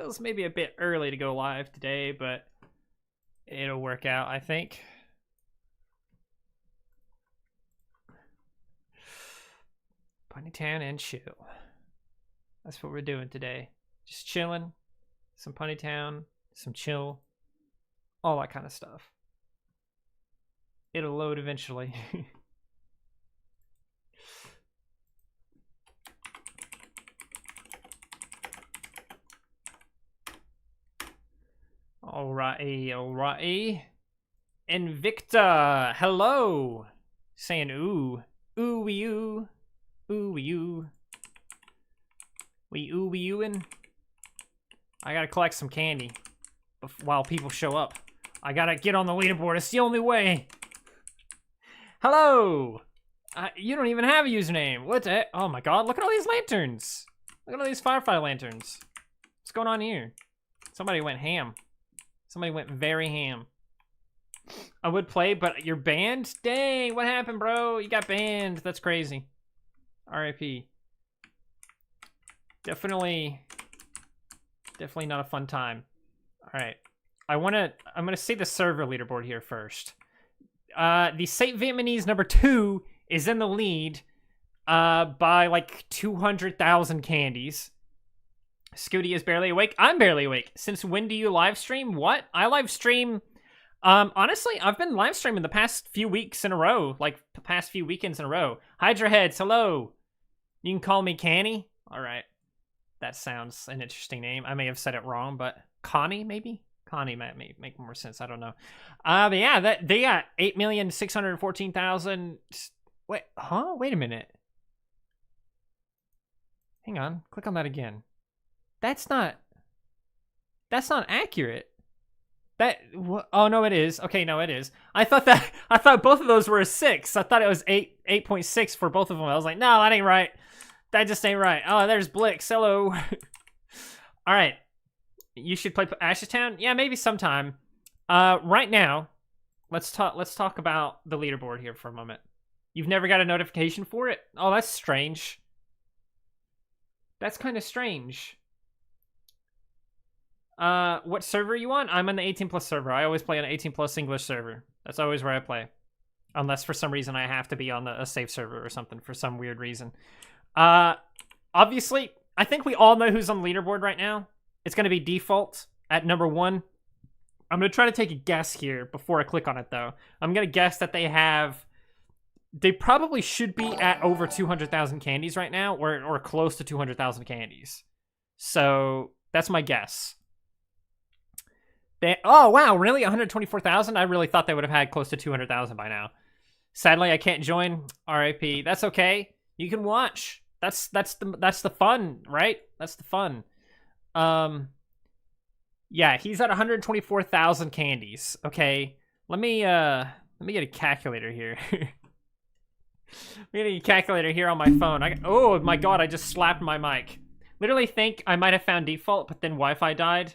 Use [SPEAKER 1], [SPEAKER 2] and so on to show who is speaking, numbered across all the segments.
[SPEAKER 1] feels maybe a bit early to go live today, but it'll work out, I think. PonyTown and chill. That's what we're doing today. Just chilling. Some PonyTown, some chill, all that kind of stuff. It'll load eventually. Alrighty, alrighty. Invicta, hello. Saying ooh. Ooh wee ooh. Ooh wee ooh. We ooh wee oohin'. I gotta collect some candy while people show up. I gotta get on the leaderboard. It's the only way. Hello. You don't even have a username. What the heck? Oh my god, look at all these lanterns. Look at all these Firefly lanterns. What's going on here? Somebody went ham. Somebody went very ham. I would play, but you're banned? Dang, what happened, bro? You got banned. That's crazy. RIP. Definitely not a fun time. All right. I'm gonna see the server leaderboard here first. The Saint Vietnamese number 2 is in the lead by like 200,000 candies. Scooty is barely awake. I'm barely awake. Since when do you live stream? What? I live stream. Honestly, I've been live streaming the past few weeks in a row, like the past few weekends in a row. Hydra Heads, hello. You can call me Canny. All right. That sounds an interesting name. I may have said it wrong, but Connie, maybe? Connie might make more sense. I don't know. But yeah, they got 8,614,000. Wait, huh? Wait a minute. Hang on. Click on that again. That's not accurate. Oh no, it is. Okay, no, it is. I thought both of those were a 6. I thought it was 8.6 for both of them. I was like, no, that ain't right. That just ain't right. Oh, there's Blix. Hello. All right. You should play Ashes Town? Yeah, maybe sometime. Right now, let's talk about the leaderboard here for a moment. You've never got a notification for it? Oh, that's strange. That's kind of strange. What server are you on? I'm on the 18+ server. I always play on an 18+ English server. That's always where I play. Unless for some reason I have to be on a safe server or something for some weird reason. Obviously, I think we all know who's on the leaderboard right now. It's going to be default at number 1. I'm going to try to take a guess here before I click on it, though. I'm going to guess that they probably should be at over 200,000 candies right now, or close to 200,000 candies. So, that's my guess. Oh, wow, really? 124,000? I really thought they would have had close to 200,000 by now. Sadly, I can't join. RIP. That's okay. You can watch. That's the fun, right? That's the fun. Yeah, he's at 124,000 candies. Okay, let me get a calculator here. I'm getting a calculator here on my phone. Oh my god, I just slapped my mic. Literally think I might have found default, but then Wi-Fi died.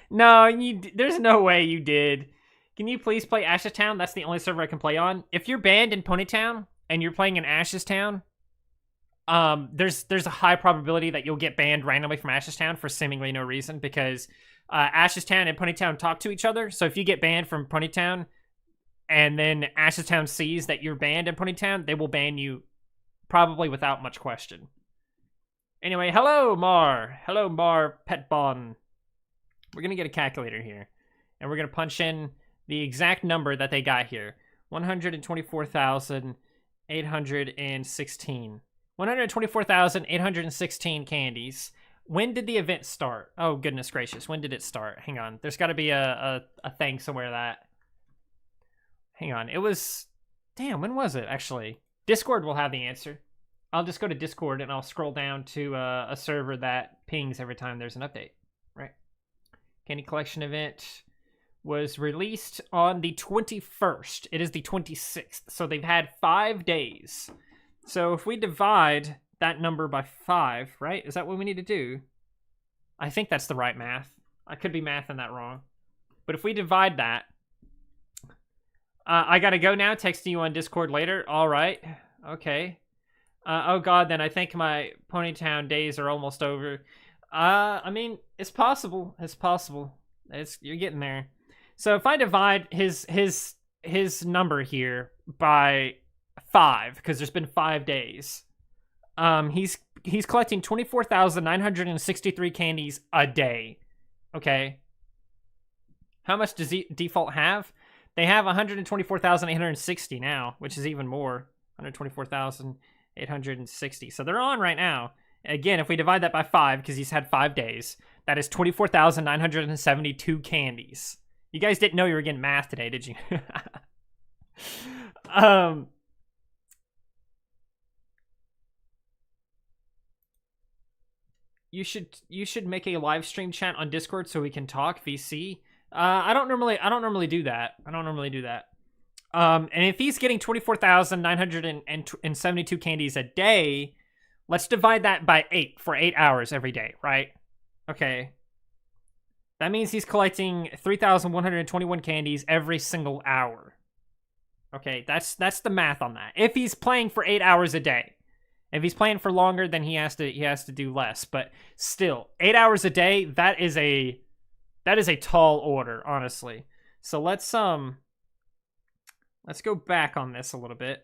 [SPEAKER 1] No, there's no way you did. Can you please play Ashes Town? That's the only server I can play on. If you're banned in PonyTown and you're playing in Ashes Town, there's a high probability that you'll get banned randomly from Ashes Town for seemingly no reason, because Ashes Town and PonyTown talk to each other. So if you get banned from PonyTown and then Ashes Town sees that you're banned in PonyTown, they will ban you probably without much question. Anyway, hello Mar. Hello Mar Petbon. We're going to get a calculator here, and we're going to punch in the exact number that they got here. 124,816. 124,816 candies. When did the event start? Oh, goodness gracious. When did it start? Hang on. There's got to be a thing somewhere that... Hang on. It was... Damn, when was it, actually? Discord will have the answer. I'll just go to Discord, and I'll scroll down to a server that pings every time there's an update. Right. Candy Collection event was released on the 21st. It is the 26th. So they've had 5 days. So if we divide that number by 5, right? Is that what we need to do? I think that's the right math. I could be mathing that wrong. But if we divide that... I gotta go now. Texting you on Discord later. All right. Okay. Oh god, then I think my PonyTown days are almost over. I mean, it's possible. It's possible. You're getting there. So if I divide his number here by 5, because there's been 5 days, he's collecting 24,963 candies a day. Okay. How much does default have? They have 124,860 now, which is even more. 124,860. So they're on right now. Again, if we divide that by 5, because he's had 5 days, that is 24,972 candies. You guys didn't know you were getting math today, did you? You should make a live stream chat on Discord so we can talk VC. I don't normally do that. And if he's getting 24,972 candies a day, let's divide that by 8 for 8 hours every day, right? Okay. That means he's collecting 3,121 candies every single hour. Okay, that's the math on that. If he's playing for 8 hours a day. If he's playing for longer, then he has to do less. But still, 8 hours a day, that is a tall order, honestly. So let's go back on this a little bit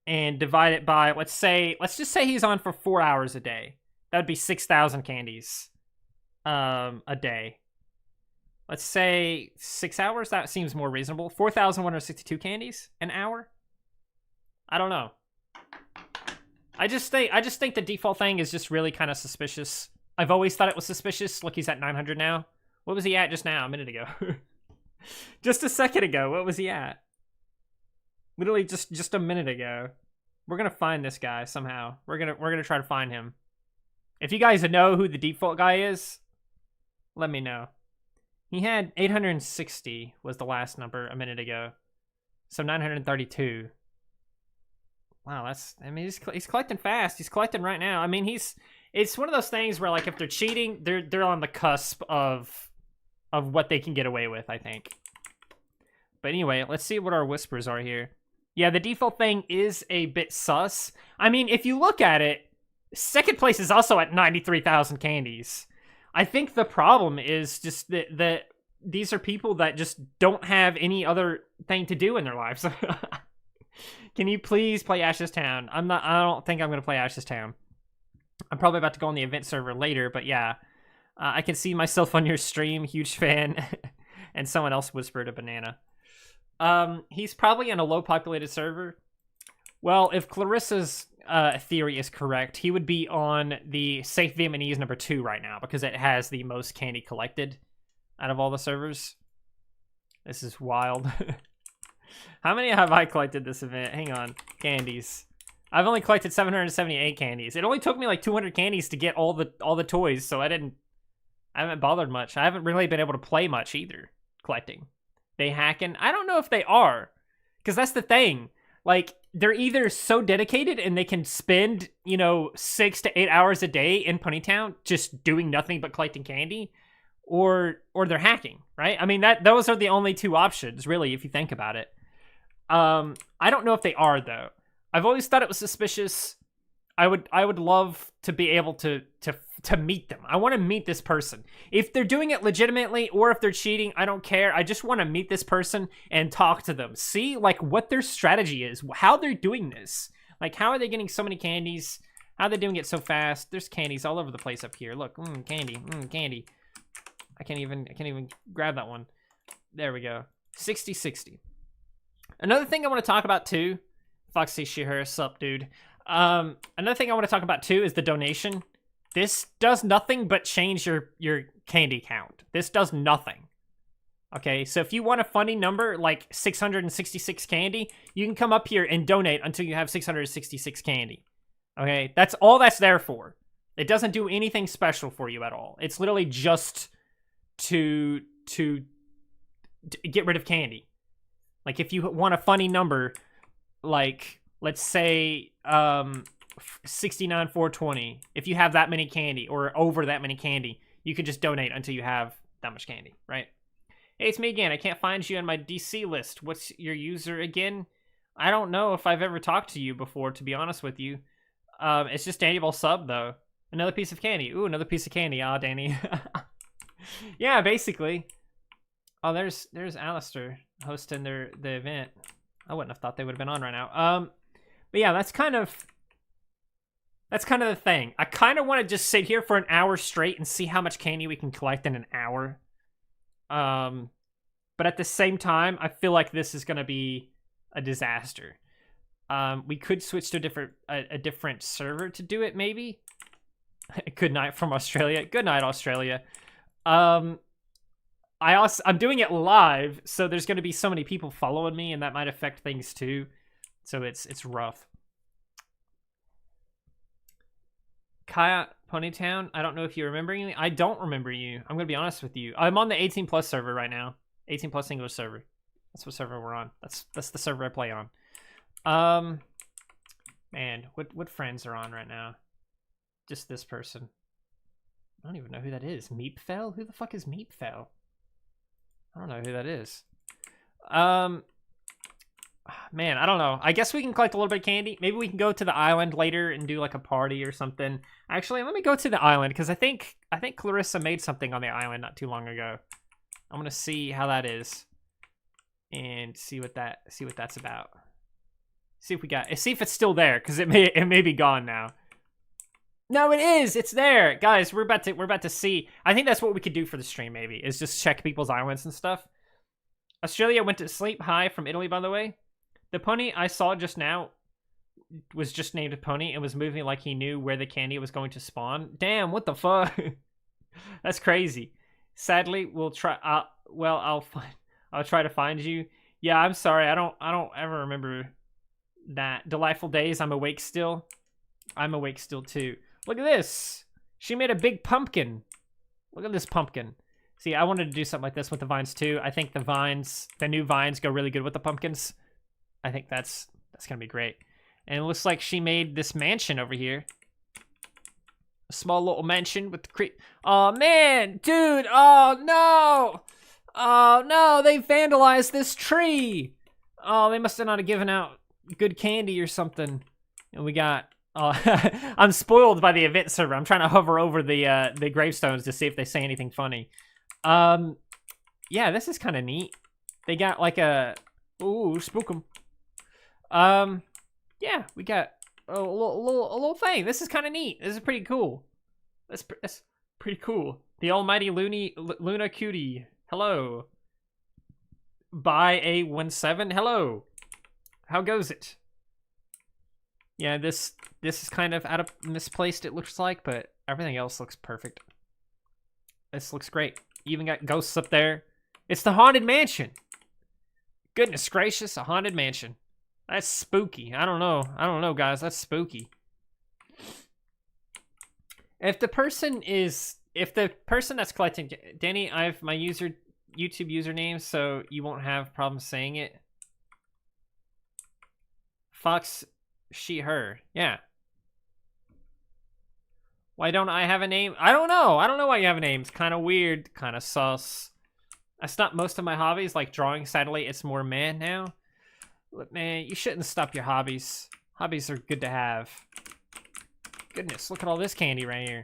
[SPEAKER 1] and divide it by, let's just say he's on for 4 hours a day. That would be 6,000 candies a day. Let's say 6 hours. That seems more reasonable. 4,162 candies an hour. I don't know. I just think the default thing is just really kind of suspicious. I've always thought it was suspicious. Look, he's at 900 now. What was he at just now? A minute ago. Just a second ago. What was he at? Literally just a minute ago. We're gonna find this guy somehow. We're gonna try to find him. If you guys know who the default guy is, let me know. He had 860 was the last number a minute ago. So 932. Wow, I mean, he's collecting fast. He's collecting right now. I mean, it's one of those things where, like, if they're cheating, they're on the cusp of what they can get away with, I think. But anyway, let's see what our whispers are here. Yeah, the default thing is a bit sus. I mean, if you look at it, second place is also at 93,000 candies. I think the problem is just that these are people that just don't have any other thing to do in their lives. Can you please play Ashes Town? I don't think I'm going to play Ashes Town. I'm probably about to go on the event server later, but yeah. I can see myself on your stream, huge fan. And someone else whispered a banana. He's probably on a low-populated server. Well, if Clarissa's theory is correct, he would be on the Safe Vietnamese number 2 right now, because it has the most candy collected out of all the servers. This is wild. How many have I collected this event? Hang on. Candies. I've only collected 778 candies. It only took me like 200 candies to get all the toys, so I haven't bothered much. I haven't really been able to play much either, collecting. They hacking? I don't know if they are, because that's the thing. Like, they're either so dedicated and they can spend, 6 to 8 hours a day in PonyTown just doing nothing but collecting candy, or they're hacking, right? I mean, those are the only two options, really, if you think about it. I don't know if they are, though. I've always thought it was suspicious. I would love to be able to meet them. I want to meet this person. If they're doing it legitimately or if they're cheating, I don't care. I just want to meet this person and talk to them. See, like, what their strategy is, how they're doing this. Like, how are they getting so many candies? How are they doing it so fast? There's candies all over the place up here. Look, candy, candy. I can't even grab that one. There we go. 60-60. Another thing I want to talk about too, Foxy Shihir, sup, dude. Another thing I want to talk about too is the donation. This does nothing but change your candy count. This does nothing. Okay, so if you want a funny number like 666 candy, you can come up here and donate until you have 666 candy. Okay, that's all that's there for. It doesn't do anything special for you at all. It's literally just to get rid of candy. Like, if you want a funny number, like, let's say 69,420, if you have that many candy or over that many candy, you can just donate until you have that much candy, right? Hey, it's me again. I can't find you on my DC list. What's your user again? I don't know if I've ever talked to you before, to be honest with you. It's just Daniel Sub, though. Another piece of candy. Ooh, another piece of candy. Aw, Danny. Yeah, basically. Oh, there's Alistair hosting the event. I wouldn't have thought they would have been on right now. But yeah, that's kind of the thing. I kind of want to just sit here for an hour straight and see how much candy we can collect in an hour. But at the same time, I feel like this is going to be a disaster. We could switch to a different server to do it, maybe. Good night from Australia. Good night, Australia. I'm doing it live, so there's going to be so many people following me, and that might affect things too. So it's rough. Kaya PonyTown, I don't know if you remember me. I don't remember you. I'm going to be honest with you. I'm on the 18 plus server right now. 18 plus English server. That's what server we're on. That's the server I play on. Man, what friends are on right now? Just this person. I don't even know who that is. Meepfell? Who the fuck is Meepfell? I don't know who that is. Man, I don't know. I guess we can collect a little bit of candy. Maybe we can go to the island later and do like a party or something. Actually, let me go to the island because I think Clarissa made something on the island not too long ago. I'm gonna see how that is and see what that's about. See if it's still there because it may be gone now. No, it is. It's there, guys. We're about to see. I think that's what we could do for the stream. Maybe is just check people's islands and stuff. Australia went to sleep. Hi from Italy, by the way. The pony I saw just now was just named Pony and was moving like he knew where the candy was going to spawn. Damn, what the fuck? That's crazy. Sadly, we'll try. I'll try to find you. Yeah, I'm sorry. I don't ever remember that. Delightful days. I'm awake still. I'm awake still too. Look at this. She made a big pumpkin. Look at this pumpkin. See, I wanted to do something like this with the vines too. I think the new vines go really good with the pumpkins. I think that's gonna be great. And it looks like she made this mansion over here. A small little mansion with the oh man, dude, oh no! Oh no, they vandalized this tree! Oh, they must have not have given out good candy or something. And we got I'm spoiled by the event server. I'm trying to hover over the gravestones to see if they say anything funny. Yeah, this is kind of neat. They got like a spook 'em. Yeah, we got a little thing. This is kind of neat. This is pretty cool. That's pretty cool. The almighty Luna Cutie. Hello. By A17. Hello. How goes it? Yeah, this is kind of out of misplaced, it looks like, but everything else looks perfect. This looks great. You even got ghosts up there. It's the Haunted Mansion. Goodness gracious, a Haunted Mansion. That's spooky. I don't know, guys. That's spooky. If the person that's collecting... Danny, I have my YouTube username, so you won't have problems saying it. Fox... She, her. Yeah. Why don't I have a name? I don't know. I don't know why you have a name. It's kind of weird. Kind of sus. I stopped most of my hobbies, like drawing. Sadly, it's more man now. But man, you shouldn't stop your hobbies. Hobbies are good to have. Goodness, look at all this candy right here.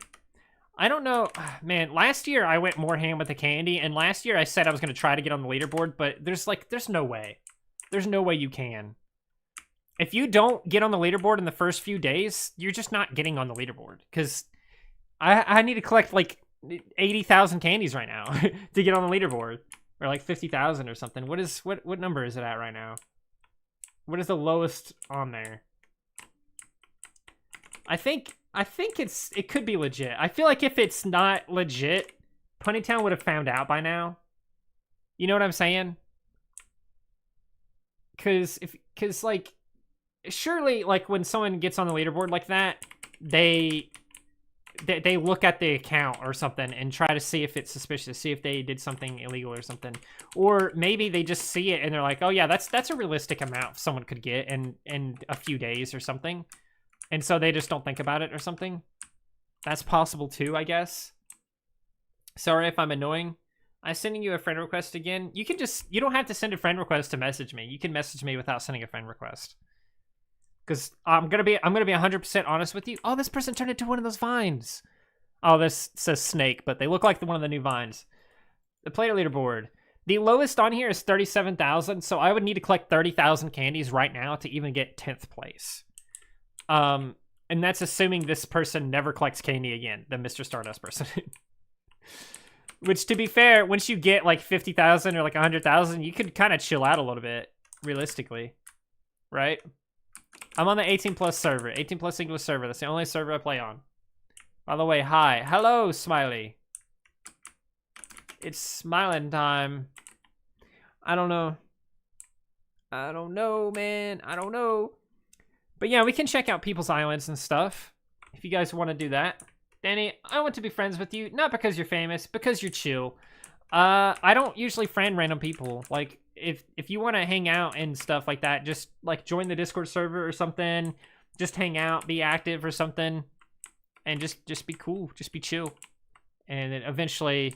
[SPEAKER 1] I don't know. Man, last year I went more ham with the candy. And last year I said I was going to try to get on the leaderboard. But there's no way. There's no way you can. If you don't get on the leaderboard in the first few days, you're just not getting on the leaderboard. Because I need to collect like 80,000 candies right now to get on the leaderboard. Or like 50,000 or something. What number is it at right now? What is the lowest on there? I think it could be legit. I feel like if it's not legit, PonyTown would have found out by now. You know what I'm saying? Because like... Surely, like, when someone gets on the leaderboard like that, they look at the account or something and try to see if it's suspicious, see if they did something illegal or something. Or maybe they just see it and they're like, oh yeah, that's a realistic amount someone could get in a few days or something. And so they just don't think about it or something. That's possible too, I guess. Sorry if I'm annoying. I'm sending you a friend request again. You don't have to send a friend request to message me. You can message me without sending a friend request. Because I'm gonna be 100% honest with you. Oh, this person turned into one of those vines. Oh, this says snake, but they look like one of the new vines. The player leaderboard. The lowest on here is 37,000, so I would need to collect 30,000 candies right now to even get 10th place. And that's assuming this person never collects candy again, the Mr. Stardust person. Which, to be fair, once you get like 50,000 or like 100,000, you could kind of chill out a little bit, realistically. Right? I'm on the 18 plus server, 18 plus English server. That's the only server I play on. By the way, hi. Hello, Smiley. It's smiling time. I don't know. I don't know, man. I don't know. But yeah, we can check out people's islands and stuff. If you guys want to do that. Danny, I want to be friends with you. Not because you're famous, because you're chill. I don't usually friend random people. Like, if you want to hang out and stuff like that, just, like, join the Discord server or something. Just hang out, be active or something. And just be cool. Just be chill. And then eventually,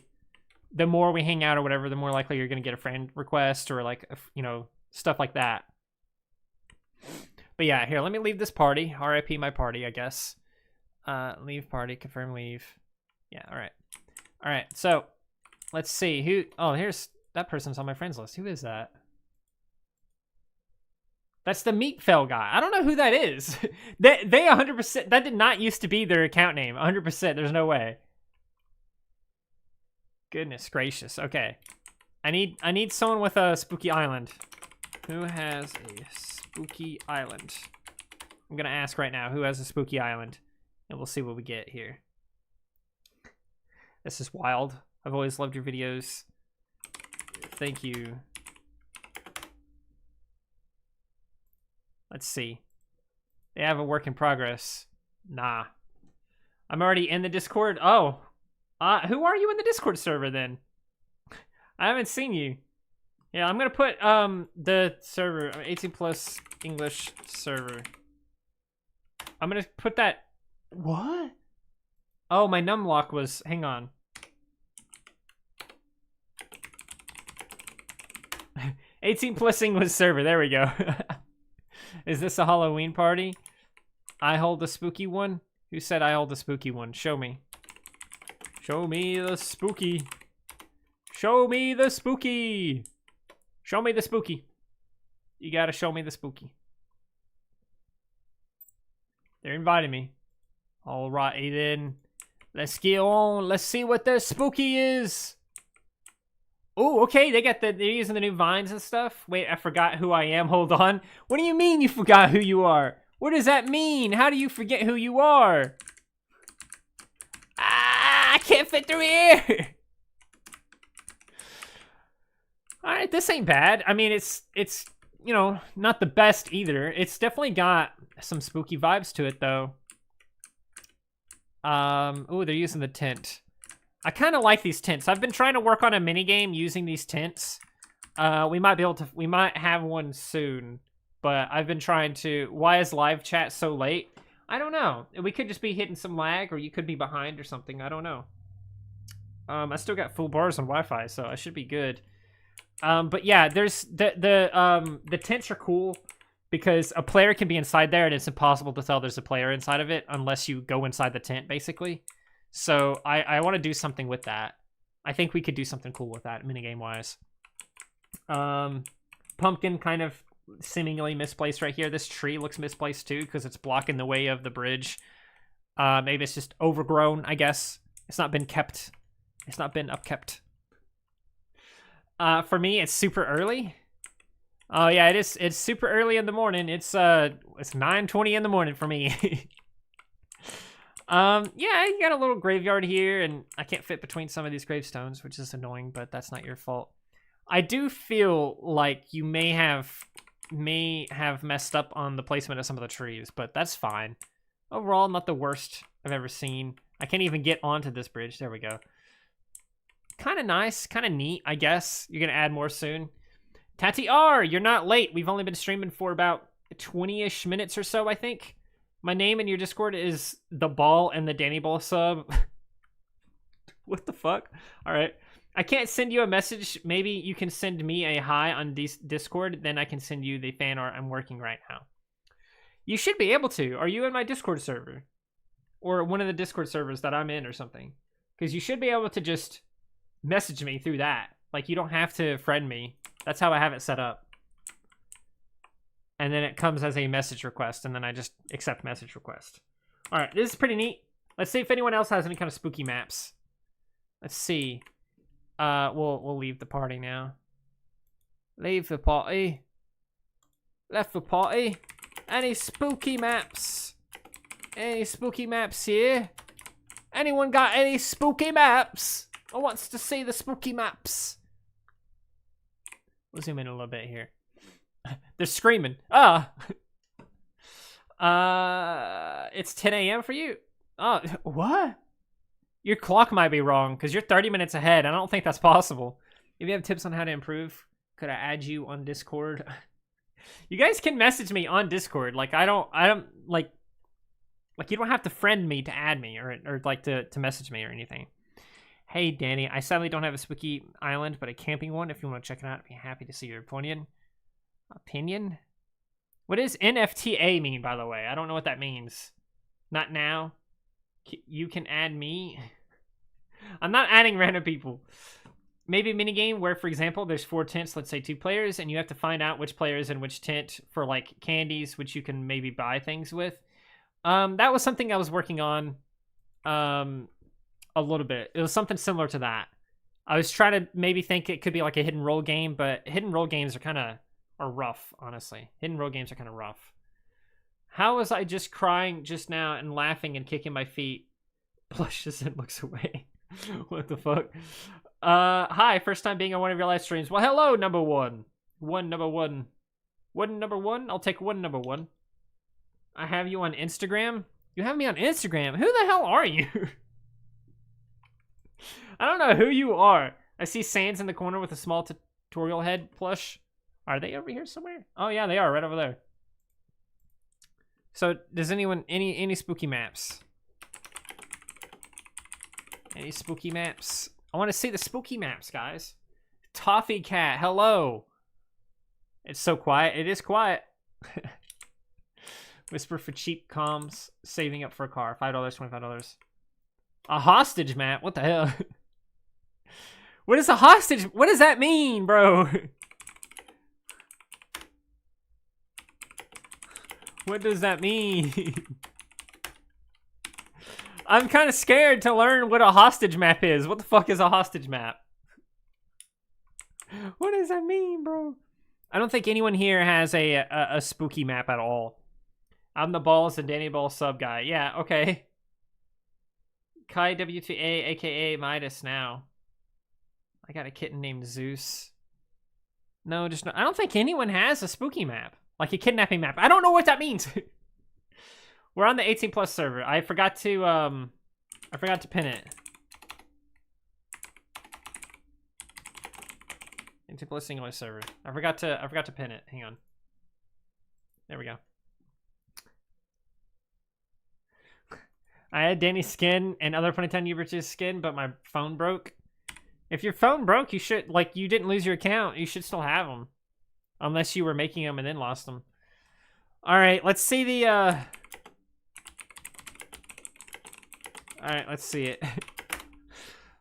[SPEAKER 1] the more we hang out or whatever, the more likely you're going to get a friend request or, like, you know, stuff like that. But yeah, here, let me leave this party. RIP my party, I guess. Leave party, confirm leave. Yeah, alright. Alright, so, let's see. Who? Oh, here's, that person's on my friends list. Who is that? That's the Meatfell guy. I don't know who that is. they 100%, that did not used to be their account name. 100%, there's no way. Goodness gracious. Okay. I need someone with a spooky island. Who has a spooky island? I'm gonna ask right now, who has a spooky island? And we'll see what we get here. This is wild. I've always loved your videos. Thank you. Let's see. They have a work in progress. Nah. I'm already in the Discord. Oh. Who are you in the Discord server then? I haven't seen you. Yeah, I'm gonna put the server 18 plus English server. I'm gonna put that. What? Oh, my numlock was. Hang on. '18 plus English server. There we go. Is this a Halloween party? I hold the spooky one. Who said I hold the spooky one? Show me. Show me the spooky. Show me the spooky. Show me the spooky. You gotta show me the spooky. They're inviting me. All right, then. Let's get on. Let's see what the spooky is. Oh, okay. They're using the new vines and stuff. Wait, I forgot who I am. Hold on. What do you mean you forgot who you are? What does that mean? How do you forget who you are? I can't fit through here. All right, this ain't bad. I mean, it's you know, not the best either. It's definitely got some spooky vibes to it, though. Oh, they're using the tent. I kind of like these tents. I've been trying to work on a mini game using these tents. We might have one soon, but I've been trying to. Why is live chat so late? I don't know. We could just be hitting some lag, or you could be behind or something. I don't know. I still got full bars on Wi-Fi, so I should be good. But yeah, there's the tents are cool because a player can be inside there, and it's impossible to tell there's a player inside of it unless you go inside the tent, basically. So I want to do something with that. I think we could do something cool with that, minigame wise. Pumpkin kind of seemingly misplaced right here. This tree looks misplaced too because it's blocking the way of the bridge. Maybe it's just overgrown, I guess. It's not been kept. It's not been upkept. For me, it's super early. Oh yeah, it is. It's super early in the morning. It's 9:20 in the morning for me. Yeah, you got a little graveyard here, and I can't fit between some of these gravestones, which is annoying, but that's not your fault. I do feel like you may have messed up on the placement of some of the trees, but that's fine. Overall, not the worst I've ever seen. I can't even get onto this bridge. There we go. Kind of nice, kind of neat, I guess. You're going to add more soon. Tati R, you're not late. We've only been streaming for about 20-ish minutes or so, I think. My name in your Discord is The Ball and the Danny Ball sub. What the fuck? All right. I can't send you a message. Maybe you can send me a hi on Discord. Then I can send you the fan art I'm working right now. You should be able to. Are you in my Discord server? Or one of the Discord servers that I'm in or something? Because you should be able to just message me through that. Like, you don't have to friend me. That's how I have it set up. And then it comes as a message request, and then I just accept message request. All right, this is pretty neat. Let's see if anyone else has any kind of spooky maps. Let's see. We'll leave the party now. Leave the party. Left the party. Any spooky maps? Any spooky maps here? Anyone got any spooky maps? Or wants to see the spooky maps? We'll zoom in a little bit here. They're screaming. It's 10 a.m. for you. Oh, what? Your clock might be wrong because you're 30 minutes ahead. I don't think that's possible. If you have tips on how to improve, could I add you on Discord? You guys can message me on Discord. Like, I don't like you don't have to friend me to add me or like to message me or anything. Hey, Danny, I sadly don't have a spooky island, but a camping one. If you want to check it out, I'd be happy to see your opinion. Opinion? What does NFTA mean, by the way? I don't know what that means. Not now. You can add me. I'm not adding random people. Maybe a minigame where, for example, there's 4 tents, let's say 2 players, and you have to find out which player is in which tent for, like, candies, which you can maybe buy things with. That was something I was working on a little bit. It was something similar to that. I was trying to maybe think it could be like a hidden role game, but hidden role games are rough, honestly. Hidden role games are kind of rough. How was I just crying just now and laughing and kicking my feet? Blushes and looks away. What the fuck? Hi, first time being on one of your live streams. Well, hello, number one. Number one. Number one? I'll take number one. I have you on Instagram? You have me on Instagram? Who the hell are you? I don't know who you are. I see Sans in the corner with a small tutorial head plush. Are they over here somewhere? Oh yeah, they are right over there. So, does anyone, any spooky maps? Any spooky maps? I want to see the spooky maps, guys. Toffee Cat, hello. It's so quiet. It is quiet. Whisper for cheap comms. Saving up for a car. $5, $25. A hostage map? What the hell? What is a hostage? What does that mean, bro? What does that mean? I'm kind of scared to learn what a hostage map is. What the fuck is a hostage map? What does that mean, bro? I don't think anyone here has a spooky map at all. I'm the Balls and Danny Ball sub guy. Yeah, okay. Kai WTA, aka Midas now. I got a kitten named Zeus. No, just no. I don't think anyone has a spooky map. Like a kidnapping map. I don't know what that means. We're on the 18+ server. I forgot to pin it. 18+ English server. I forgot to pin it. Hang on. There we go. I had Danny's skin and other PonyTown YouTubers' skin, but my phone broke. If your phone broke, you should, like, you didn't lose your account. You should still have them. Unless you were making them and then lost them. Alright, let's see the, Alright, let's see it.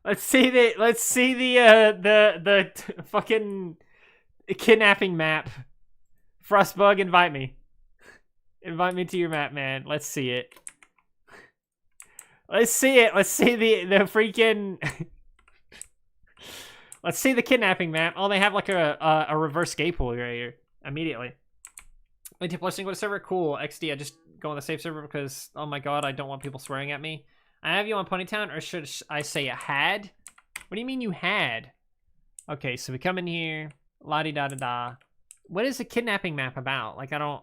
[SPEAKER 1] Let's see the fucking kidnapping map. Frostbug, invite me. Invite me to your map, man. Let's see it. Let's see it. Let's see the freaking... Let's see the kidnapping map. Oh, they have like a reverse gay pool right here. Immediately. Wait, to plus single server? Cool. XD, I just go on the safe server because, oh my god, I don't want people swearing at me. I have you on PonyTown, or should I say a had? What do you mean you had? Okay, so we come in here. La-di-da-da-da. What is the kidnapping map about? Like, I don't...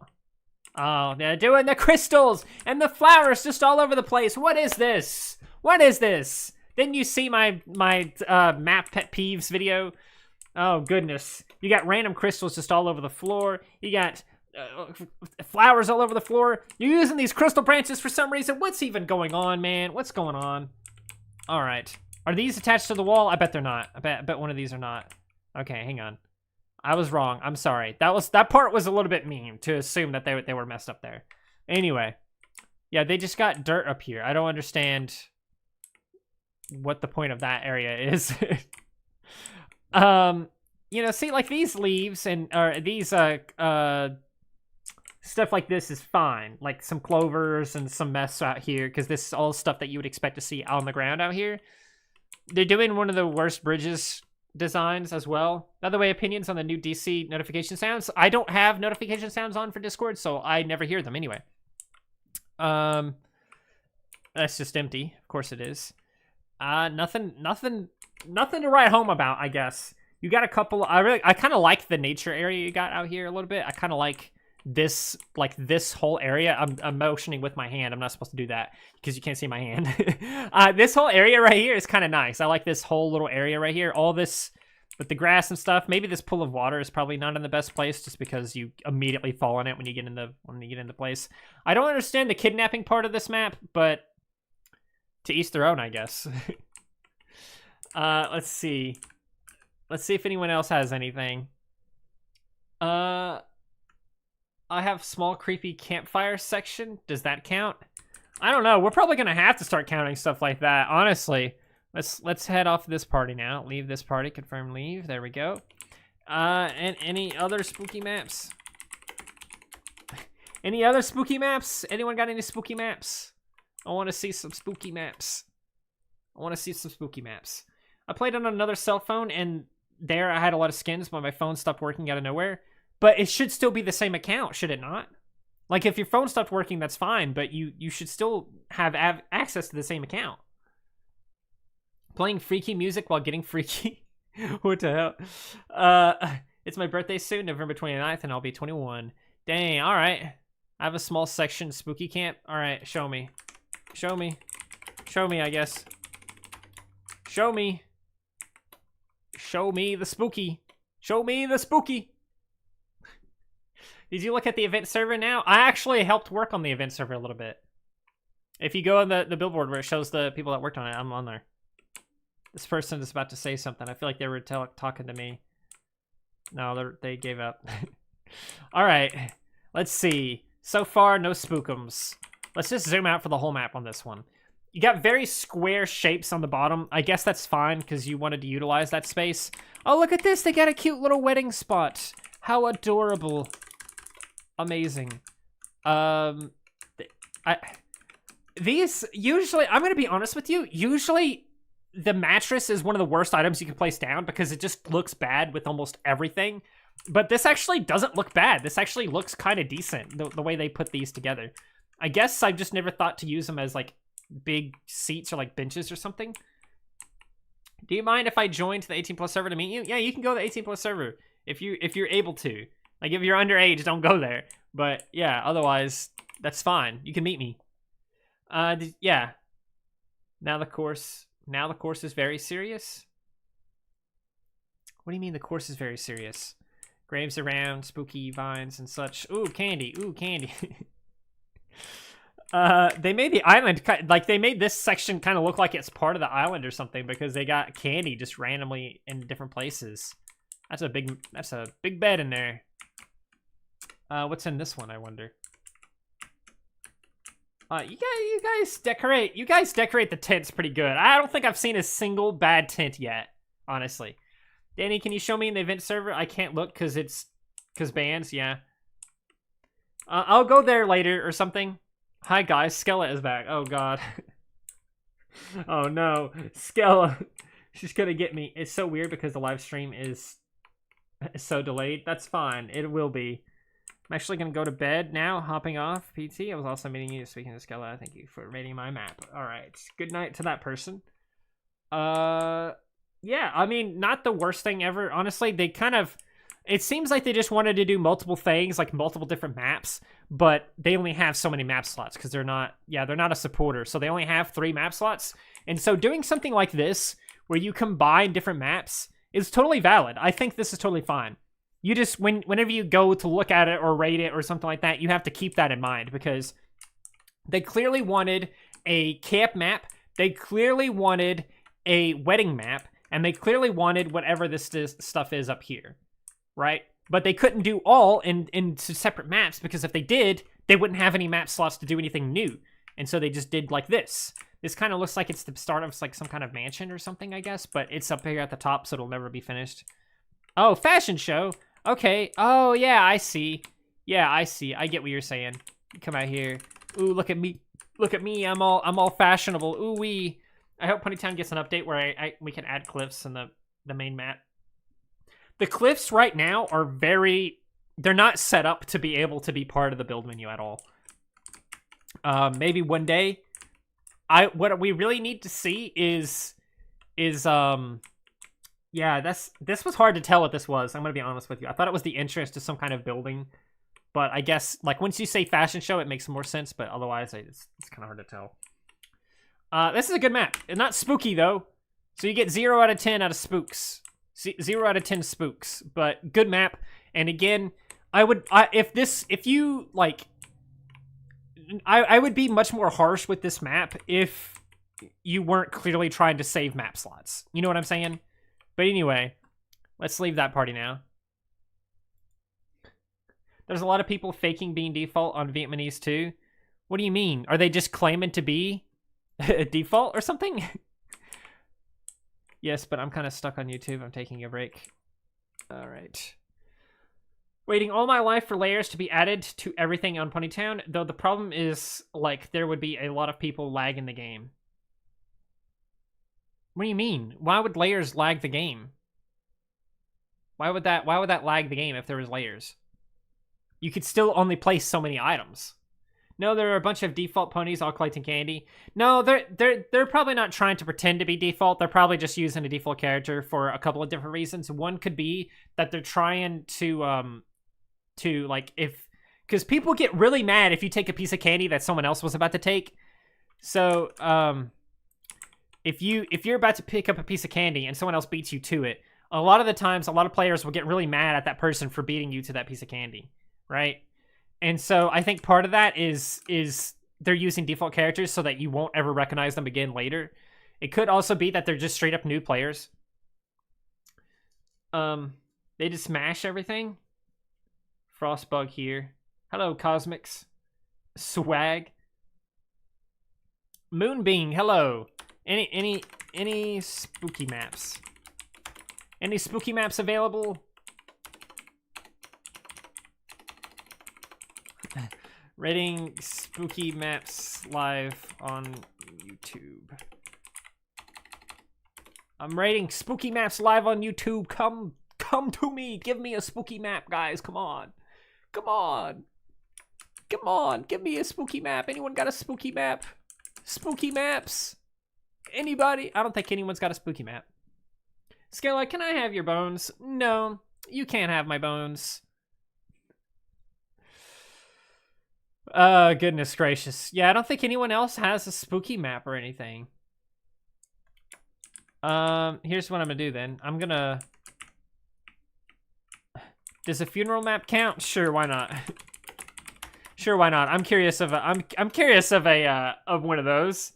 [SPEAKER 1] Oh, they're doing the crystals and the flowers just all over the place. What is this? What is this? Didn't you see my map pet peeves video? Oh, goodness. You got random crystals just all over the floor. You got flowers all over the floor. You're using these crystal branches for some reason. What's even going on, man? What's going on? All right. Are these attached to the wall? I bet they're not. I bet one of these are not. Okay, hang on. I was wrong. I'm sorry. That part was a little bit mean to assume that they were messed up there. Anyway, yeah, they just got dirt up here. I don't understand what the point of that area is. You know, see, like these leaves and or these stuff like this is fine. Like some clovers and some mess out here, because this is all stuff that you would expect to see on the ground out here. They're doing one of the worst bridges designs as well. By the way, opinions on the new DC notification sounds. I don't have notification sounds on for Discord, so I never hear them anyway. That's just empty. Of course it is. Nothing to write home about, I guess. You got a couple. I kind of like the nature area you got out here a little bit. I kind of like this whole area. I'm motioning with my hand. I'm not supposed to do that because you can't see my hand. This whole area right here is kind of nice. I like this whole little area right here. All this with the grass and stuff. Maybe this pool of water is probably not in the best place just because you immediately fall in it when you get into place. I don't understand the kidnapping part of this map, but to each their own, I guess. Let's see. Let's see if anyone else has anything. I have small creepy campfire section. Does that count? I don't know. We're probably gonna have to start counting stuff like that, honestly. Let's head off this party now. Leave this party. Confirm leave. There we go. And any other spooky maps? Any other spooky maps? Anyone got any spooky maps? I want to see some spooky maps. I played on another cell phone, and there I had a lot of skins, but my phone stopped working out of nowhere. But it should still be the same account, should it not? Like, if your phone stopped working, that's fine, but you should still have access to the same account. Playing freaky music while getting freaky? What the hell? It's my birthday soon, November 29th, and I'll be 21. Dang, alright. I have a small section, spooky camp. Alright, show me. Show me, I guess. Show me the spooky. Show me the spooky. Did you look at the event server now? I actually helped work on the event server a little bit. If you go on the billboard where it shows the people that worked on it, I'm on there. This person is about to say something. I feel like they were talking to me. No, they gave up. All right, let's see. So far, no spookums. Let's just zoom out for the whole map on this one. You got very square shapes on the bottom. I guess that's fine because you wanted to utilize that space. Oh, look at this. They got a cute little wedding spot. How adorable. Amazing. These, usually, I'm going to be honest with you, usually the mattress is one of the worst items you can place down because it just looks bad with almost everything. But this actually doesn't look bad. This actually looks kind of decent, the way they put these together. I guess I've just never thought to use them as, like, big seats or, like, benches or something. Do you mind if I join to the 18+ server to meet you? Yeah, you can go to the 18+ server if you're able to. Like, if you're underage, don't go there. But, yeah, otherwise, that's fine. You can meet me. Yeah. Now the course is very serious? What do you mean the course is very serious? Graves around, spooky vines and such. Ooh, candy. Ooh, candy. They made the island, like, they made this section kind of look like it's part of the island or something because they got candy just randomly in different places. That's a big bed in there. What's in this one, I wonder? You guys decorate the tents pretty good. I don't think I've seen a single bad tent yet, honestly. Danny, can you show me in the event server? I can't look because bans, yeah. I'll go there later or something. Hi guys, Skella is back. Oh god. Oh no, Skella. She's gonna get me. It's so weird because the live stream is so delayed. That's fine, it will be. I'm actually gonna go to bed now, hopping off. PT, I was also meeting you. Speaking of Skella, thank you for rating my map. Alright, good night to that person. Yeah, I mean, not the worst thing ever. Honestly, they kind of... It seems like they just wanted to do multiple things, like multiple different maps, but they only have so many map slots because they're not a supporter, so they only have 3 map slots. And so doing something like this, where you combine different maps, is totally valid. I think this is totally fine. You just, whenever you go to look at it or rate it or something like that, you have to keep that in mind because they clearly wanted a camp map, they clearly wanted a wedding map, and they clearly wanted whatever this stuff is up here. Right? But they couldn't do all into separate maps because if they did, they wouldn't have any map slots to do anything new. And so they just did like this. This kind of looks like it's the start of like some kind of mansion or something, I guess, but it's up here at the top, so it'll never be finished. Oh, fashion show. Okay. Oh, yeah, I see. Yeah, I see. I get what you're saying. Come out here. Ooh, look at me. Look at me. I'm all fashionable. Ooh wee. I hope PonyTown gets an update where we can add cliffs in the main map. The cliffs right now are they're not set up to be able to be part of the build menu at all. Maybe one day. What we really need to see is yeah, this was hard to tell what this was. I'm gonna be honest with you. I thought it was the entrance to some kind of building, but I guess like once you say fashion show, it makes more sense. But otherwise, it's kind of hard to tell. This is a good map. It's not spooky though, so you get 0 out of 10 out of spooks. 0 out of 10 spooks, but good map. And again, I would be much more harsh with this map if you weren't clearly trying to save map slots. You know what I'm saying? But anyway, let's leave that party now. There's a lot of people faking being default on Vietnamese too. What do you mean? Are they just claiming to be a default or something? Yes, but I'm kind of stuck on YouTube. I'm taking a break. All right. Waiting all my life for layers to be added to everything on PonyTown, though the problem is, like, there would be a lot of people lagging the game. What do you mean? Why would layers lag the game? Why would that lag the game if there was layers? You could still only place so many items. No, there are a bunch of default ponies all collecting candy. No, they're probably not trying to pretend to be default. They're probably just using a default character for a couple of different reasons. One could be that they're trying to like because people get really mad if you take a piece of candy that someone else was about to take. So if you're about to pick up a piece of candy and someone else beats you to it, a lot of the times a lot of players will get really mad at that person for beating you to that piece of candy, right? And so I think part of that is they're using default characters so that you won't ever recognize them again later. It could also be that they're just straight up new players. They just smash everything. Frostbug here. Hello, Cosmics. Swag. Moonbeam, hello. Any spooky maps? Any spooky maps available? Rating spooky maps live on YouTube. I'm rating spooky maps live on YouTube. Come to me. Give me a spooky map, guys. Come on. Come on. Come on. Give me a spooky map. Anyone got a spooky map? Spooky maps? Anybody? I don't think anyone's got a spooky map. Skella, can I have your bones? No, you can't have my bones. Goodness gracious. Yeah, I don't think anyone else has a spooky map or anything. Here's what I'm gonna do then. I'm gonna... Does a funeral map count? Sure, why not? Sure, why not? I'm curious of I'm curious of of one of those.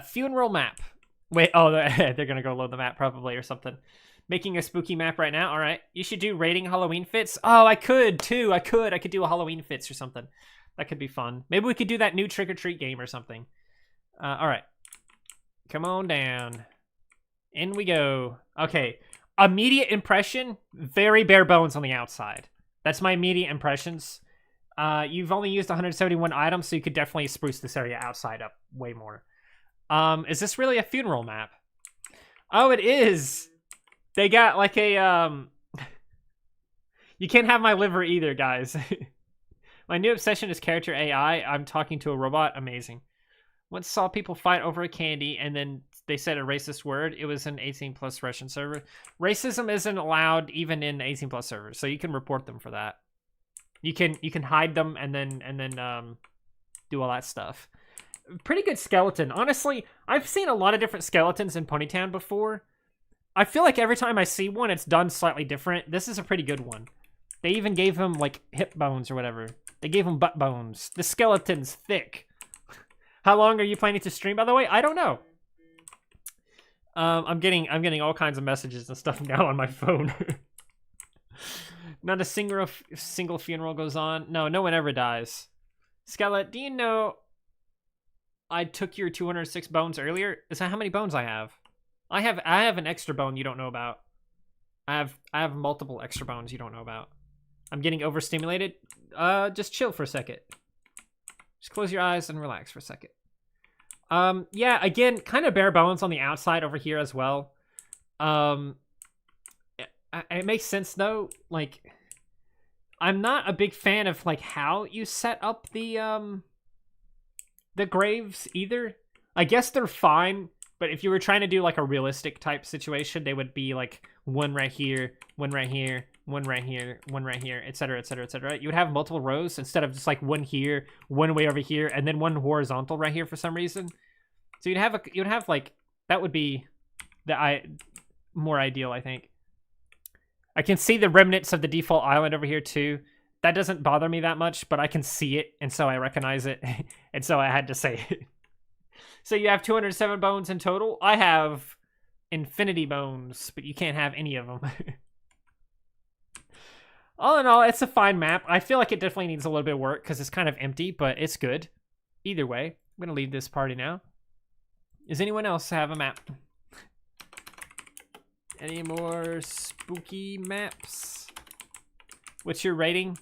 [SPEAKER 1] Funeral map. Wait, oh, they're gonna go load the map probably or something. Making a spooky map right now. All right, you should do rating Halloween fits. Oh, I could too. I could do a Halloween fits or something. That could be fun. Maybe we could do that new trick or treat game or something. All right, come on down. In we go. Okay, immediate impression. Very bare bones on the outside. That's my immediate impressions. You've only used 171 items, so you could definitely spruce this area outside up way more. Is this really a funeral map? Oh, it is. They got like a, You can't have my liver either, guys. My new obsession is character AI. I'm talking to a robot. Amazing. Once saw people fight over a candy, and then they said a racist word. It was an 18+ Russian server. Racism isn't allowed even in 18+ servers, so you can report them for that. You can hide them and then do all that stuff. Pretty good skeleton. Honestly, I've seen a lot of different skeletons in PonyTown before. I feel like every time I see one, it's done slightly different. This is a pretty good one. They even gave him, like, hip bones or whatever. They gave him butt bones. The skeleton's thick. How long are you planning to stream, by the way? I don't know. I'm getting all kinds of messages and stuff now on my phone. Not a single funeral goes on. No, no one ever dies. Skeleton, do you know I took your 206 bones earlier? Is that how many bones I have? I have an extra bone you don't know about. I have multiple extra bones you don't know about. I'm getting overstimulated. Just chill for a second. Just close your eyes and relax for a second. Yeah, again, kind of bare bones on the outside over here as well. It makes sense though. Like, I'm not a big fan of like how you set up the graves either. I guess they're fine, but if you were trying to do like a realistic type situation, they would be like one right here, one right here, one right here, one right here, etc., etc., etc. You would have multiple rows instead of just like one here, one way over here, and then one horizontal right here for some reason. So you'd have like, that would be the more ideal, I think. I can see the remnants of the default island over here too. That doesn't bother me that much, but I can see it, and so I recognize it, and so I had to say it. So you have 207 bones in total. I have infinity bones, but you can't have any of them. All in all, it's a fine map. I feel like it definitely needs a little bit of work because it's kind of empty, but it's good. Either way, I'm going to leave this party now. Does anyone else have a map? Any more spooky maps? What's your rating?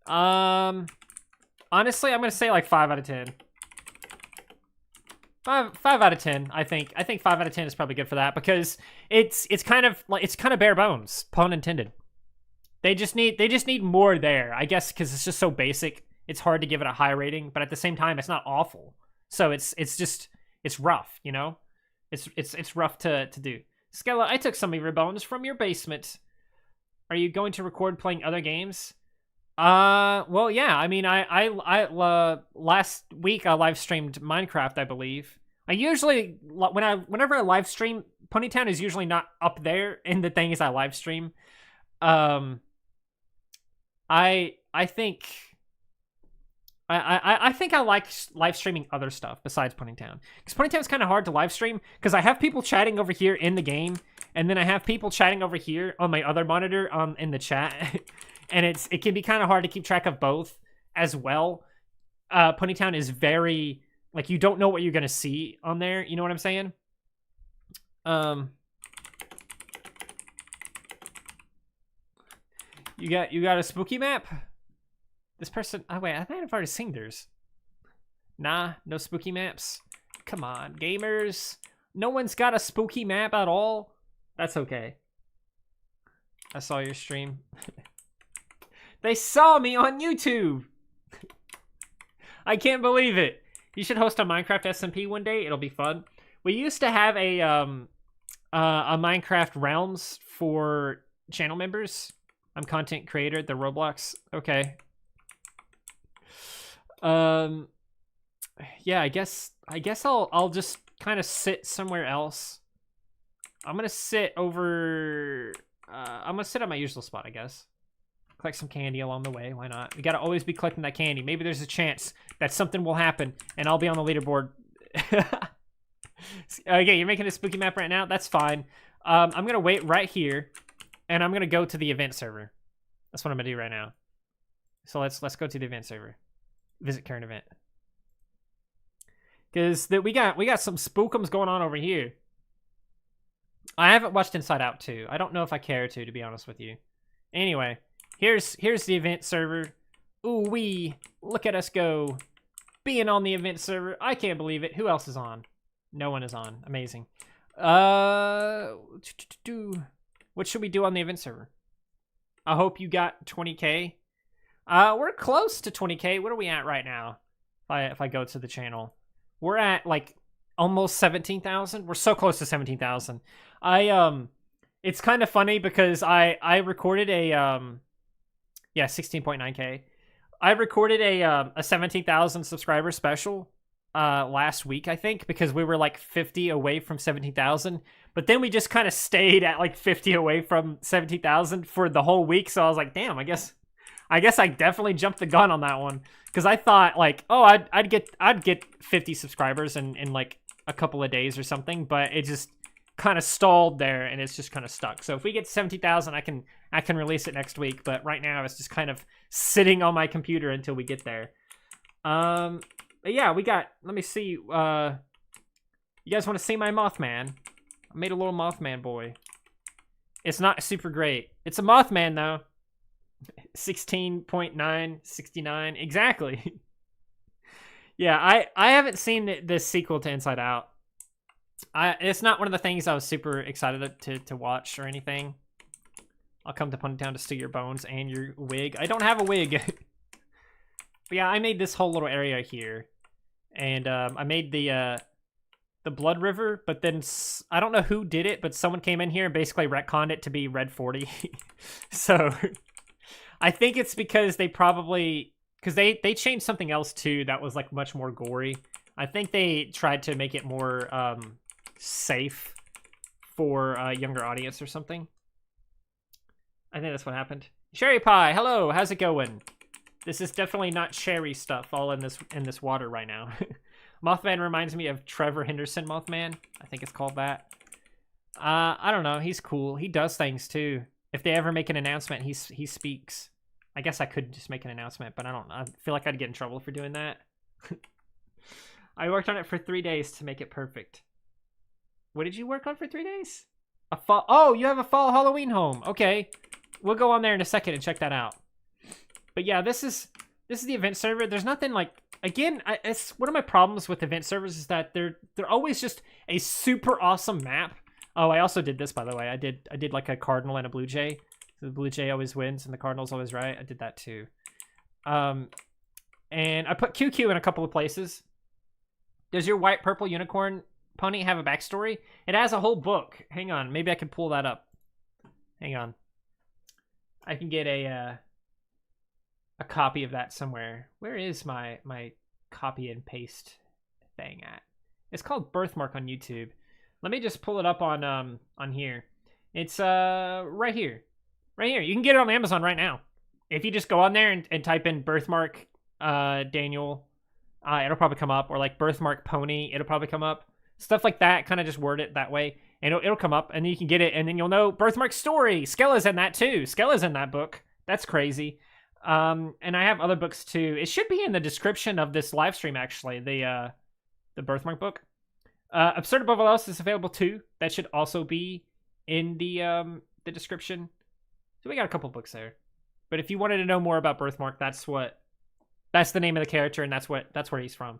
[SPEAKER 1] Honestly, I'm gonna say like 5 out of 10. 5 out of 10. I think 5 out of 10 is probably good for that because it's kind of bare bones, pun intended. They just need more there, I guess, because it's just so basic. It's hard to give it a high rating, but at the same time, it's not awful. So it's rough, you know. It's rough to do. Skella, I took some of your bones from your basement. Are you going to record playing other games? Well, yeah. I mean, I last week I live streamed Minecraft, I believe. I usually whenever I live stream, PonyTown is usually not up there in the things I live stream. I think I like live streaming other stuff besides PonyTown. Because PonyTown's kind of hard to live stream because I have people chatting over here in the game, and then I have people chatting over here on my other monitor in the chat. And it can be kind of hard to keep track of both as well. PonyTown is very, like, you don't know what you're going to see on there. You know what I'm saying? You got a spooky map? This person, oh wait, I might have already seen theirs. Nah, no spooky maps. Come on, gamers. No one's got a spooky map at all. That's okay. I saw your stream. They saw me on YouTube. I can't believe it. You should host a Minecraft SMP one day. It'll be fun. We used to have a Minecraft Realms for channel members. I'm content creator at the Roblox. Okay. Yeah, I guess I'll just kind of sit somewhere else. I'm gonna sit over. I'm gonna sit at my usual spot, I guess. Collect some candy along the way. Why not? We gotta always be collecting that candy. Maybe there's a chance that something will happen and I'll be on the leaderboard. Okay, you're making a spooky map right now. That's fine. I'm gonna wait right here, and I'm gonna go to the event server. That's what I'm gonna do right now. So let's go to the event server. Visit current event. Because we got some spookums going on over here. I haven't watched Inside Out 2. I don't know if I care to be honest with you. Anyway, here's the event server. Ooh wee! Look at us go, being on the event server. I can't believe it. Who else is on? No one is on. Amazing. What should we do on the event server? I hope you got 20K. We're close to 20K. What are we at right now? If I go to the channel, we're at like almost 17,000. We're so close to 17,000. It's kind of funny because I recorded a 16.9K. I recorded a 17,000 subscriber special last week, I think, because we were like 50 away from 17,000. But then we just kind of stayed at like 50 away from 17,000 for the whole week. So I was like, damn, I guess I definitely jumped the gun on that one, because I thought like, oh, I'd get 50 subscribers in like a couple of days or something, but it kind of stalled there, and it's just kind of stuck. So if we get 17,000, I can release it next week. But right now, it's just kind of sitting on my computer until we get there. But yeah, we got. Let me see. You guys want to see my Mothman? I made a little Mothman boy. It's not super great. It's a Mothman though. 16.969 exactly. Yeah, I haven't seen this sequel to Inside Out. It's not one of the things I was super excited to watch or anything. I'll come to PonyTown to steal your bones and your wig. I don't have a wig. But yeah, I made this whole little area here, and I made the Blood River. But then I don't know who did it, but someone came in here and basically retconned it to be Red 40. So I think it's because they probably they changed something else too that was like much more gory. I think they tried to make it more safe for a younger audience or something. I think that's what happened. Sherry Pie, hello, how's it going? This is definitely not cherry stuff all in this water right now. Mothman reminds me of Trevor Henderson Mothman. I think it's called that. I don't know, he's cool. He does things too. If they ever make an announcement, he speaks. I guess I could just make an announcement, but I feel like I'd get in trouble for doing that. I worked on it for 3 days to make it perfect. What did you work on for 3 days? A fall. Oh, you have a fall Halloween home. Okay, we'll go on there in a second and check that out. But yeah, this is the event server. There's nothing like. Again, it's one of my problems with event servers is that they're always just a super awesome map. Oh, I also did this, by the way. I did like a cardinal and a blue jay. So the blue jay always wins and the cardinal's always right. I did that too. And I put QQ in a couple of places. Does your white purple unicorn pony have a backstory? It has a whole book. Hang on, maybe I can pull that up. Hang on. I can get a copy of that somewhere. Where is my copy and paste thing at? It's called Birthmark on YouTube. Let me just pull it up on here. It's right here. Right here. You can get it on Amazon right now. If you just go on there and type in Birthmark Daniel, it'll probably come up. Or like Birthmark Pony, it'll probably come up. Stuff like that, kind of just word it that way. And it'll come up, and then you can get it, and then you'll know Birthmark Story. Skella's in that too. Skella's in that book. That's crazy. And I have other books too. It should be in the description of this live stream, actually. The Birthmark book. Absurd Above All Else is available too. That should also be in the description. So we got a couple books there. But if you wanted to know more about Birthmark, that's the name of the character, and that's where he's from.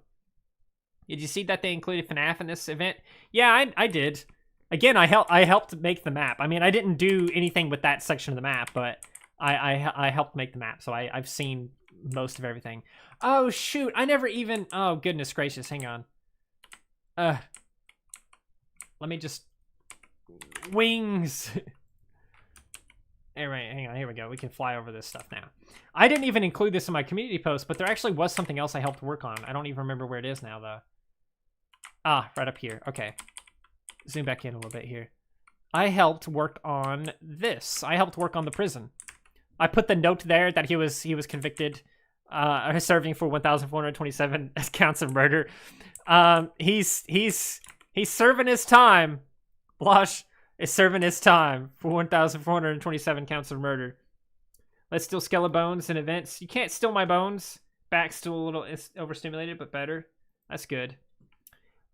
[SPEAKER 1] Did you see that they included FNAF in this event? Yeah, I did. Again, I helped make the map. I mean, I didn't do anything with that section of the map, but I helped make the map, so I've seen most of everything. Oh shoot, I never even. Oh goodness gracious, hang on. Let me just wings. Anyway, hang on, here we go. We can fly over this stuff now. I didn't even include this in my community post, but there actually was something else I helped work on. I don't even remember where it is now, though. Ah, right up here. Okay. Zoom back in a little bit here. I helped work on this. I helped work on the prison. I put the note there that he was convicted, serving for 1,427 counts of murder. He's serving his time. Blush is serving his time for 1,427 counts of murder. Let's steal Skella bones in events. You can't steal my bones. Back's still a little overstimulated, but better. That's good.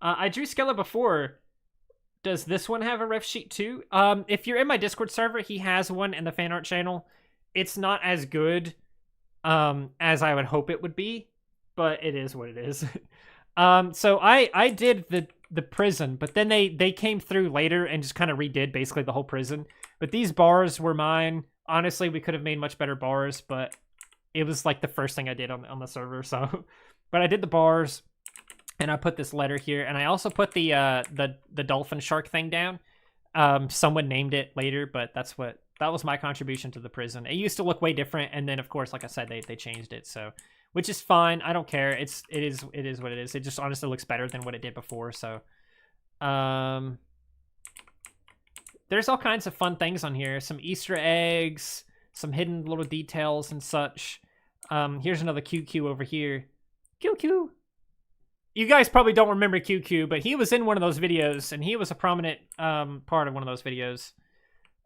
[SPEAKER 1] I drew Skella before. Does this one have a ref sheet too? If you're in my Discord server, he has one in the fan art channel. It's not as good as I would hope it would be, but it is what it is. So I did the prison, but then they came through later and just kind of redid basically the whole prison. But these bars were mine. Honestly, we could have made much better bars, but it was like the first thing I did on the server. So, but I did the bars, and I put this letter here, and I also put the dolphin shark thing down. Someone named it later, but that was my contribution to the prison. It used to look way different, and then of course, like I said, they changed it. So, which is fine. I don't care. It is what it is. It just honestly looks better than what it did before. So, there's all kinds of fun things on here. Some Easter eggs, some hidden little details and such. Here's another QQ over here. QQ. you guys probably don't remember QQ, but he was in one of those videos, and he was a prominent part of one of those videos.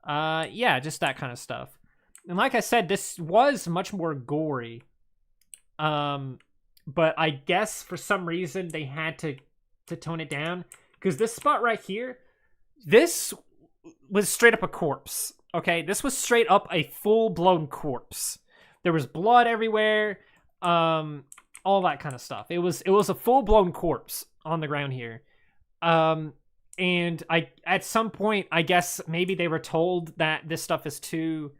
[SPEAKER 1] Yeah, just that kind of stuff. And like I said, this was much more gory. But I guess for some reason they had to tone it down, because this spot right here, this was straight up a corpse. Okay, this was straight up a full-blown corpse. There was blood everywhere, all that kind of stuff. It was a full-blown corpse on the ground here. And at some point, I guess maybe they were told that this stuff is too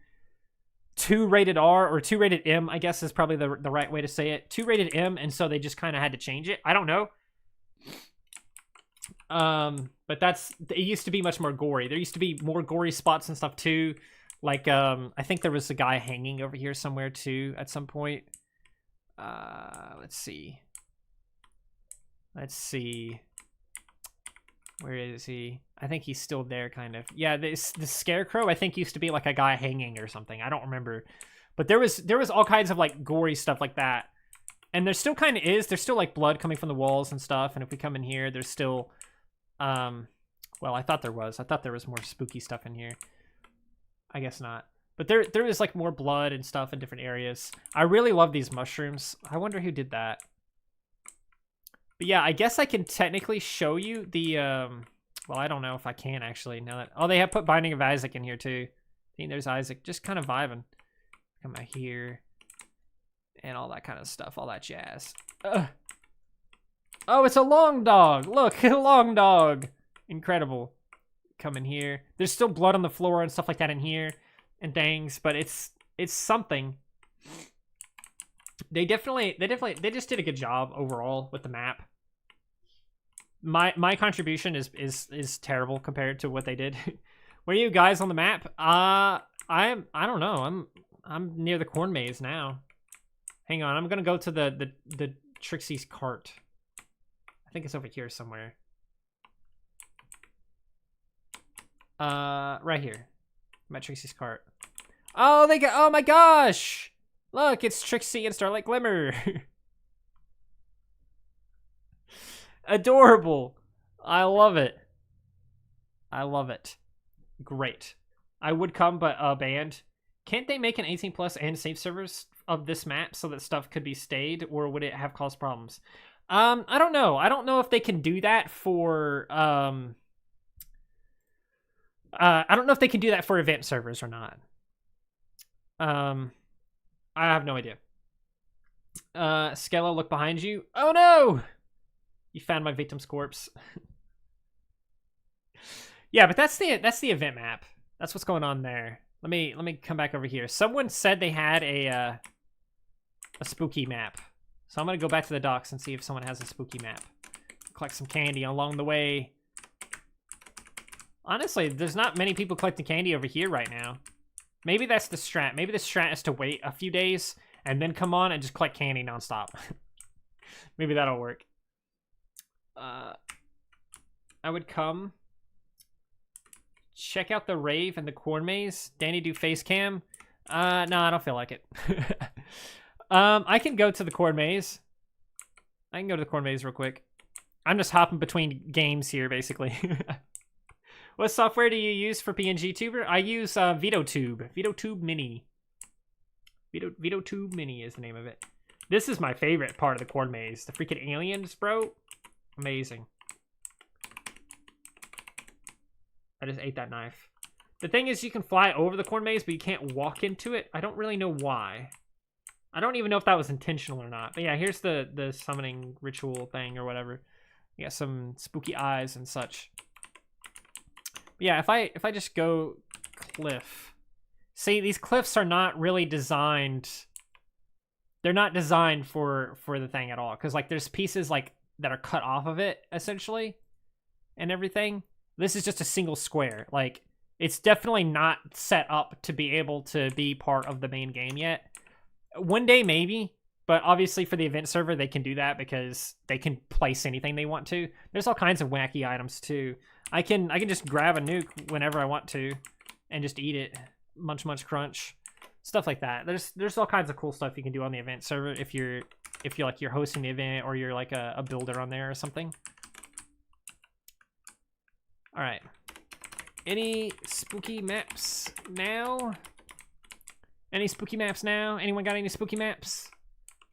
[SPEAKER 1] rated R, or 2 rated M, I guess is probably the right way to say it. 2 rated M, and so they just kind of had to change it. I don't know. But it used to be much more gory. There used to be more gory spots and stuff too. Like, I think there was a guy hanging over here somewhere too at some point. Let's see. Where is he? I think he's still there, kind of. Yeah, the scarecrow, I think, used to be like a guy hanging or something. I don't remember. But there was all kinds of like gory stuff like that. And there still kind of is. There's still like blood coming from the walls and stuff. And if we come in here, there's still well, I thought there was more spooky stuff in here. I guess not. But there is like more blood and stuff in different areas. I really love these mushrooms. I wonder who did that. But yeah, I guess I can technically show you the well, I don't know if I can actually now that, oh, they have put Binding of Isaac in here too. I think there's Isaac just kind of vibing. Come out here and all that kind of stuff, all that jazz. Oh, it's a long dog. Look, a long dog. Incredible. Come in here. There's still blood on the floor and stuff like that in here and things, but it's something. They just did a good job overall with the map. My contribution is terrible compared to what they did. Where are you guys on the map? I don't know. I'm near the corn maze now. Hang on, I'm gonna go to the Trixie's cart. I think it's over here somewhere. Right here. I'm at Trixie's cart. Oh, oh my gosh! Look, it's Trixie and Starlight Glimmer. Adorable. I love it. I love it. Great. I would come, but banned. Can't they make an 18 plus and safe servers of this map so that stuff could be stayed, or would it have caused problems? I don't know. I don't know if they can do that for I don't know if they can do that for event servers or not. I have no idea. Skella, look behind you. Oh no! You found my victim's corpse. Yeah, but that's the event map. That's what's going on there. Let me come back over here. Someone said they had a spooky map. So I'm gonna go back to the docks and see if someone has a spooky map. Collect some candy along the way. Honestly, there's not many people collecting candy over here right now. Maybe that's the strat. Maybe the strat is to wait a few days and then come on and just collect candy nonstop. Maybe that'll work. I would come. Check out the rave and the corn maze. Danny, do face cam. No, I don't feel like it. I can go to the corn maze. I can go to the corn maze real quick. I'm just hopping between games here, basically. What software do you use for PNG Tuber? I use VideoTube. VideoTube Mini. VideoTube Mini is the name of it. This is my favorite part of the corn maze. The freaking aliens, bro. Amazing. I just ate that knife. The thing is, you can fly over the corn maze, but you can't walk into it. I don't really know why. I don't even know if that was intentional or not. But yeah, here's the summoning ritual thing or whatever. You got some spooky eyes and such. But yeah, if I just go cliff. See, these cliffs are not really designed. They're not designed for the thing at all. Because like there's pieces like that are cut off of it, essentially. And everything. This is just a single square. Like, it's definitely not set up to be able to be part of the main game yet. One day, maybe. But obviously for the event server, they can do that because they can place anything they want to. There's all kinds of wacky items, too. I can just grab a nuke whenever I want to and just eat it. Munch, munch, crunch. Stuff like that. There's all kinds of cool stuff you can do on the event server if you're like you're hosting the event or you're like a builder on there or something. All right. Any spooky maps now? Any spooky maps now? Anyone got any spooky maps?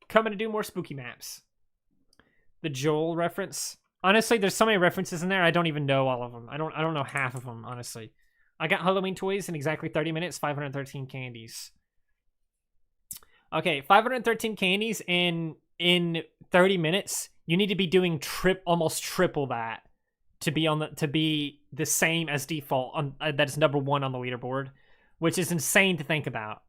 [SPEAKER 1] Coming to do more spooky maps. The Joel reference. Honestly, there's so many references in there. I don't even know all of them. I don't know half of them, honestly. I got Halloween toys in exactly 30 minutes, 513 candies. Okay, 513 candies in 30 minutes. You need to be doing almost triple that to be the same as default on that's number 1 on the leaderboard, which is insane to think about.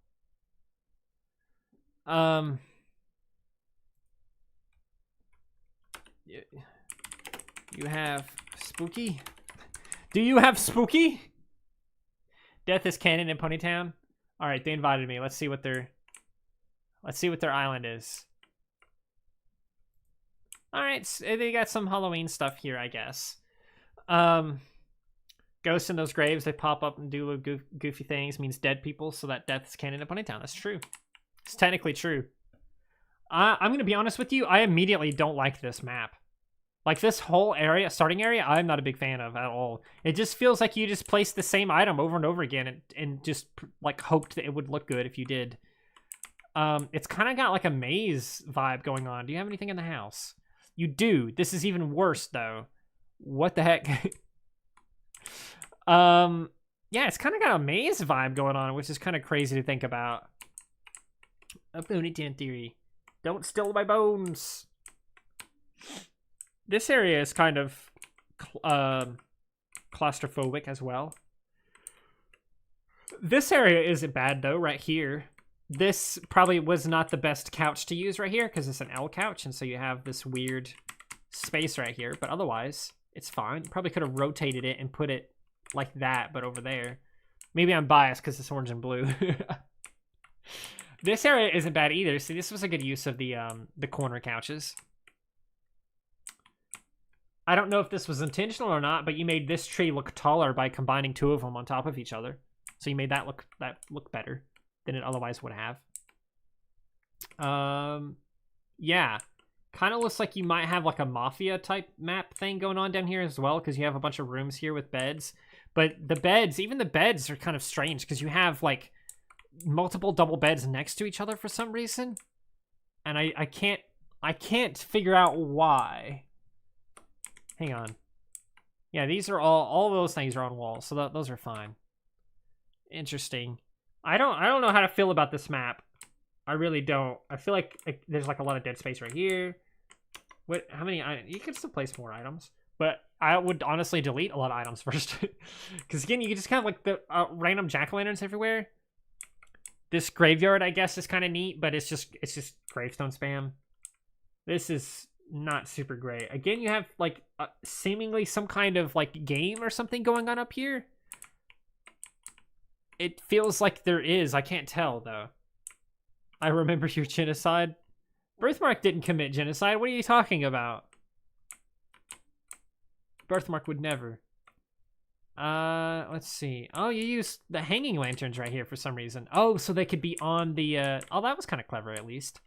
[SPEAKER 1] You have spooky? Do you have spooky? Death is canon in PonyTown. All right, they invited me. Let's see what their island is. All right, so they got some Halloween stuff here, I guess. Ghosts in those graves, they pop up and do little goofy things. Means dead people, so that death is canon in PonyTown. That's true. It's technically true. I'm gonna be honest with you. I immediately don't like this map. Like this whole area, starting area, I'm not a big fan of at all. It just feels like you just placed the same item over and over again and just like hoped that it would look good if you did. It's kind of got like a maze vibe going on. Do you have anything in the house? You do. This is even worse though. What the heck? Yeah, it's kind of got a maze vibe going on, which is kind of crazy to think about. A PonyTown theory. Don't steal my bones. This area is kind of claustrophobic as well. This area isn't bad though, right here. This probably was not the best couch to use right here because it's an L couch, and so you have this weird space right here, but otherwise it's fine. Probably could have rotated it and put it like that, but over there. Maybe I'm biased because it's orange and blue. This area isn't bad either. See, this was a good use of the corner couches. I don't know if this was intentional or not, but you made this tree look taller by combining 2 of them on top of each other. So you made that look better than it otherwise would have. Yeah. Kind of looks like you might have like a mafia type map thing going on down here as well, because you have a bunch of rooms here with beds. But the beds, even the beds are kind of strange because you have like multiple double beds next to each other for some reason. And I can't figure out why. Hang on. Yeah, these are all of those things are on walls, so those are fine. Interesting. I don't know how to feel about this map. I really don't. I feel like there's like a lot of dead space right here. What? How many? You can still place more items, but I would honestly delete a lot of items first, because again, you can just kind of like the random jack-o'-lanterns everywhere. This graveyard, I guess, is kind of neat, but it's just gravestone spam. This is not super great. Again, you have like seemingly some kind of like game or something going on up here. It feels like there is. I can't tell though. I remember your genocide. Birthmark didn't commit genocide. What are you talking about? Birthmark would never. Let's see. Oh, you used the hanging lanterns right here for some reason. Oh, so they could be on the oh, that was kind of clever at least.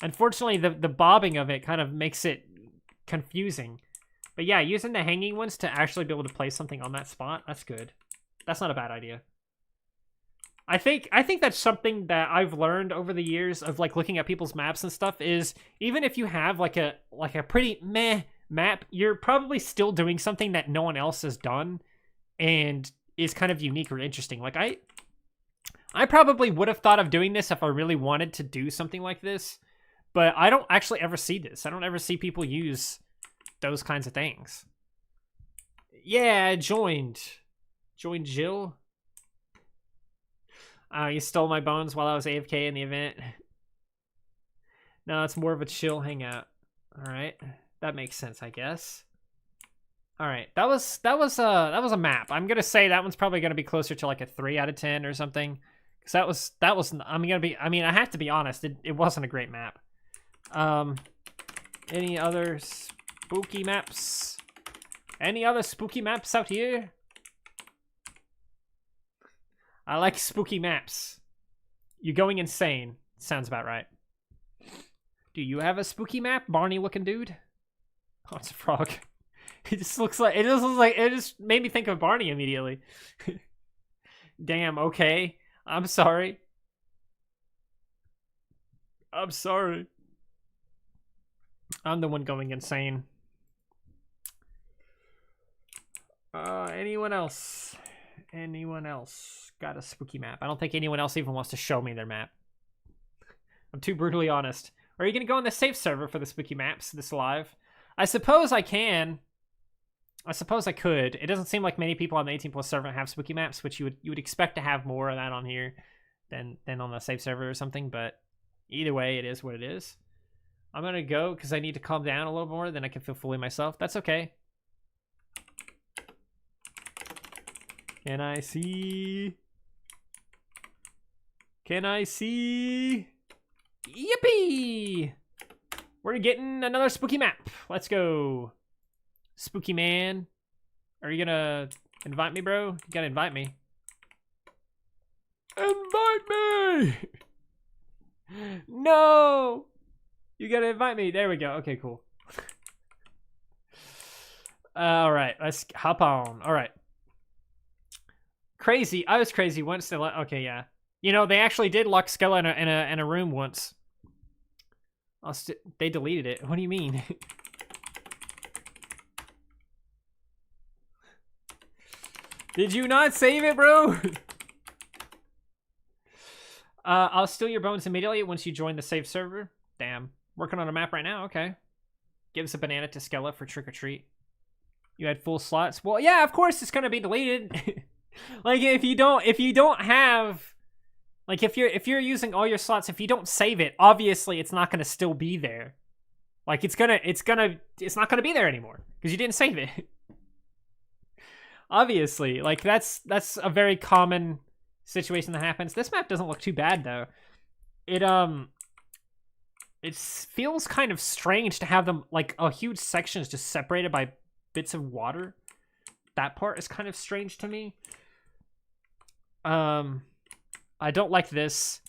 [SPEAKER 1] Unfortunately, the bobbing of it kind of makes it confusing. But yeah, using the hanging ones to actually be able to place something on that spot, that's good. That's not a bad idea. I think that's something that I've learned over the years of like looking at people's maps and stuff is even if you have like a pretty meh map, you're probably still doing something that no one else has done and is kind of unique or interesting. Like I probably would have thought of doing this if I really wanted to do something like this. But I don't actually ever see this. I don't ever see people use those kinds of things. Yeah, I joined. Joined Jill. You stole my bones while I was AFK in the event. No, it's more of a chill hangout. Alright. That makes sense, I guess. Alright. That was a map. I'm gonna say that one's probably gonna be closer to like a 3 out of 10 or something. Because that was I have to be honest, it wasn't a great map. Any other spooky maps? Any other spooky maps out here? I like spooky maps. You going insane. Sounds about right. Do you have a spooky map, Barney looking dude? Oh, it's a frog. It just looks like it just made me think of Barney immediately. Damn, okay. I'm sorry. I'm sorry. I'm the one going insane. Anyone else? Anyone else got a spooky map? I don't think anyone else even wants to show me their map. I'm too brutally honest. Are you gonna go on the safe server for the spooky maps this live? I suppose I can. I suppose I could. It doesn't seem like many people on the 18+ server have spooky maps, which you would expect to have more of that on here than on the safe server or something. But either way, it is what it is. I'm gonna go because I need to calm down a little more. Then I can feel fully myself. That's okay. Can I see? Can I see? Yippee! We're getting another spooky map. Let's go. Spooky man. Are you gonna invite me, bro? You gotta invite me. Invite me! No! You gotta invite me. There we go. Okay, cool. All right, let's hop on. All right. Crazy. I was crazy once. Okay, yeah. You know, they actually did lock Skella in a room once. They deleted it. What do you mean? Did you not save it, bro? I'll steal your bones immediately once you join the safe server. Damn. Working on a map right now. Okay. Gives a banana to Skella for trick or treat. You had full slots. Well, yeah, of course it's gonna be deleted. Like if you don't have, like if you're using all your slots, if you don't save it, obviously it's not gonna still be there. Like it's not gonna be there anymore because you didn't save it. Obviously, like that's a very common situation that happens. This map doesn't look too bad though. It feels kind of strange to have them like a huge section is just separated by bits of water. That part is kind of strange to me. I don't like this.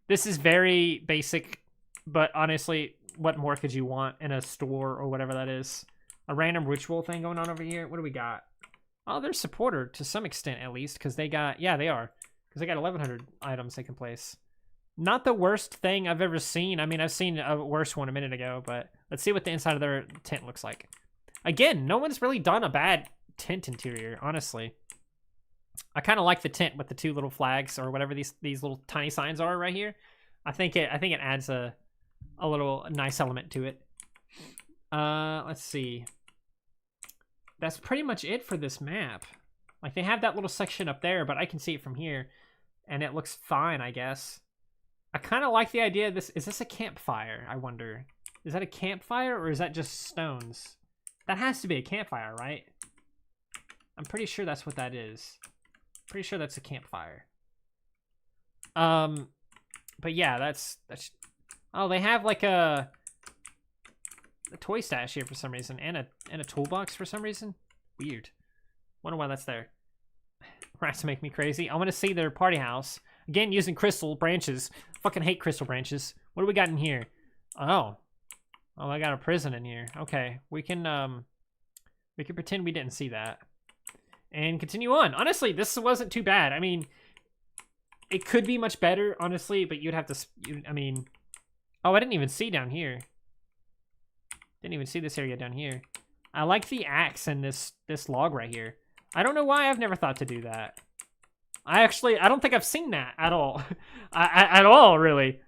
[SPEAKER 1] This is very basic, but honestly, what more could you want in a store or whatever that is? A random ritual thing going on over here. What do we got? Oh, they're supported to some extent at least, because they got, yeah, they are. Because they got 1,100 items taking place. Not the worst thing I've ever seen. I mean, I've seen a worse one a minute ago, but let's see what the inside of their tent looks like. Again, no one's really done a bad tent interior, honestly. I kind of like the tent with the two little flags or whatever these little tiny signs are right here. I think it adds a little nice element to it. Let's see. That's pretty much it for this map. Like they have that little section up there, but I can see it from here, and it looks fine, I guess. I kind of like the idea of this. Is this a campfire? I wonder. Is that a campfire or is that just stones? That has to be a campfire, right? I'm pretty sure that's what that is. Pretty sure that's a campfire. But yeah, that's. Oh, they have like a toy stash here for some reason, and a toolbox for some reason. Weird. Wonder why that's there. Rats make me crazy. I want to see their party house again using crystal branches. Fucking hate crystal branches. What do we got in here? Oh, I got a prison in here. Okay, we can pretend we didn't see that. And continue on. Honestly, this wasn't too bad. I mean, it could be much better, honestly, but you'd have to... I mean... Oh, I didn't even see down here. Didn't even see this area down here. I like the axe and this log right here. I don't know why I've never thought to do that. I don't think I've seen that at all. At all, really.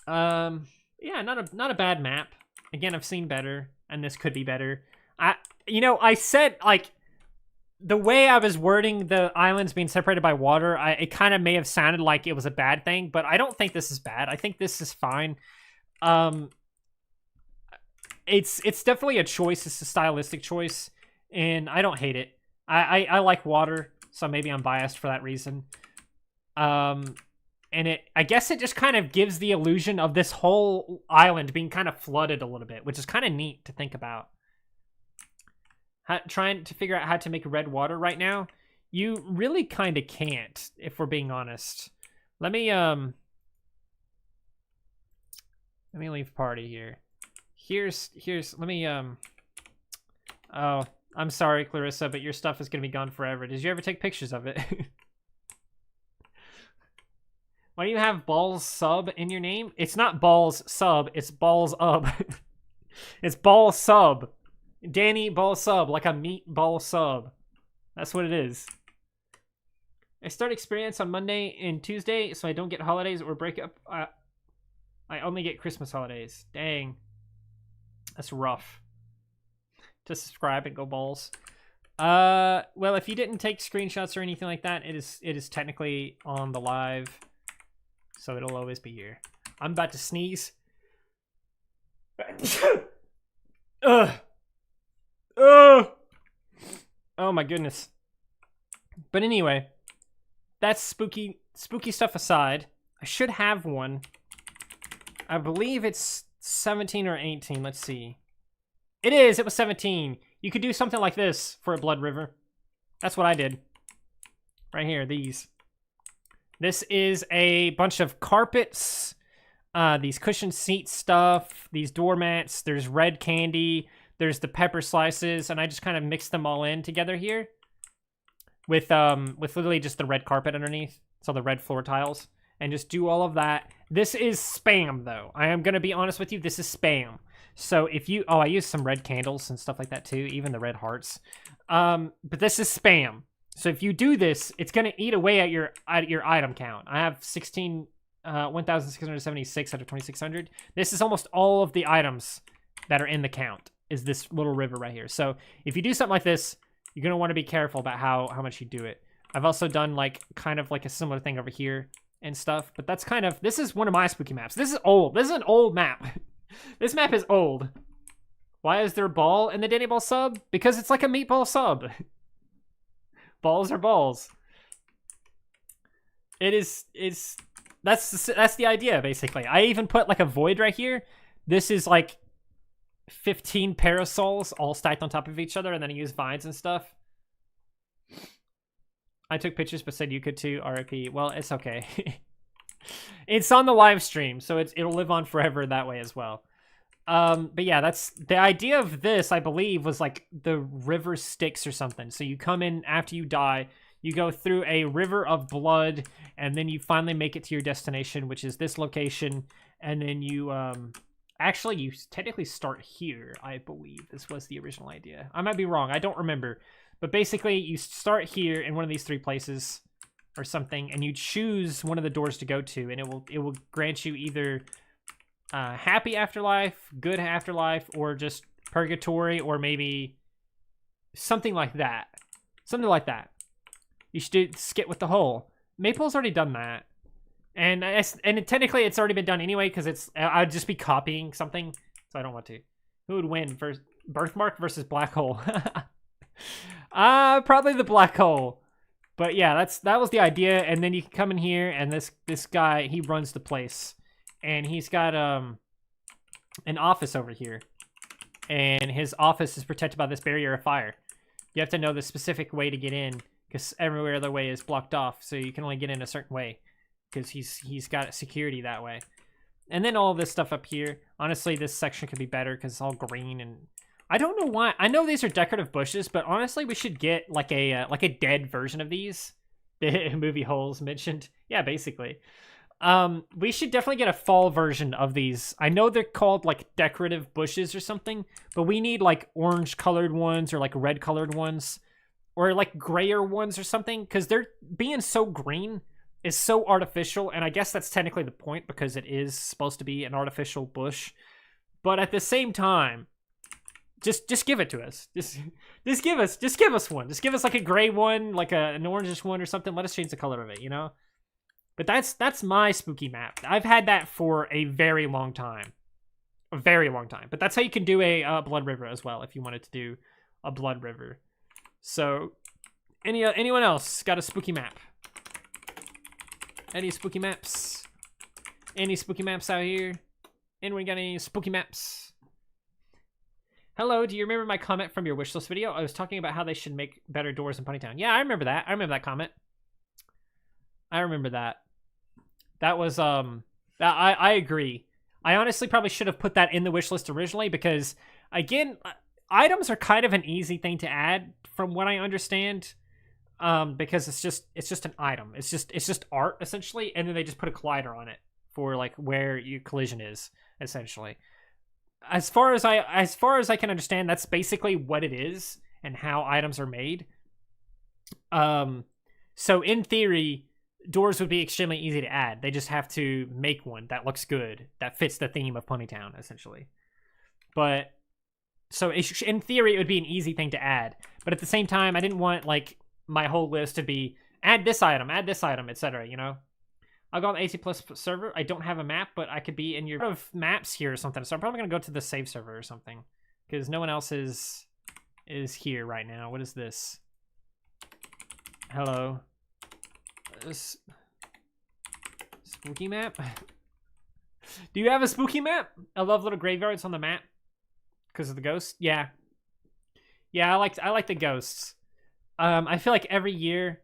[SPEAKER 1] Yeah, not a bad map. Again, I've seen better, and this could be better. I said, like, the way I was wording the islands being separated by water, it kind of may have sounded like it was a bad thing, but I don't think this is bad. I think this is fine. It's definitely a choice. It's a stylistic choice, and I don't hate it. I like water, so maybe I'm biased for that reason. And I guess it just kind of gives the illusion of this whole island being kind of flooded a little bit, which is kind of neat to think about. Trying to figure out how to make red water right now, you really kind of can't, if we're being honest. Let me leave party here. Here's let me oh, I'm sorry, Clarissa, but your stuff is gonna be gone forever. Did you ever take pictures of it? Why do you have balls sub in your name? It's not balls sub, it's balls up. It's ball sub. Danny ball sub, like a meat ball sub. That's what it is. I start experience on Monday and Tuesday, so I don't get holidays or break up. I only get Christmas holidays. Dang. That's rough. To subscribe and go balls. Well, if you didn't take screenshots or anything like that, it is technically on the live. So it'll always be here. I'm about to sneeze. Ugh. Ugh. Oh my goodness. But anyway, that's spooky stuff aside. I should have one. I believe it's 17 or 18. Let's see. It is. It was 17. You could do something like this for a blood river. That's what I did. Right here, these. This is a bunch of carpets, these cushion seat stuff, these doormats, there's red candy, there's the pepper slices, and I just kind of mixed them all in together here with literally just the red carpet underneath, so the red floor tiles, and just do all of that. This is spam, though. I am going to be honest with you, this is spam. So if you, I used some red candles and stuff like that too, even the red hearts. But this is spam. So if you do this, it's going to eat away at your item count. I have 1,676 out of 2,600. This is almost all of the items that are in the count, is this little river right here. So if you do something like this, you're going to want to be careful about how much you do it. I've also done like kind of like a similar thing over here and stuff, but that's kind of, this is one of my spooky maps. This is old. This is an old map. This map is old. Why is there a ball in the Danny Ball sub? Because it's like a meatball sub. Balls are balls. That's the idea, basically. I even put like a void right here. This is like 15 parasols all stacked on top of each other, and then I use vines and stuff. I took pictures but said you could too, RIP. Well, it's okay. It's on the live stream, so it'll live on forever that way as well. But yeah, that's the idea of this, I believe, was like the river Styx or something. So you come in after you die, you go through a river of blood, and then you finally make it to your destination, which is this location. And then you, actually, you technically start here, I believe. This was the original idea. I might be wrong. I don't remember. But basically, you start here in one of these three places or something, and you choose one of the doors to go to, and it will grant you either happy afterlife, good afterlife, or just purgatory, or maybe something like that. Something like that. You should do skit with the hole. Maple's already done that, and technically it's already been done anyway because I'd just be copying something, so I don't want to. Who would win first? Birthmark versus black hole? Probably the black hole. But yeah, that was the idea, and then you can come in here, and this guy, he runs the place. And he's got an office over here. And his office is protected by this barrier of fire. You have to know the specific way to get in, because every other way is blocked off, so you can only get in a certain way, because he's got security that way. And then all this stuff up here. Honestly, this section could be better because it's all green, and I don't know why. I know these are decorative bushes, but honestly, we should get like a dead version of these. The movie Holes mentioned. Yeah, basically. We should definitely get a fall version of these. I know they're called like decorative bushes or something, but we need like orange colored ones or like red colored ones or like grayer ones or something, because they're being so green is so artificial, and I guess that's technically the point because it is supposed to be an artificial bush. But at the same time, just give it to us. Just give us one. Just give us like a gray one, like an orangish one or something. Let us change the color of it, you know? But that's my spooky map. I've had that for a very long time. A very long time. But that's how you can do a blood river as well, if you wanted to do a blood river. So, anyone else got a spooky map? Any spooky maps? Any spooky maps out here? Anyone got any spooky maps? Hello, do you remember my comment from your wishlist video? I was talking about how they should make better doors in PonyTown. Yeah, I remember that. I remember that comment. I remember that. That was I agree. I honestly probably should have put that in the wish list originally because again, items are kind of an easy thing to add from what I understand. Because it's just an item. It's just art essentially, and then they just put a collider on it for like where your collision is essentially. As far as I can understand, that's basically what it is and how items are made. So in theory, doors would be extremely easy to add. They just have to make one that looks good, that fits the theme of PonyTown, essentially. But, so in theory, it would be an easy thing to add. But at the same time, I didn't want, like, my whole list to be, add this item, etc., you know? I'll go on the AC Plus server. I don't have a map, but I could be in your of maps here or something. So I'm probably going to go to the save server or something. Because no one else is here right now. What is this? Hello. This spooky map? Do you have a spooky map? I love little graveyards on the map. Because of the ghosts? Yeah. Yeah, I like the ghosts. I feel like every year,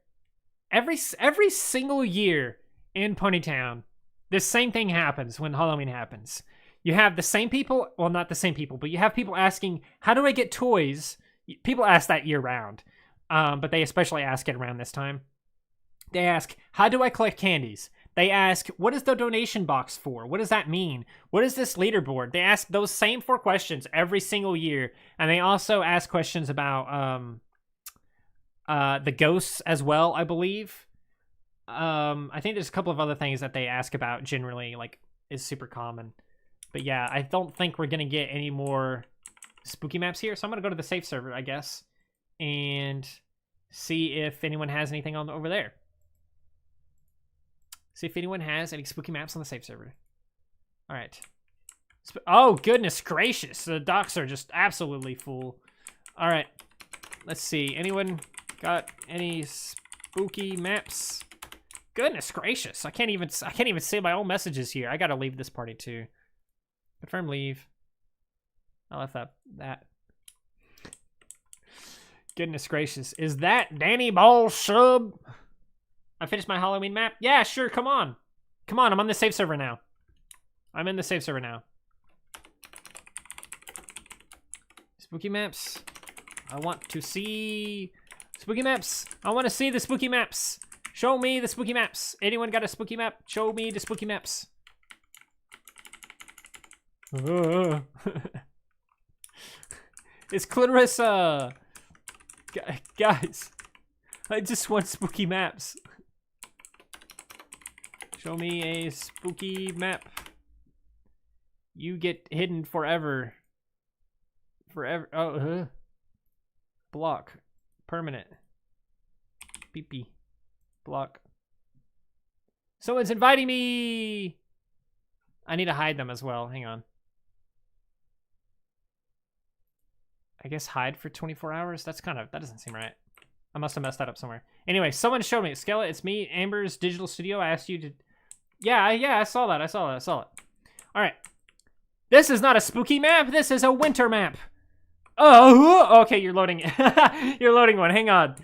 [SPEAKER 1] every single year in PonyTown, this same thing happens when Halloween happens. You have the same people, well, not the same people, but you have people asking, how do I get toys? People ask that year round, but they especially ask it around this time. They ask, how do I collect candies? They ask, what is the donation box for? What does that mean? What is this leaderboard? They ask those same 4 questions every single year, and they also ask questions about the ghosts as well, I believe. I think there's a couple of other things that they ask about generally, like, is super common. But yeah, I don't think we're gonna get any more spooky maps here, so I'm gonna go to the safe server, I guess, and see if anyone has anything on over there. See if anyone has any spooky maps on the safe server. All right. Oh, goodness gracious. The docks are just absolutely full. All right. Let's see. Anyone got any spooky maps? Goodness gracious. I can't even say my own messages here. I got to leave this party too. Confirm leave. I left that. Goodness gracious. Is that Danny Ball sub? I finished my Halloween map? Yeah, sure, come on. Come on, I'm on the safe server now. I'm in the safe server now. Spooky maps. I want to see spooky maps. I want to see the spooky maps. Show me the spooky maps. Anyone got a spooky map? Show me the spooky maps. Is Clitoris, guys, I just want spooky maps. Show me a spooky map. You get hidden forever. Forever. Oh, block. Permanent. Pee-pee. Block. Someone's inviting me! I need to hide them as well. Hang on. I guess hide for 24 hours? That doesn't seem right. I must have messed that up somewhere. Anyway, someone showed me. Skella, it's me, Amber's Digital Studio. I asked you to... Yeah, I saw that. I saw it. All right. This is not a spooky map. This is a winter map. Oh, okay, you're loading it. You're loading one. Hang on.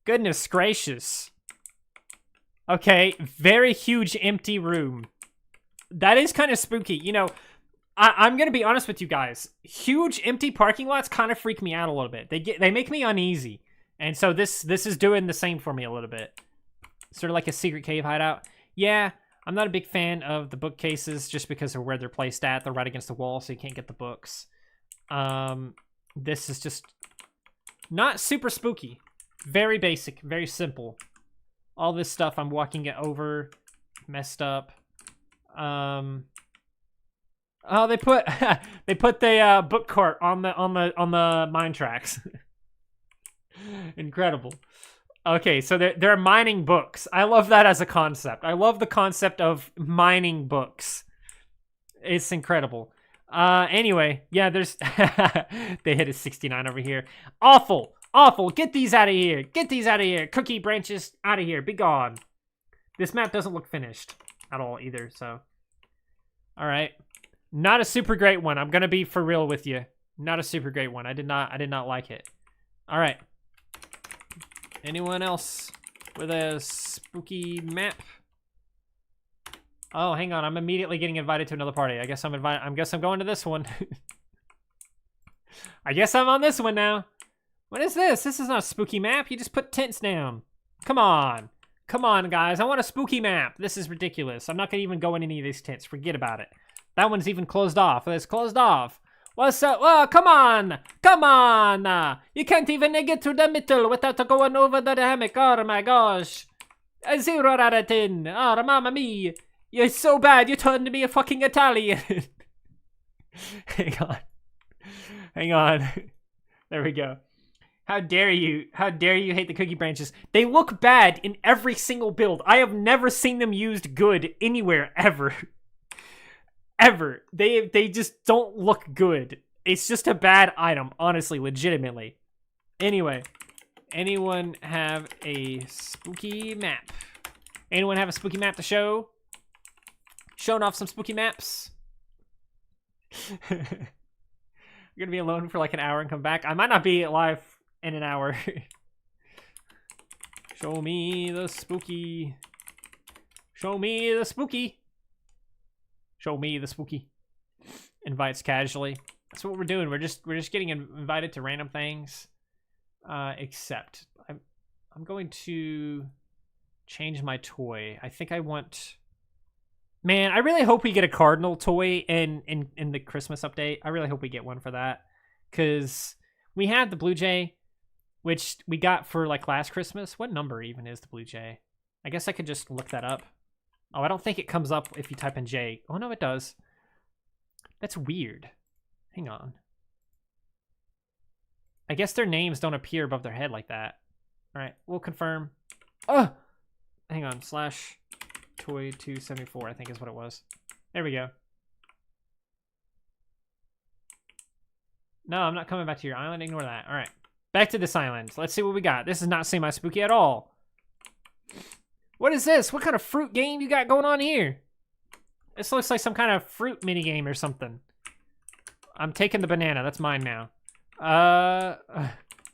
[SPEAKER 1] Goodness gracious. Okay, very huge empty room. That is kind of spooky. You know, I'm going to be honest with you guys. Huge empty parking lots kind of freak me out a little bit. They make me uneasy. And so this is doing the same for me a little bit. Sort of like a secret cave hideout. Yeah, I'm not a big fan of the bookcases just because of where they're placed at. They're right against the wall, so you can't get the books. This is just not super spooky. Very basic, very simple. All this stuff I'm walking it over, messed up. Oh, they put the book cart on the mine tracks. Incredible. Okay, so they're mining books. I love that as a concept. I love the concept of mining books. It's incredible. Anyway, yeah, there's... they hit a 69 over here. Awful! Awful! Get these out of here! Get these out of here! Cookie branches, out of here! Be gone! This map doesn't look finished at all either, so... Alright. Not a super great one. I'm gonna be for real with you. Not a super great one. I did not like it. Alright. Anyone else with a spooky map? Oh, hang on. I'm immediately getting invited to another party. I guess I'm going to this one. I guess I'm on this one now. What is this? This is not a spooky map. You just put tents down. Come on. Come on, guys. I want a spooky map. This is ridiculous. I'm not going to even go in any of these tents. Forget about it. That one's even closed off. It's closed off. What's up? Oh, come on. Come on. You can't even get to the middle without going over the hammock. Oh, my gosh. A 0 out of 10. Oh, mamma mia. You're so bad. You turned me a fucking Italian. Hang on. Hang on. There we go. How dare you? How dare you hate the cookie branches? They look bad in every single build. I have never seen them used good anywhere, ever. Ever. They just don't look good. It's just a bad item, honestly, legitimately. Anyway, anyone have a spooky map? Anyone have a spooky map to show? Showing off some spooky maps? I'm gonna be alone for like an hour and come back. I might not be live in an hour. Show me the spooky. Show me the spooky. Show me the spooky. Invites casually. That's what we're doing. We're just getting invited to random things. Except I'm going to change my toy. I think I want. Man, I really hope we get a cardinal toy in the Christmas update. I really hope we get one for that, because we had the Blue Jay, which we got for like last Christmas. What number even is the Blue Jay? I guess I could just look that up. Oh, I don't think it comes up if you type in J. Oh, no, it does. That's weird. Hang on. I guess their names don't appear above their head like that. All right, we'll confirm. Oh, hang on. Slash toy 274, I think is what it was. There we go. No, I'm not coming back to your island. Ignore that. All right. Back to this island. Let's see what we got. This is not semi-spooky at all. What is this? What kind of fruit game you got going on here? This looks like some kind of fruit mini game or something. I'm taking the banana. That's mine now. Oh,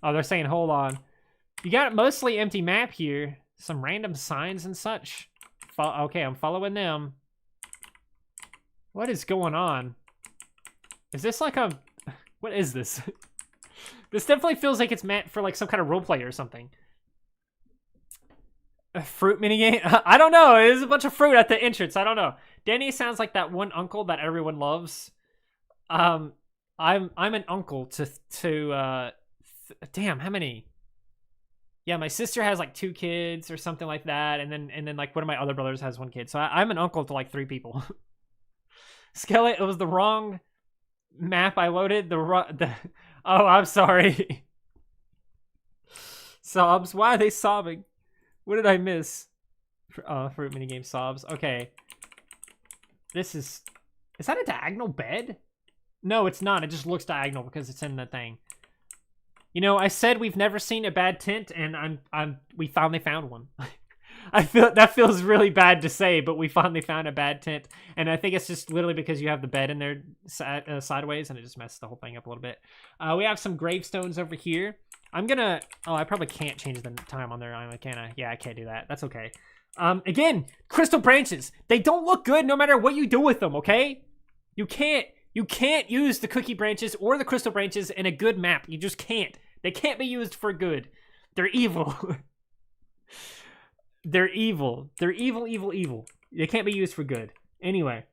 [SPEAKER 1] they're saying hold on. You got a mostly empty map here. Some random signs and such. Okay, I'm following them. What is going on? Is this like a... What is this? This definitely feels like it's meant for like some kind of roleplay or something. A fruit minigame? I don't know. There's a bunch of fruit at the entrance. I don't know. Danny sounds like that one uncle that everyone loves. I'm an uncle to damn, how many? Yeah, my sister has like 2 kids or something like that, and then like one of my other brothers has 1 kid. So I'm an uncle to like 3 people. Skeleton, it was the wrong map I loaded. Oh, I'm sorry. Sobs. Why are they sobbing? What did I miss? Fruit minigame sobs. Okay. Is that a diagonal bed? No, it's not. It just looks diagonal because it's in the thing. You know, I said we've never seen a bad tent, and we finally found one. I feel that feels really bad to say, but we finally found a bad tent, and I think it's just literally because you have the bed in there sideways, and it just messed the whole thing up a little bit. We have some gravestones over here. I'm gonna... Oh, I probably can't change the time on their island, can I? Yeah, I can't do that. That's okay. Again, crystal branches. They don't look good no matter what you do with them, okay? You can't use the cookie branches or the crystal branches in a good map. You just can't. They can't be used for good. They're evil. They're evil. They're evil, evil, evil. They can't be used for good. Anyway,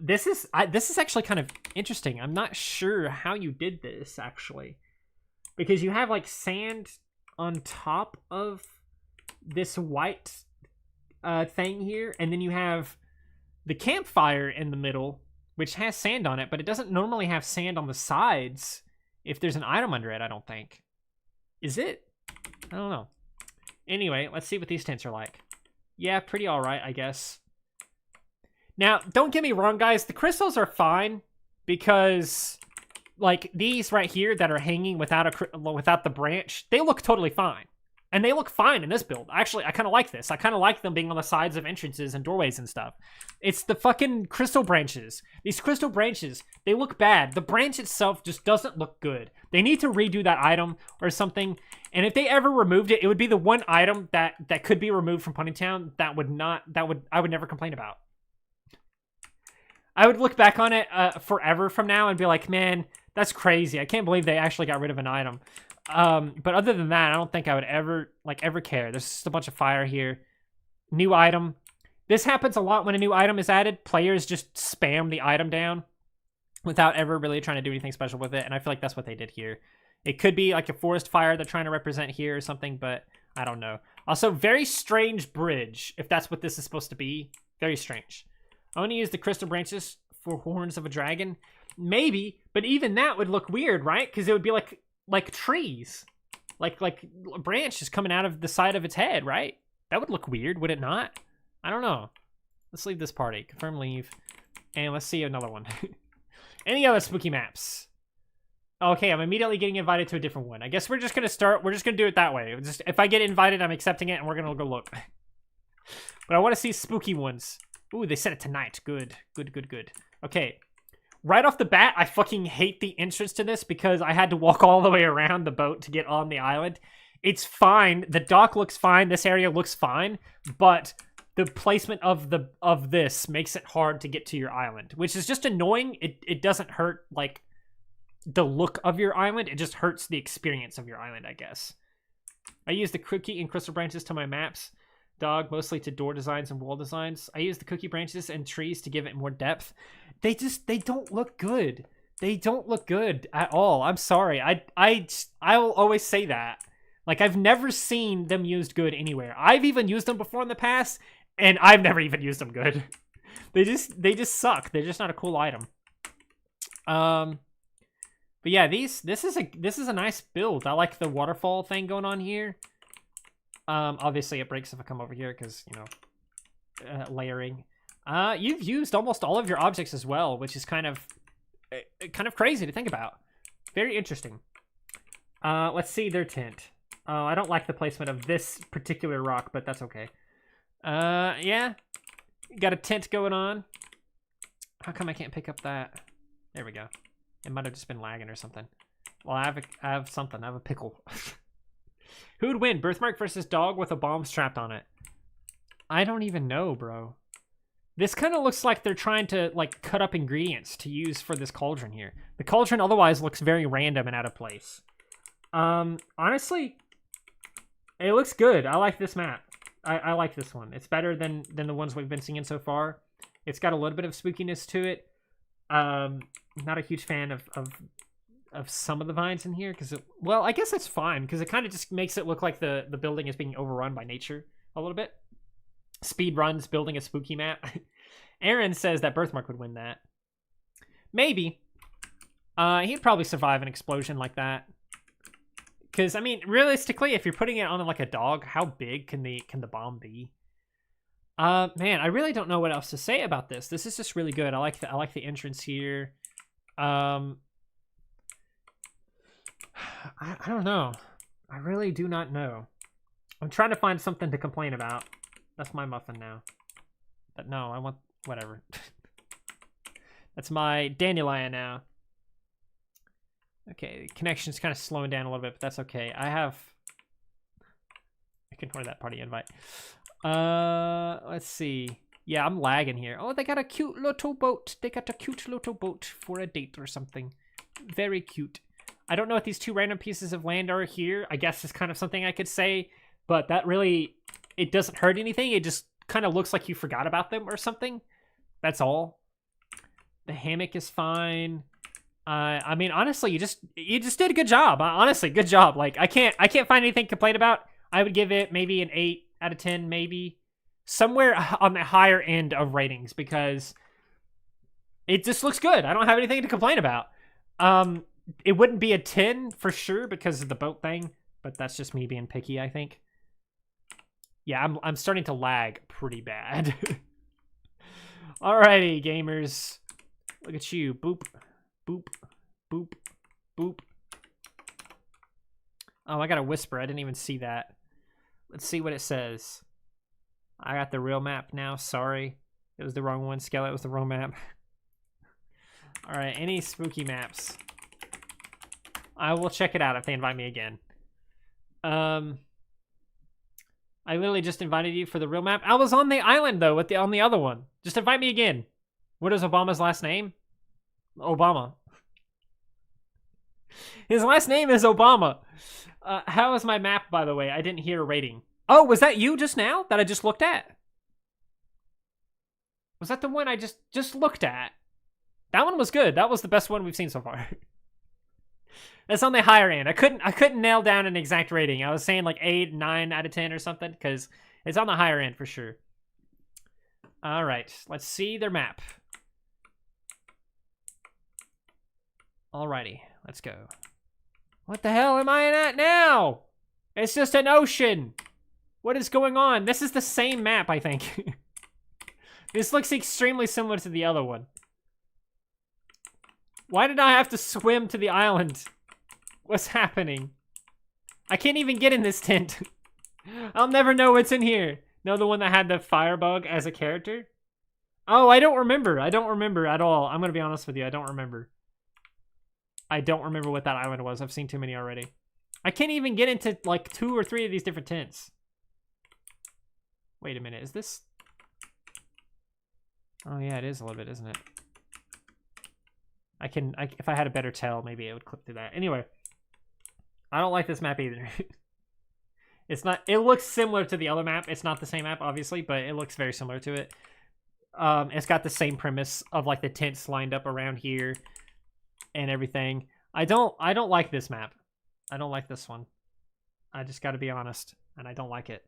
[SPEAKER 1] this is actually kind of interesting. I'm not sure how you did this actually, because you have like sand on top of this white thing here, and then you have the campfire in the middle, which has sand on it, but it doesn't normally have sand on the sides if there's an item under it, I don't think. Is it? I don't know. Anyway, let's see what these tents are like. Yeah, pretty alright, I guess. Now, don't get me wrong, guys. The crystals are fine because, like, these right here that are hanging without the branch, they look totally fine. And they look fine in this build. Actually, I kind of like this. I kind of like them being on the sides of entrances and doorways and stuff. It's the fucking crystal branches. These crystal branches, they look bad. The branch itself just doesn't look good. They need to redo that item or something. And if they ever removed it, it would be the one item that could be removed from PonyTown I would never complain about. I would look back on it forever from now and be like, man, that's crazy. I can't believe they actually got rid of an item. But other than that, I don't think I would ever care. There's just a bunch of fire here. New item. This happens a lot when a new item is added. Players just spam the item down without ever really trying to do anything special with it. And I feel like that's what they did here. It could be like a forest fire they're trying to represent here or something, but I don't know. Also, very strange bridge, if that's what this is supposed to be. Very strange. I want to use the crystal branches for horns of a dragon. Maybe, but even that would look weird, right? Because it would be like trees, like a branch is coming out of the side of its head, right? That would look weird, would it not? I don't know. Let's leave this party. Confirm leave, and let's see another one. Any other spooky maps? Okay, I'm immediately getting invited to a different one. I guess we're just gonna start. We're just gonna do it that way. Just if I get invited, I'm accepting it, and we're gonna go look. But I want to see spooky ones. Ooh, they said it tonight. Good. Okay. Right off the bat, I fucking hate the entrance to this because I had to walk all the way around the boat to get on the island. It's fine. The dock looks fine. This area looks fine. But the placement of this makes it hard to get to your island, which is just annoying. It doesn't hurt, like, the look of your island. It just hurts the experience of your island, I guess. I use the cookie and crystal branches to my maps. Dog, mostly to door designs and wall designs. I use the cookie branches and trees to give it more depth. They don't look good. They don't look good at all. I'm sorry. I will always say that. Like, I've never seen them used good anywhere. I've even used them before in the past, and I've never even used them good. They just suck. They're just not a cool item. But yeah, this is a nice build. I like the waterfall thing going on here. Obviously it breaks if I come over here because, you know, layering. You've used almost all of your objects as well, which is kind of crazy to think about. Very interesting. Let's see their tint. I don't like the placement of this particular rock, but that's okay. Yeah. Got a tint going on. How come I can't pick up that? There we go. It might have just been lagging or something. Well, I have something. I have a pickle. Who would win, birthmark versus dog with a bomb strapped on it? I don't even know, bro. This kind of looks like they're trying to, like, cut up ingredients to use for this cauldron here. The cauldron otherwise looks very random and out of place. Honestly, it looks good. I like this map. I like this one. It's better than the ones we've been seeing so far. It's got a little bit of spookiness to it. Not a huge fan of some of the vines in here because, well, I guess that's fine because it kind of just makes it look like the building is being overrun by nature a little bit. Speed runs building a spooky map. Aaron says that Birthmark would win that. Maybe. He'd probably survive an explosion like that. Because, I mean, realistically, if you're putting it on like a dog, how big can the bomb be? Man, I really don't know what else to say about this. This is just really good. I like the entrance here. I don't know. I really do not know. I'm trying to find something to complain about. That's my muffin now. But no, I want whatever. That's my dandelion now. Okay, the connection's kind of slowing down a little bit, but that's okay. I can ignore that party invite. Let's see. Yeah, I'm lagging here. Oh, they got a cute little boat. They got a cute little boat for a date or something. Very cute. I don't know what these two random pieces of land are here. I guess it's kind of something I could say, but that really, it doesn't hurt anything. It just kind of looks like you forgot about them or something. That's all. The hammock is fine. I mean, honestly, you just did a good job. Honestly, good job. Like, I can't find anything to complain about. I would give it maybe an 8 out of 10, maybe somewhere on the higher end of ratings because it just looks good. I don't have anything to complain about. It wouldn't be a 10 for sure because of the boat thing, but that's just me being picky, I think. Yeah, I'm starting to lag pretty bad. Alrighty, gamers. Look at you. Boop, boop, boop, boop. Oh, I got a whisper. I didn't even see that. Let's see what it says. I got the real map now. Sorry. It was the wrong one. Skeleton was the wrong map. All right, any spooky maps? I will check it out if they invite me again. I literally just invited you for the real map. I was on the island, though, on the other one. Just invite me again. What is Obama's last name? Obama. His last name is Obama. How is my map, by the way? I didn't hear a rating. Oh, was that you just now that I just looked at? Was that the one I just looked at? That one was good. That was the best one we've seen so far. That's on the higher end. I couldn't nail down an exact rating. I was saying like 8, 9 out of 10 or something because it's on the higher end for sure. All right, let's see their map. Alrighty, let's go. What the hell am I at now? It's just an ocean. What is going on? This is the same map, I think. This looks extremely similar to the other one. Why did I have to swim to the island? What's happening? I can't even get in this tent. I'll never know what's in here. No, the one that had the firebug as a character? Oh, I don't remember. I don't remember at all. I'm going to be honest with you. I don't remember. I don't remember what that island was. I've seen too many already. I can't even get into like 2 or 3 of these different tents. Wait a minute. Is this... Oh, yeah, it is a little bit, isn't it? If I had a better tell, maybe it would clip through that. Anyway, I don't like this map either. It's not, it looks similar to the other map. It's not the same map, obviously, but it looks very similar to it. It's got the same premise of like the tents lined up around here and everything. I don't like this map. I don't like this one. I just got to be honest, and I don't like it.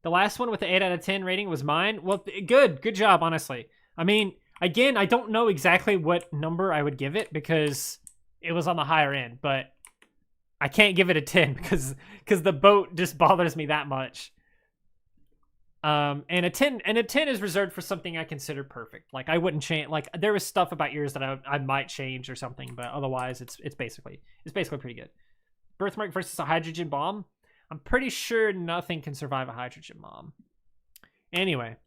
[SPEAKER 1] The last one with the 8 out of 10 rating was mine. Well, good job, honestly. I mean, again, I don't know exactly what number I would give it because it was on the higher end, but I can't give it a 10 because the boat just bothers me that much. And a 10 is reserved for something I consider perfect. Like I wouldn't change. Like there was stuff about yours that I might change or something, but otherwise it's basically pretty good. Birthmark versus a hydrogen bomb. I'm pretty sure nothing can survive a hydrogen bomb. Anyway,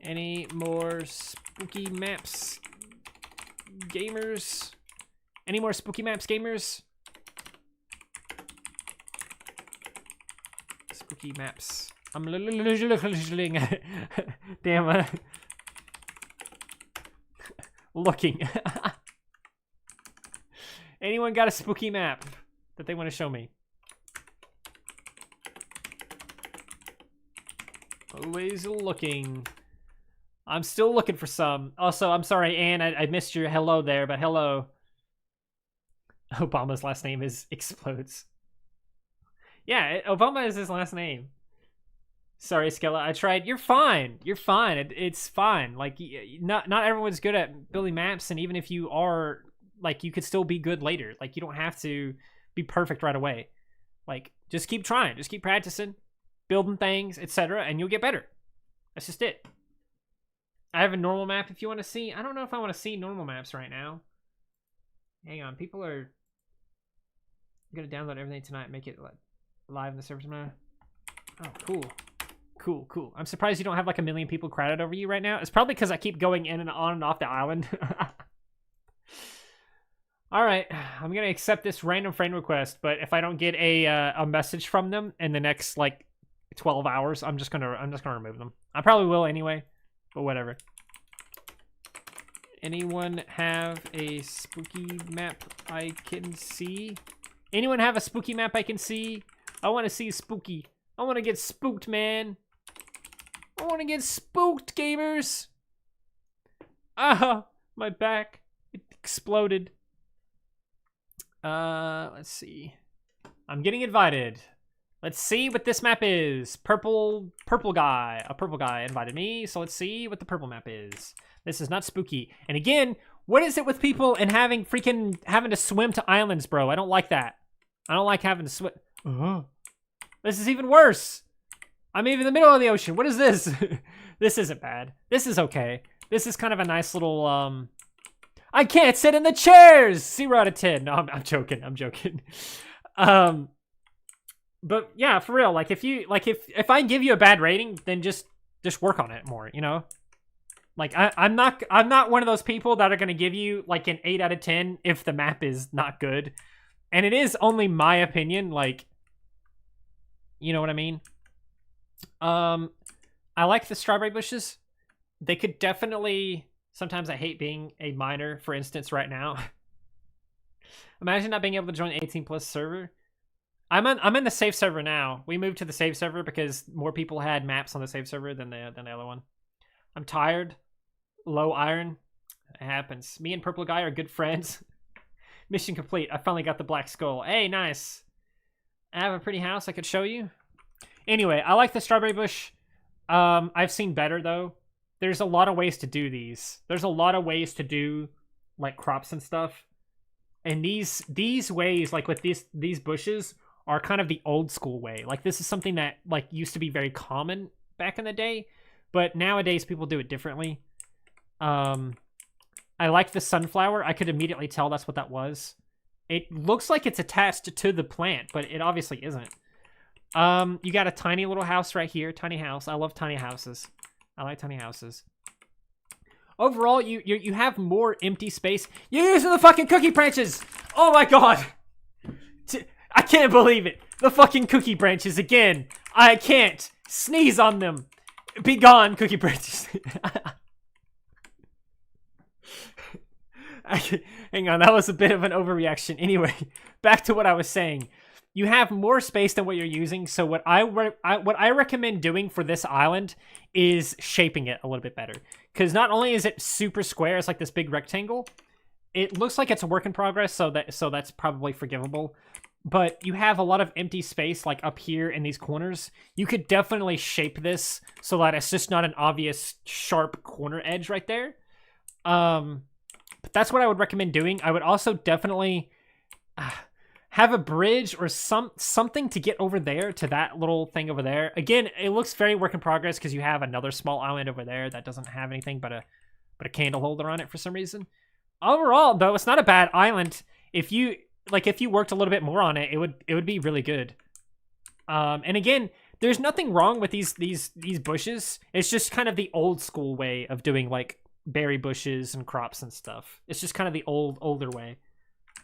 [SPEAKER 1] any more spooky maps, gamers? Any more spooky maps, gamers? Spooky maps. I'm damn. Looking. Anyone got a spooky map that they want to show me? Always looking. I'm still looking for some. Also, I'm sorry, Anne, I missed your hello there, but hello. Obama's last name is Explodes. Yeah, Obama is his last name. Sorry, Skella, I tried. You're fine. You're fine. It's fine. Like, not everyone's good at building maps, and even if you are, like, you could still be good later. Like, you don't have to be perfect right away. Like, just keep trying. Just keep practicing, building things, etc., and you'll get better. That's just it. I have a normal map if you want to see. I don't know if I want to see normal maps right now. Hang on. People are going to download everything tonight, make it live in the server tomorrow. Oh, cool. Cool. I'm surprised you don't have like 1 million people crowded over you right now. It's probably because I keep going in and on and off the island. All right, I'm gonna accept this random friend request, but if I don't get a message from them in the next like 12 hours, I'm just gonna remove them. I probably will anyway, but whatever. Anyone have a spooky map I can see? Anyone have a spooky map I can see? I want to see spooky. I want to get spooked, man. I want to get spooked, gamers. Ah, my back. It exploded. Let's see. I'm getting invited. Let's see what this map is. Purple guy. A purple guy invited me, so let's see what the purple map is. This is not spooky. And again, what is it with people and having to swim to islands, bro? I don't like that. I don't like having to swim. This is even worse. I'm even in the middle of the ocean. What is this? This isn't bad. This is okay. This is kind of a nice little, I can't sit in the chairs! 0 out of 10. No, I'm joking. I'm joking. But yeah, for real, like if I give you a bad rating, then just work on it more, you know? Like I'm not one of those people that are gonna give you like an 8 out of 10 if the map is not good. And it is only my opinion, like, you know what I mean? I like the strawberry bushes. They could definitely, sometimes I hate being a minor, for instance, right now. Imagine not being able to join 18 plus server. I'm in the safe server now. We moved to the safe server because more people had maps on the safe server than the other one. I'm tired. Low iron. It happens. Me and Purple Guy are good friends. Mission complete. I finally got the black skull. Hey, nice. I have a pretty house I could show you. Anyway, I like the strawberry bush. I've seen better though. There's a lot of ways to do these. There's a lot of ways to do like crops and stuff. And these ways, like with these bushes, are kind of the old school way. Like this is something that like used to be very common back in the day, but nowadays people do it differently. I like the sunflower. I could immediately tell that's what that was. It looks like it's attached to the plant, but it obviously isn't. You got a tiny little house right here. Tiny house. I love tiny houses. I like tiny houses. Overall, you have more empty space. You're using the fucking cookie branches! Oh my god! I can't believe it! The fucking cookie branches again! I can't sneeze on them! Be gone, cookie branches! Hang on, that was a bit of an overreaction. Anyway, back to what I was saying. You have more space than what you're using, so what I recommend doing for this island is shaping it a little bit better. Because not only is it super square, it's like this big rectangle. It looks like it's a work in progress, so that's probably forgivable. But you have a lot of empty space, like up here in these corners. You could definitely shape this so that it's just not an obvious sharp corner edge right there. But that's what I would recommend doing. I would also definitely have a bridge or something to get over there to that little thing over there. Again, it looks very work in progress because you have another small island over there that doesn't have anything but a candle holder on it for some reason. Overall, though, it's not a bad island. If you worked a little bit more on it, it would be really good. And again, there's nothing wrong with these bushes. It's just kind of the old school way of doing like berry bushes and crops and stuff. It's just kind of the older way.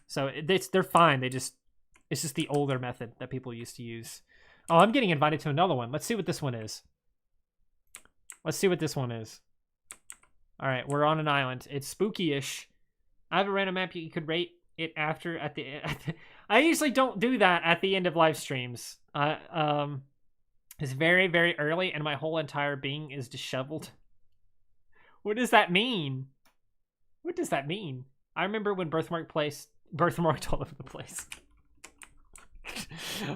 [SPEAKER 1] So they're fine. It's just the older method that people used to use. Oh, I'm getting invited to another one. Let's see what this one is. Let's see what this one is. All right, we're on an island. It's spooky-ish. I have a random map you could rate it after at the I usually don't do that at the end of live streams. It's very, very early and my whole entire being is disheveled. What does that mean? What does that mean? I remember when birthmarked all over the place.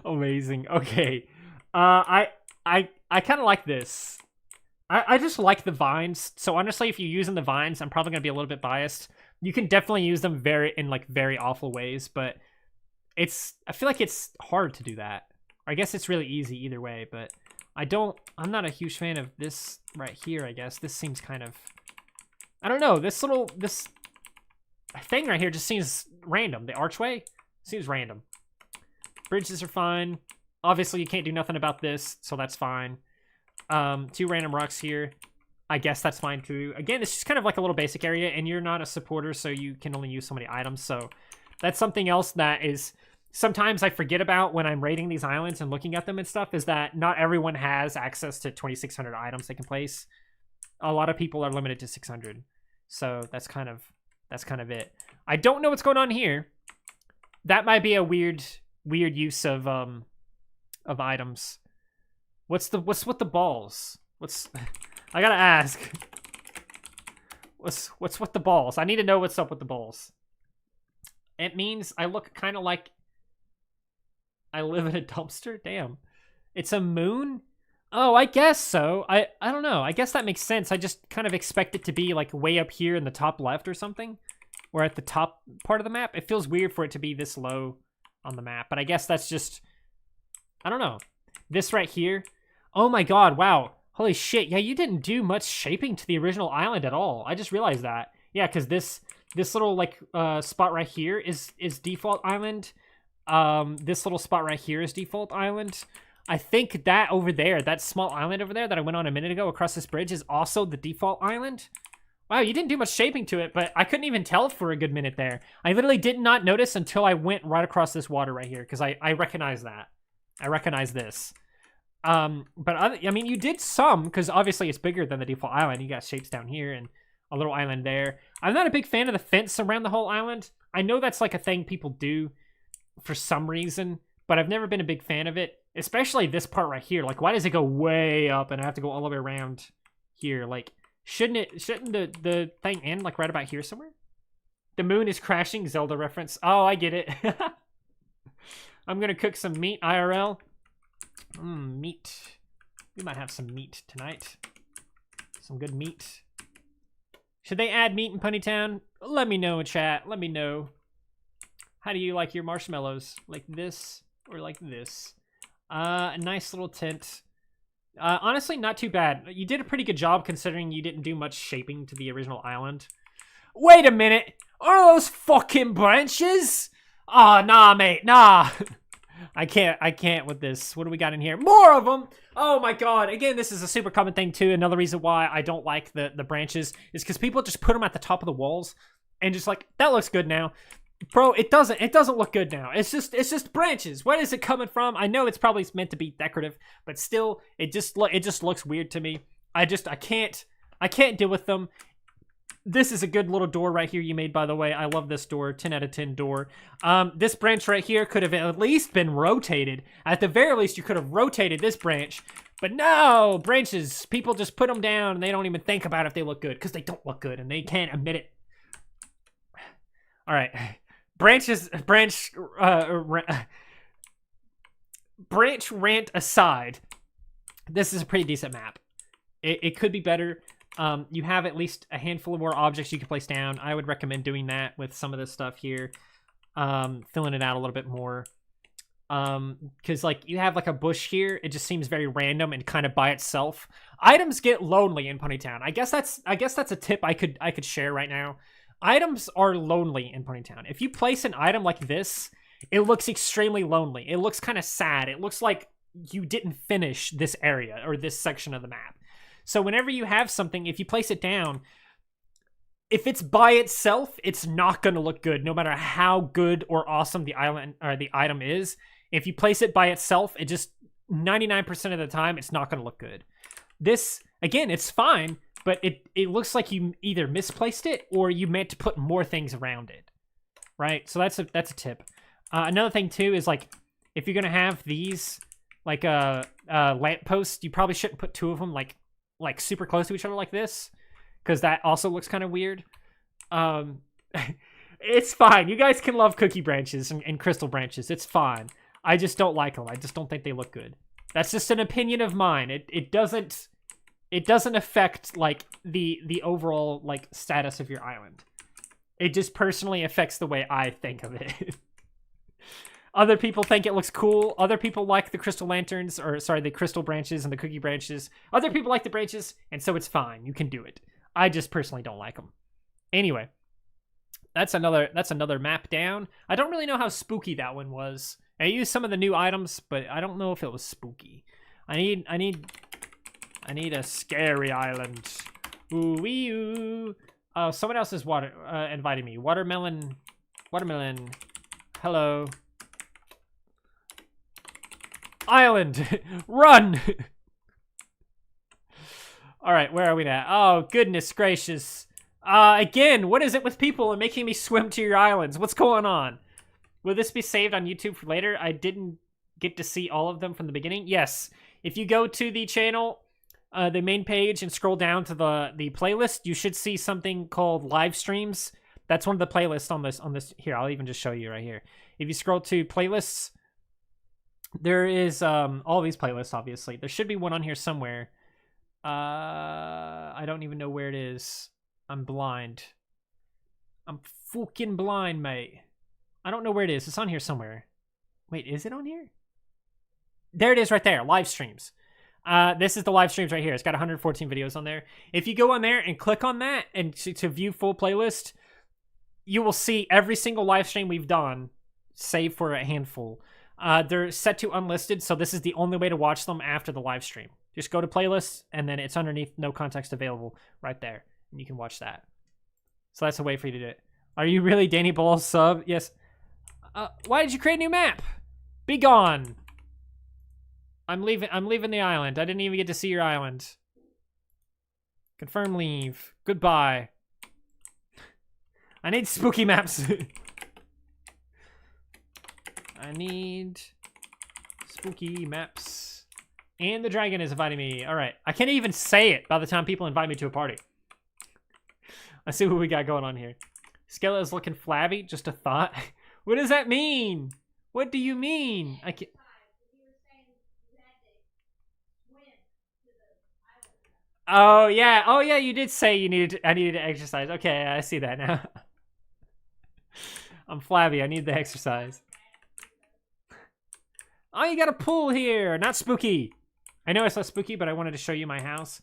[SPEAKER 1] Amazing. Okay. I kind of like this. I just like the vines. So honestly, if you're using the vines, I'm probably gonna be a little bit biased. You can definitely use them in very awful ways, but I feel like it's hard to do that. I guess it's really easy either way, but I'm not a huge fan of this right here, I guess. This seems kind of, I don't know, this thing right here just seems random. The archway seems random. Bridges are fine. Obviously, you can't do nothing about this, so that's fine. 2 random rocks here. I guess that's fine too. Again, it's just kind of like a little basic area, and you're not a supporter, so you can only use so many items. So that's something else that is sometimes I forget about when I'm rating these islands and looking at them and stuff, is that not everyone has access to 2,600 items they can place. A lot of people are limited to 600. So that's kind of it. I don't know what's going on here. That might be a weird use of items. What's with the balls? I gotta ask. What's with the balls? I need to know what's up with the balls. It means I look kind of like I live in a dumpster? Damn. It's a moon? Oh, I guess so. I don't know. I guess that makes sense. I just kind of expect it to be like way up here in the top left or something. Or at the top part of the map. It feels weird for it to be this low on the map. But I guess that's just, I don't know. This right here. Oh my god, wow. Holy shit. Yeah, you didn't do much shaping to the original island at all. I just realized that. Yeah, because this little like spot right here is default island. This little spot right here is default island. I think that over there, that small island over there that I went on a minute ago across this bridge is also the default island. Wow, you didn't do much shaping to it, but I couldn't even tell for a good minute there. I literally did not notice until I went right across this water right here, because I recognize that. I recognize this. But I mean, you did some, because obviously it's bigger than the default island. You got shapes down here and a little island there. I'm not a big fan of the fence around the whole island. I know that's like a thing people do for some reason, but I've never been a big fan of it. Especially this part right here. Like, why does it go way up and I have to go all the way around here? Like, shouldn't the thing end like right about here somewhere? The moon is crashing, Zelda reference. Oh, I get it. I'm gonna cook some meat IRL. Meat. We might have some meat tonight. Some good meat. Should they add meat in PonyTown? Let me know in chat. Let me know. How do you like your marshmallows? Like this or like this? A nice little tent. Honestly, not too bad. You did a pretty good job considering you didn't do much shaping to the original island. Wait a minute! Are those fucking branches? Oh, nah, mate, nah. I can't with this. What do we got in here? More of them! Oh my god. Again, this is a super common thing too. Another reason why I don't like the branches is because people just put them at the top of the walls and just like, that looks good now. Bro, it doesn't look good now. It's just branches. Where is it coming from? I know it's probably meant to be decorative, but still, it just looks weird to me. I can't deal with them. This is a good little door right here you made, by the way. I love this door. 10 out of 10 door. This branch right here could have at least been rotated. At the very least, you could have rotated this branch. But no, branches. People just put them down and they don't even think about if they look good because they don't look good and they can't admit it. All right. Branch rant aside, this is a pretty decent map. It could be better. You have at least a handful of more objects you can place down. I would recommend doing that with some of this stuff here. Filling it out a little bit more. Because like you have like a bush here, it just seems very random and kind of by itself. Items get lonely in PonyTown. I guess that's a tip I could share right now. Items are lonely in PonyTown. If you place an item like this, it looks extremely lonely. It looks kind of sad. It looks like you didn't finish this area or this section of the map. So whenever you have something, if you place it down, if it's by itself, it's not going to look good, no matter how good or awesome the island or the item is. If you place it by itself, it just 99% of the time, it's not going to look good. This, again, it's fine, but it looks like you either misplaced it or you meant to put more things around it, right? So that's a tip. Another thing too is like if you're gonna have these like lampposts, you probably shouldn't put two of them like super close to each other like this, because that also looks kind of weird. It's fine. You guys can love cookie branches and crystal branches. It's fine. I just don't like them. I just don't think they look good. That's just an opinion of mine. It doesn't affect like the overall like status of your island. It just personally affects the way I think of it. Other people think it looks cool. Other people like the crystal lanterns, or sorry, the crystal branches and the cookie branches. Other people like the branches, and so it's fine. You can do it. I just personally don't like them. Anyway, that's another map down. I don't really know how spooky that one was. I used some of the new items, but I don't know if it was spooky. I need a scary island. Ooh wee ooh. Oh, someone else is inviting me. Watermelon. Hello. Island, run! All right, where are we at? Oh, goodness gracious. Again, what is it with people and making me swim to your islands? What's going on? Will this be saved on YouTube for later? I didn't get to see all of them from the beginning. Yes, if you go to the channel, the main page, and scroll down to the playlist, you should see something called live streams. That's one of the playlists on this. Here, I'll even just show you right here. If you scroll to playlists, there is all these playlists, obviously. There should be one on here somewhere. I don't even know where it is. I'm blind. I'm fucking blind, mate. I don't know where it is. It's on here somewhere. Wait, is it on here? There it is right there. Live streams. This is the live streams right here. It's got 114 videos on there. If you go on there and click on that and to view full playlist, you will see every single live stream we've done save for a handful. They're set to unlisted, so this is the only way to watch them after the live stream. Just go to playlists, and then it's underneath no context available right there, and you can watch that. So that's a way for you to do it. Are you really Danny Ball sub? Yes. Why did you create a new map? Be gone. I'm leaving the island. I didn't even get to see your island. Confirm leave. Goodbye. I need spooky maps. I need spooky maps. And the dragon is inviting me. All right. I can't even say it by the time people invite me to a party. Let's see what we got going on here. Skeleton is looking flabby. Just a thought. What does that mean? What do you mean? I can't... Oh yeah, you did say I needed to exercise. Okay, I see that now. I'm flabby, I need the exercise. Oh, you got a pool here, not spooky. I know it's not spooky, but I wanted to show you my house.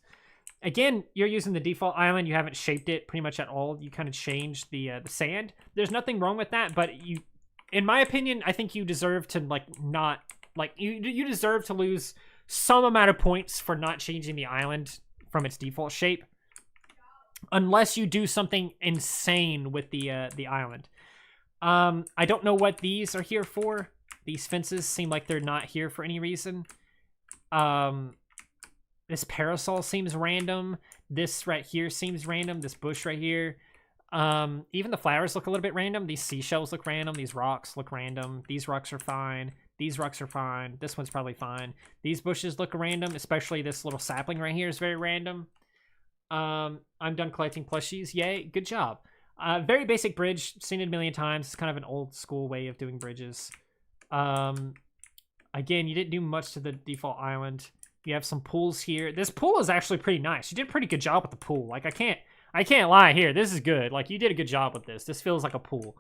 [SPEAKER 1] Again, you're using the default island. You haven't shaped it pretty much at all. You kind of changed the sand. There's nothing wrong with that, but you, in my opinion, I think you deserve to you deserve to lose some amount of points for not changing the island from its default shape, unless you do something insane with the island. I don't know what these are here for. These fences seem like they're not here for any reason. This parasol seems random. This right here seems random. This bush right here. Even the flowers look a little bit random. These seashells look random. These rocks look random. These rocks are fine. These rocks are fine. This one's probably fine. These bushes look random, especially this little sapling right here is very random. I'm done collecting plushies. Yay, good job. Very basic bridge. Seen it a million times. It's kind of an old school way of doing bridges. Again, you didn't do much to the default island. You have some pools here. This pool is actually pretty nice. You did a pretty good job with the pool. Like, I can't lie here. This is good. Like, you did a good job with this. This feels like a pool.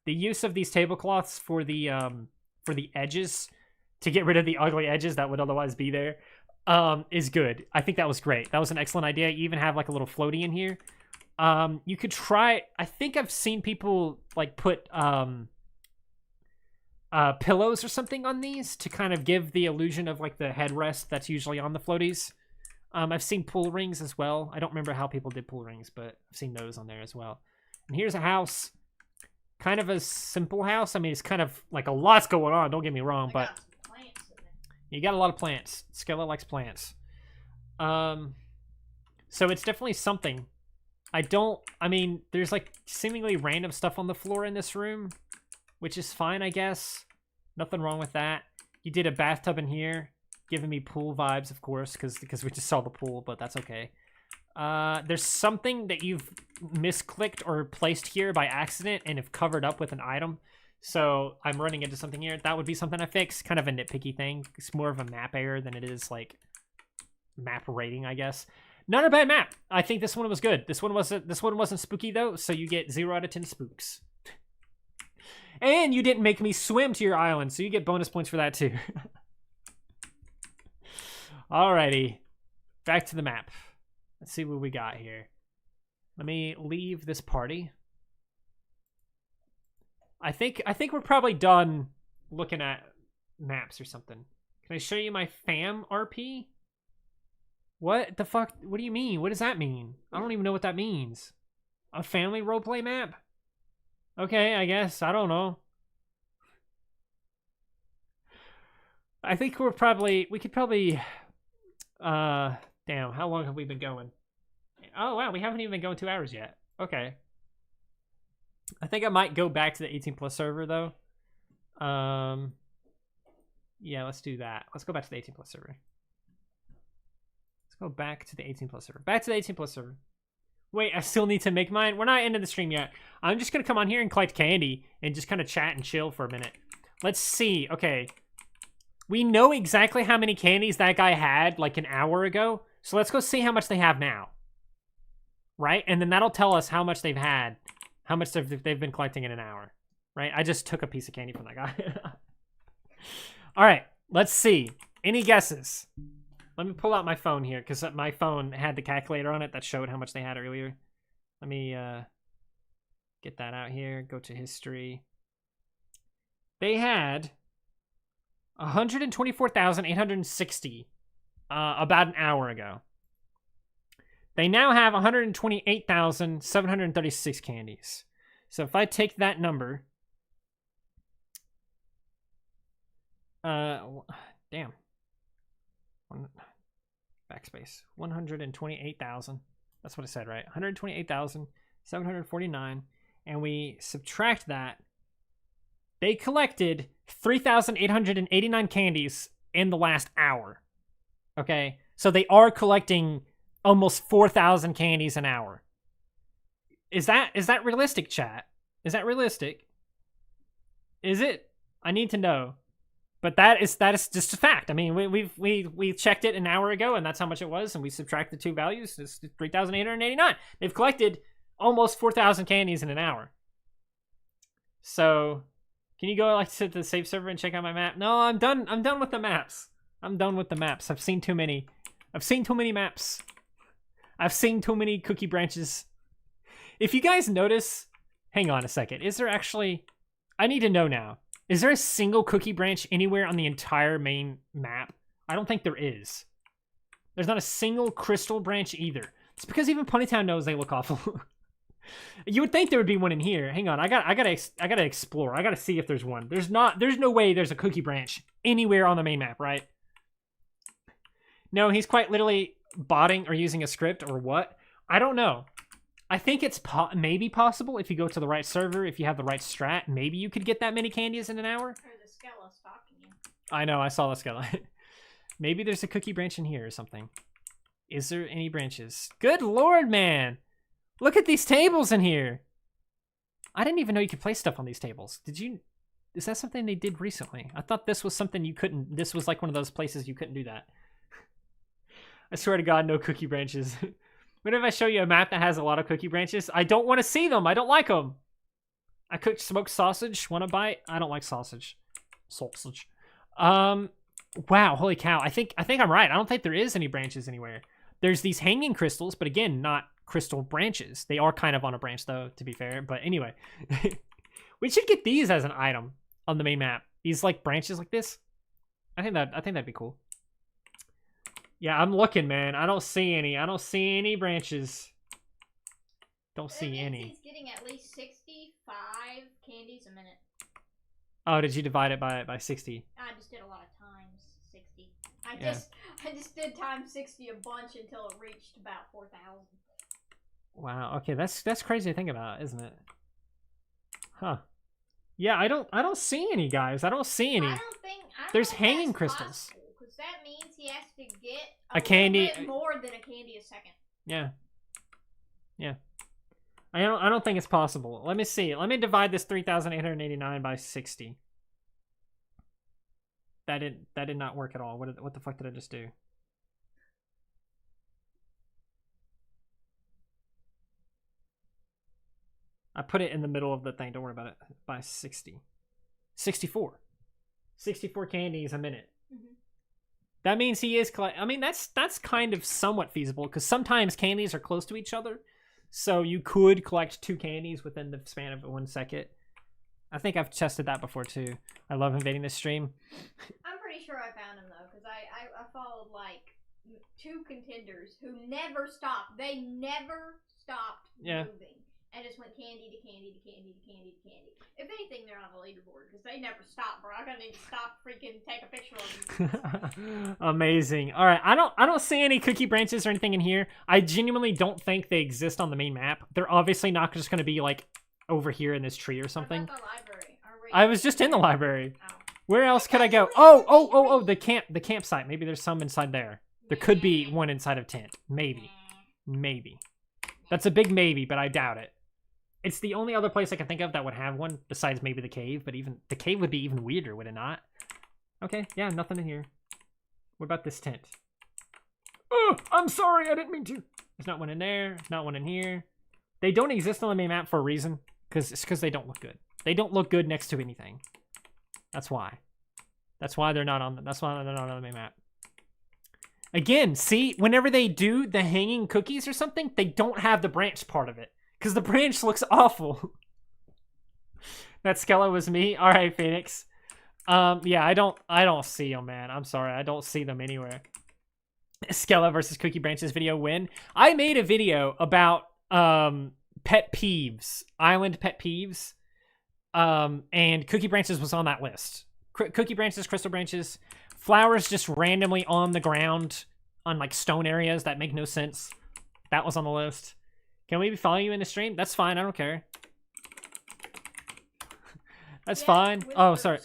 [SPEAKER 1] The use of these tablecloths for the edges, to get rid of the ugly edges that would otherwise be there, is good. I think that was great. That was an excellent idea. You even have like a little floaty in here. You could try, I think I've seen people like put pillows or something on these to kind of give the illusion of like the headrest that's usually on the floaties. I've seen pool rings as well. I don't remember how people did pool rings, but I've seen those on there as well. And here's a house. Kind of a simple house. I mean, it's kind of like a lot's going on, don't get me wrong, but you got a lot of plants. Skella likes plants. So it's definitely something. I mean, there's like seemingly random stuff on the floor in this room, which is fine, I guess. Nothing wrong with that. You did a bathtub in here, giving me pool vibes, of course, because we just saw the pool, but that's okay. There's something that you've misclicked or placed here by accident and have covered up with an item. So I'm running into something here. That would be something I fix. Kind of a nitpicky thing. It's more of a map error than it is like map rating, I guess. Not a bad map. I think this one was good. This one wasn't spooky though, so you get 0 out of 10 spooks. And you didn't make me swim to your island, so you get bonus points for that too. Alrighty. Back to the map. Let's see what we got here. Let me leave this party. I think we're probably done looking at maps or something. Can I show you my fam RP? What the fuck? What do you mean? What does that mean? I don't even know what that means. A family roleplay map? Okay, I guess. I don't know. I think we could probably, damn, how long have we been going? Oh, wow, we haven't even been going 2 hours yet. Okay. I think I might go back to the 18+ server, though. Yeah, let's do that. Let's go back to the 18+ server. Let's go back to the 18+ server. Back to the 18+ server. Wait, I still need to make mine? We're not into the stream yet. I'm just going to come on here and collect candy and just kind of chat and chill for a minute. Let's see. Okay. We know exactly how many candies that guy had like an hour ago. So let's go see how much they have now. Right? And then that'll tell us how much they've had. How much they've been collecting in an hour. Right? I just took a piece of candy from that guy. All right. Let's see. Any guesses? Let me pull out my phone here, because my phone had the calculator on it that showed how much they had earlier. Let me get that out here. Go to history. They had 124,860 about an hour ago. They now have 128,736 candies. So if I take that number, damn, backspace, 128,000. That's what I said, right? 128,749, and we subtract that. They collected 3,889 candies in the last hour. Okay, so they are collecting almost 4,000 candies an hour. Is that realistic, chat? Is that realistic? Is it? I need to know. But that is just a fact. I mean, we checked it an hour ago, and that's how much it was, and we subtract the two values. It's 3,889. They've collected almost 4,000 candies in an hour. So, can you go like to the save server and check out my map? No, I'm done. I'm done with the maps. I'm done with the maps. I've seen too many. I've seen too many maps. I've seen too many cookie branches. If you guys notice, hang on a second. Is there actually? I need to know now. Is there a single cookie branch anywhere on the entire main map? I don't think there is. There's not a single crystal branch either. It's because even PonyTown knows they look awful. You would think there would be one in here. Hang on, I gotta explore. I gotta see if there's one. There's no way there's a cookie branch anywhere on the main map, right? No, he's quite literally botting or using a script or what? I don't know. I think it's maybe possible if you go to the right server, if you have the right strat, maybe you could get that many candies in an hour.
[SPEAKER 2] There's a Skella stalking you.
[SPEAKER 1] I know, I saw the Skella. Maybe there's a cookie branch in here or something. Is there any branches? Good lord, man! Look at these tables in here! I didn't even know you could place stuff on these tables. Did you? Is that something they did recently? I thought this was something you couldn't. This was like one of those places you couldn't do that. I swear to God, no cookie branches. What if I show you a map that has a lot of cookie branches? I don't want to see them. I don't like them. I cooked smoked sausage. Want to bite? I don't like sausage. Sausage. Wow, holy cow. I think I'm right. I don't think there is any branches anywhere. There's these hanging crystals, but again, not crystal branches. They are kind of on a branch though, to be fair. But anyway, we should get these as an item on the main map. These like branches like this. I think that'd be cool. Yeah, I'm looking, man. I don't see any. I don't see any branches. Don't see any.
[SPEAKER 2] He's getting at least 65 candies a minute.
[SPEAKER 1] Oh, did you divide it by 60?
[SPEAKER 2] I just did a lot of times 60. I just did times 60 a bunch until it reached about 4,000.
[SPEAKER 1] Wow. Okay, that's crazy to think about, isn't it? Huh. Yeah, I don't see any, guys. I don't see any. There's hanging crystals.
[SPEAKER 2] Because that means he has to get
[SPEAKER 1] a candy
[SPEAKER 2] bit more than a candy a second.
[SPEAKER 1] Yeah. Yeah. I don't think it's possible. Let me see. Let me divide this 3,889 by 60. That did not work at all. What the fuck did I just do? I put it in the middle of the thing. Don't worry about it. By 60. 64. 64 candies a minute. Mm-hmm. That means he is I mean, that's kind of somewhat feasible because sometimes candies are close to each other. So you could collect 2 candies within the span of 1 second. I think I've tested that before too. I love invading this stream.
[SPEAKER 2] I'm pretty sure I found him though, because I followed like 2 contenders who never stopped. They never stopped moving. And just went candy to candy to candy to candy to candy. If anything, they're on the leaderboard because they never stop, bro. I'm gonna need to stop freaking take a picture of them.
[SPEAKER 1] Amazing. All right, I don't see any cookie branches or anything in here. I genuinely don't think they exist on the main map. They're obviously not just gonna be like over here in this tree or something.
[SPEAKER 2] What about the library?
[SPEAKER 1] I was just in the library. Oh. Where else could I go? Oh, the campsite. Maybe there's some inside there. There could be one inside of tent. Maybe. That's a big maybe, but I doubt it. It's the only other place I can think of that would have one besides maybe the cave, but even the cave would be even weirder, would it not? Okay, yeah, nothing in here. What about this tent? Oh, I'm sorry, I didn't mean to. There's not one in there, not one in here. They don't exist on the main map for a reason, because they don't look good. They don't look good next to anything. That's why. That's why they're not on the main map. Again, see, whenever they do the hanging cookies or something, they don't have the branch part of it. Because the branch looks awful. That Skella was me. All right, Phoenix. Yeah, I don't see them, man. I'm sorry, I don't see them anywhere. Skella versus Cookie Branches video win. I made a video about pet peeves, island pet peeves, and Cookie Branches was on that list. Cookie Branches, Crystal Branches, flowers just randomly on the ground on like stone areas that make no sense. That was on the list. Can we follow you in the stream? That's fine. I don't care. That's fine. Whispers. Oh, sorry.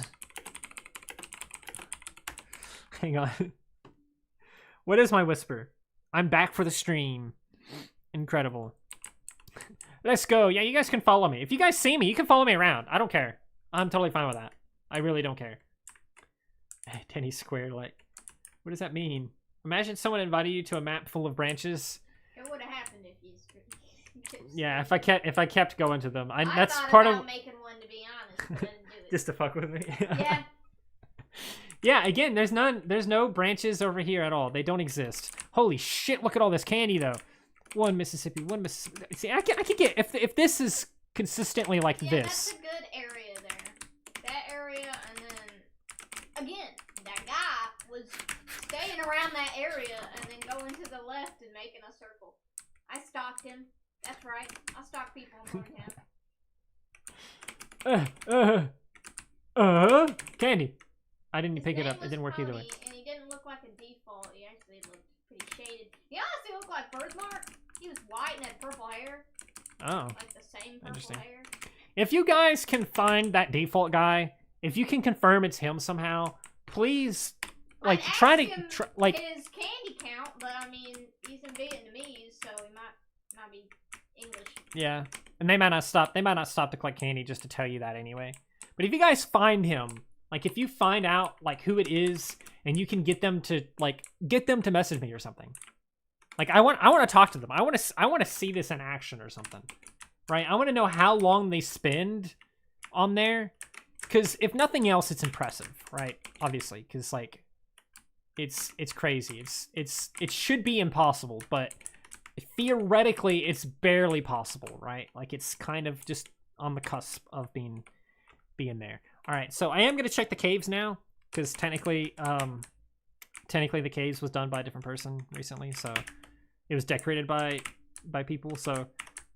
[SPEAKER 1] Hang on. What is my whisper? I'm back for the stream. Incredible. Let's go. Yeah, you guys can follow me. If you guys see me, you can follow me around. I don't care. I'm totally fine with that. I really don't care. Tenny Square, like, what does that mean? Imagine someone invited you to a map full of branches.
[SPEAKER 2] It would have happened if you.
[SPEAKER 1] Yeah, if I kept going to them, that's
[SPEAKER 2] thought
[SPEAKER 1] part
[SPEAKER 2] about
[SPEAKER 1] of
[SPEAKER 2] making one, to be honest, but I didn't do it.
[SPEAKER 1] Just to fuck with me.
[SPEAKER 2] Yeah.
[SPEAKER 1] Yeah. Again, there's no branches over here at all. They don't exist. Holy shit! Look at all this candy though. One Mississippi. See, I could get if this is consistently like this.
[SPEAKER 2] That's a good area there. That area, and then again, that guy was staying around that area and then going to the left and making a circle. I stalked him. That's right. I stalk people in PonyTown.
[SPEAKER 1] Candy. I didn't
[SPEAKER 2] His
[SPEAKER 1] pick it
[SPEAKER 2] name
[SPEAKER 1] up. It
[SPEAKER 2] was
[SPEAKER 1] didn't work either way.
[SPEAKER 2] Pony, and he didn't look like a default. He actually looked pretty shaded. He honestly looked like Birthmark. He was white and had purple hair.
[SPEAKER 1] Oh.
[SPEAKER 2] Like the same purple hair.
[SPEAKER 1] If you guys can find that default guy, if you can confirm it's him somehow, please, like, try to like
[SPEAKER 2] his candy count. But I mean, he's in Vietnamese, so he might be English.
[SPEAKER 1] Yeah, and they might not stop to collect candy just to tell you that anyway. But if you guys find him, like if you find out like who it is and you can get them to message me or something. Like I want to talk to them. I want to see this in action or something. Right? I want to know how long they spend on there, cuz if nothing else it's impressive, right? Obviously, cuz like it's crazy. It should be impossible, but theoretically it's barely possible, right? Like it's kind of just on the cusp of being there. All right, so I am going to check the caves now because technically the caves was done by a different person recently, so it was decorated by people, so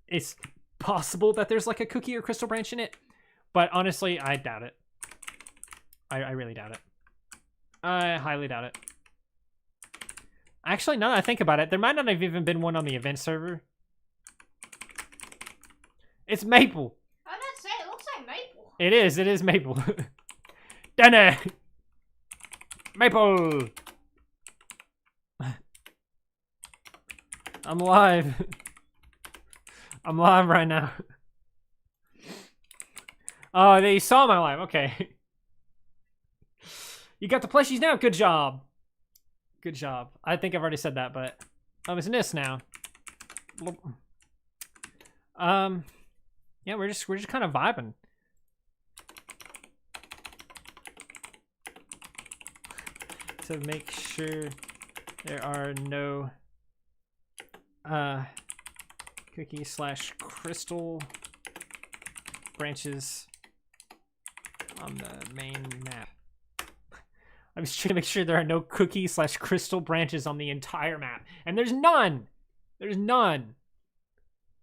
[SPEAKER 1] it's possible that there's like a cookie or crystal branch in it, but honestly I doubt it. I really doubt it. I highly doubt it. Actually, now that I think about it, there might not have even been one on the event server. It's Maple.
[SPEAKER 2] I was about to say, it looks like Maple.
[SPEAKER 1] It is Maple. Danny! Maple! I'm live. I'm live right now. Oh, they saw my live. Okay. You got the plushies now? Good job. Good job. I think I've already said that, but it's this now. Yeah, we're just kind of vibing. To make sure there are no cookie/crystal branches on the main map. I was trying to make sure there are no cookie/crystal branches on the entire map. And there's none. There's none.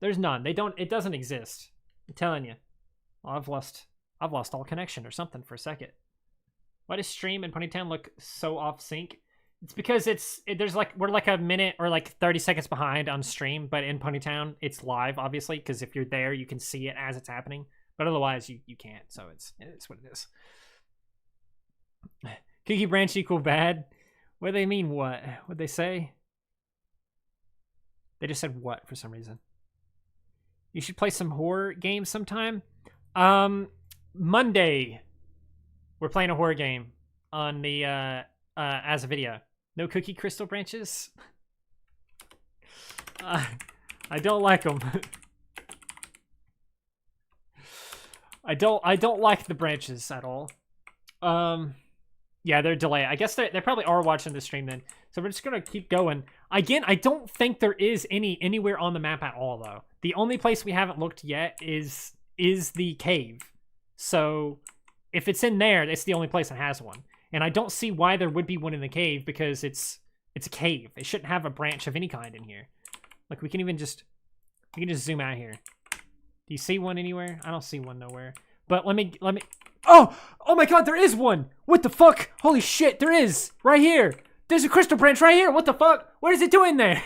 [SPEAKER 1] There's none. It doesn't exist. I'm telling you. Oh, I've lost all connection or something for a second. Why does stream and PonyTown look so off sync? It's because we're like a minute or like 30 seconds behind on stream, but in PonyTown it's live, obviously, because if you're there you can see it as it's happening. But otherwise you can't, so it's what it is. Cookie branch equal bad? What do they mean, what? What'd they say? They just said what for some reason. You should play some horror games sometime. Monday, we're playing a horror game on the, as a video. No cookie crystal branches? I don't like them. I don't like the branches at all. Yeah, they're delayed. I guess they probably are watching the stream then. So we're just gonna keep going. Again, I don't think there is anywhere on the map at all though. The only place we haven't looked yet is the cave. So if it's in there, it's the only place that has one. And I don't see why there would be one in the cave because it's a cave. It shouldn't have a branch of any kind in here. Like we can just zoom out here. Do you see one anywhere? I don't see one nowhere. But let me Oh my god, there is one! What the fuck? Holy shit, there is! Right here! There's a crystal branch right here! What the fuck? What is it doing there?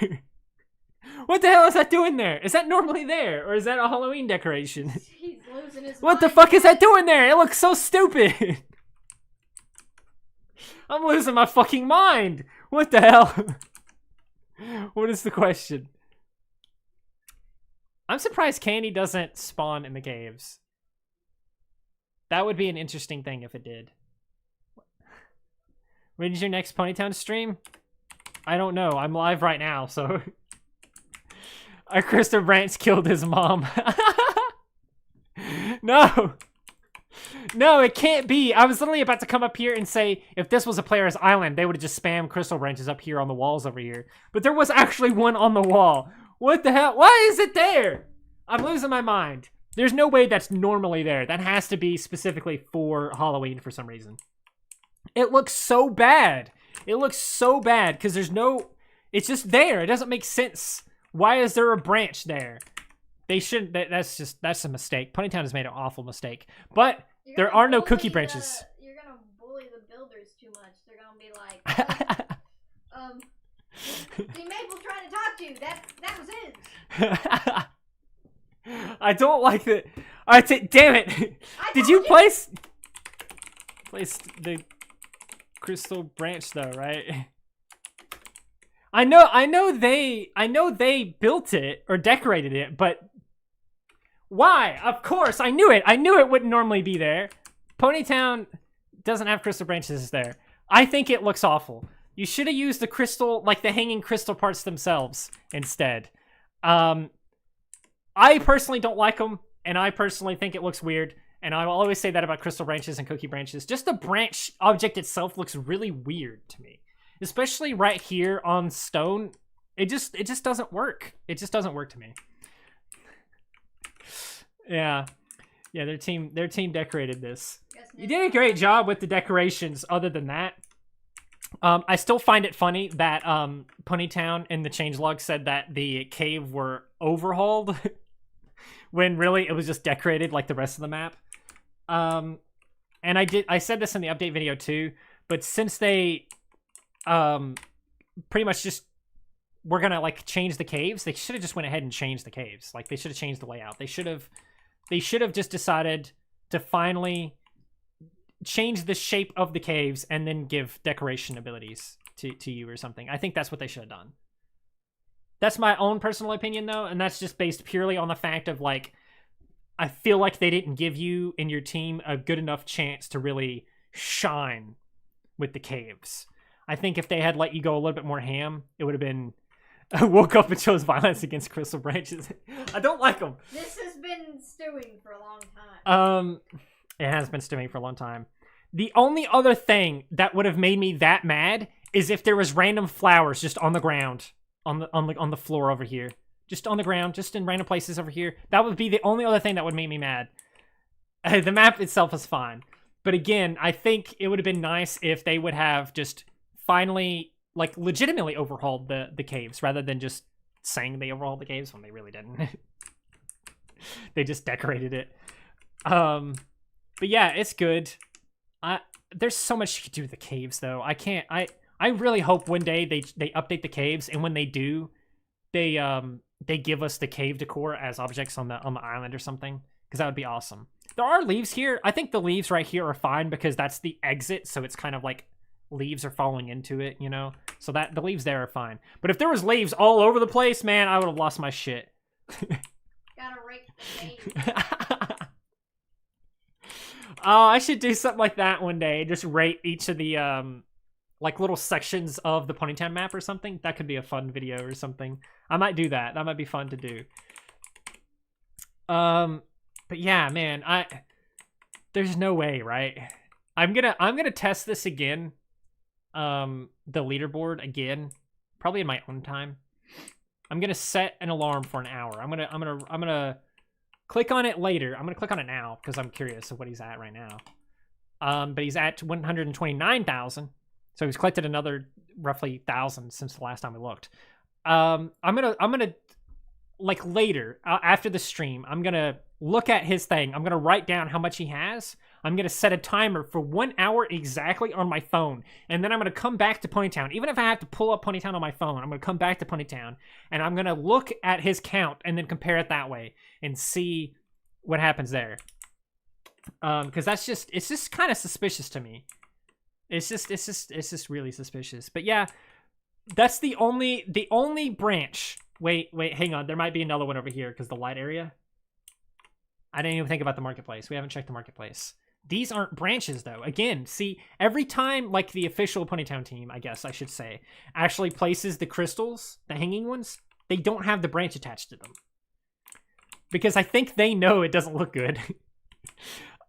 [SPEAKER 1] What the hell is that doing there? Is that normally there? Or is that a Halloween decoration?
[SPEAKER 2] He's losing his
[SPEAKER 1] What
[SPEAKER 2] mind.
[SPEAKER 1] the fuck is that doing there? It looks so stupid! I'm losing my fucking mind! What the hell? What is the question? I'm surprised Candy doesn't spawn in the caves. That would be an interesting thing if it did. When is your next PonyTown stream? I don't know. I'm live right now, so... Our Crystal Branch killed his mom. No! No, it can't be. I was literally about to come up here and say, if this was a player's island, they would have just spammed crystal branches up here on the walls over here. But there was actually one on the wall. What the hell? Why is it there? I'm losing my mind. There's no way that's normally there. That has to be specifically for Halloween for some reason. It looks so bad. It looks so bad because there's no... It's just there. It doesn't make sense. Why is there a branch there? They shouldn't... That's a mistake. PonyTown has made an awful mistake. But there are no cookie branches.
[SPEAKER 2] You're gonna bully the builders too much. They're gonna be like... See, Maple trying to talk to you. That was his.
[SPEAKER 1] I don't like that. Damn it! Did you place the crystal branch though, right? I know they built it or decorated it, but why? Of course, I knew it. I knew it wouldn't normally be there. PonyTown doesn't have crystal branches there. I think it looks awful. You should have used the crystal, like the hanging crystal parts themselves instead. I personally don't like them, and I personally think it looks weird, and I will always say that about crystal branches and cookie branches. Just the branch object itself looks really weird to me. Especially right here on stone. It just doesn't work. It just doesn't work to me. Yeah. Yeah, their team decorated this. You did a great job with the decorations other than that. I still find it funny that PonyTown in the changelog said that the cave were overhauled when really it was just decorated like the rest of the map. And I said this in the update video too, but since they pretty much just were gonna like change the caves, they should have just went ahead and changed the caves. Like they should have changed the layout. They should have just decided to finally change the shape of the caves and then give decoration abilities to you or something. I think that's what they should have done. That's my own personal opinion though, and that's just based purely on the fact of like, I feel like they didn't give you and your team a good enough chance to really shine with the caves. I think if they had let you go a little bit more ham, it would have been... I woke up and chose violence against crystal branches. I don't like them.
[SPEAKER 2] This has been stewing for a long time.
[SPEAKER 1] It has been stewing for a long time. The only other thing that would have made me that mad is if there was random flowers just on the ground, on the floor over here, just on the ground, just in random places over here. That would be the only other thing that would make me mad. The map itself is fine, but again, I think it would have been nice if they would have just finally, like, legitimately overhauled the caves rather than just saying they overhauled the caves when they really didn't. They just decorated it. But yeah, it's good. There's so much you could do with the caves, though. I really hope one day they update the caves, and when they do, they give us the cave decor as objects on the island or something, because that would be awesome. There are leaves here. I think the leaves right here are fine because that's the exit, so it's kind of like leaves are falling into it, you know? So that the leaves there are fine. But if there was leaves all over the place, man, I would have lost my shit.
[SPEAKER 2] Gotta rake the cave.
[SPEAKER 1] Oh, I should do something like that one day. Just rate each of the like little sections of the PonyTown map or something. That could be a fun video or something. I might do that. That might be fun to do. But yeah, man, there's no way, right? I'm gonna test this again. The leaderboard again, probably in my own time. I'm gonna set an alarm for an hour. I'm gonna click on it later. I'm gonna click on it now because I'm curious of what he's at right now. But he's at 129,000, so he's collected another roughly 1,000 since the last time we looked. I'm gonna like later after the stream, I'm gonna look at his thing. I'm gonna write down how much he has. I'm gonna set a timer for 1 hour exactly on my phone, and then I'm gonna come back to PonyTown. Even if I have to pull up PonyTown on my phone, I'm gonna come back to PonyTown, and I'm gonna look at his count and then compare it that way and see what happens there. Because it's just kind of suspicious to me. It's just really suspicious. But yeah, that's the only branch. Wait, hang on. There might be another one over here because the light area. I didn't even think about the marketplace. We haven't checked the marketplace. These aren't branches though. Again, see, every time like the official PonyTown team, I guess I should say, actually places the crystals, the hanging ones, they don't have the branch attached to them. Because I think they know it doesn't look good.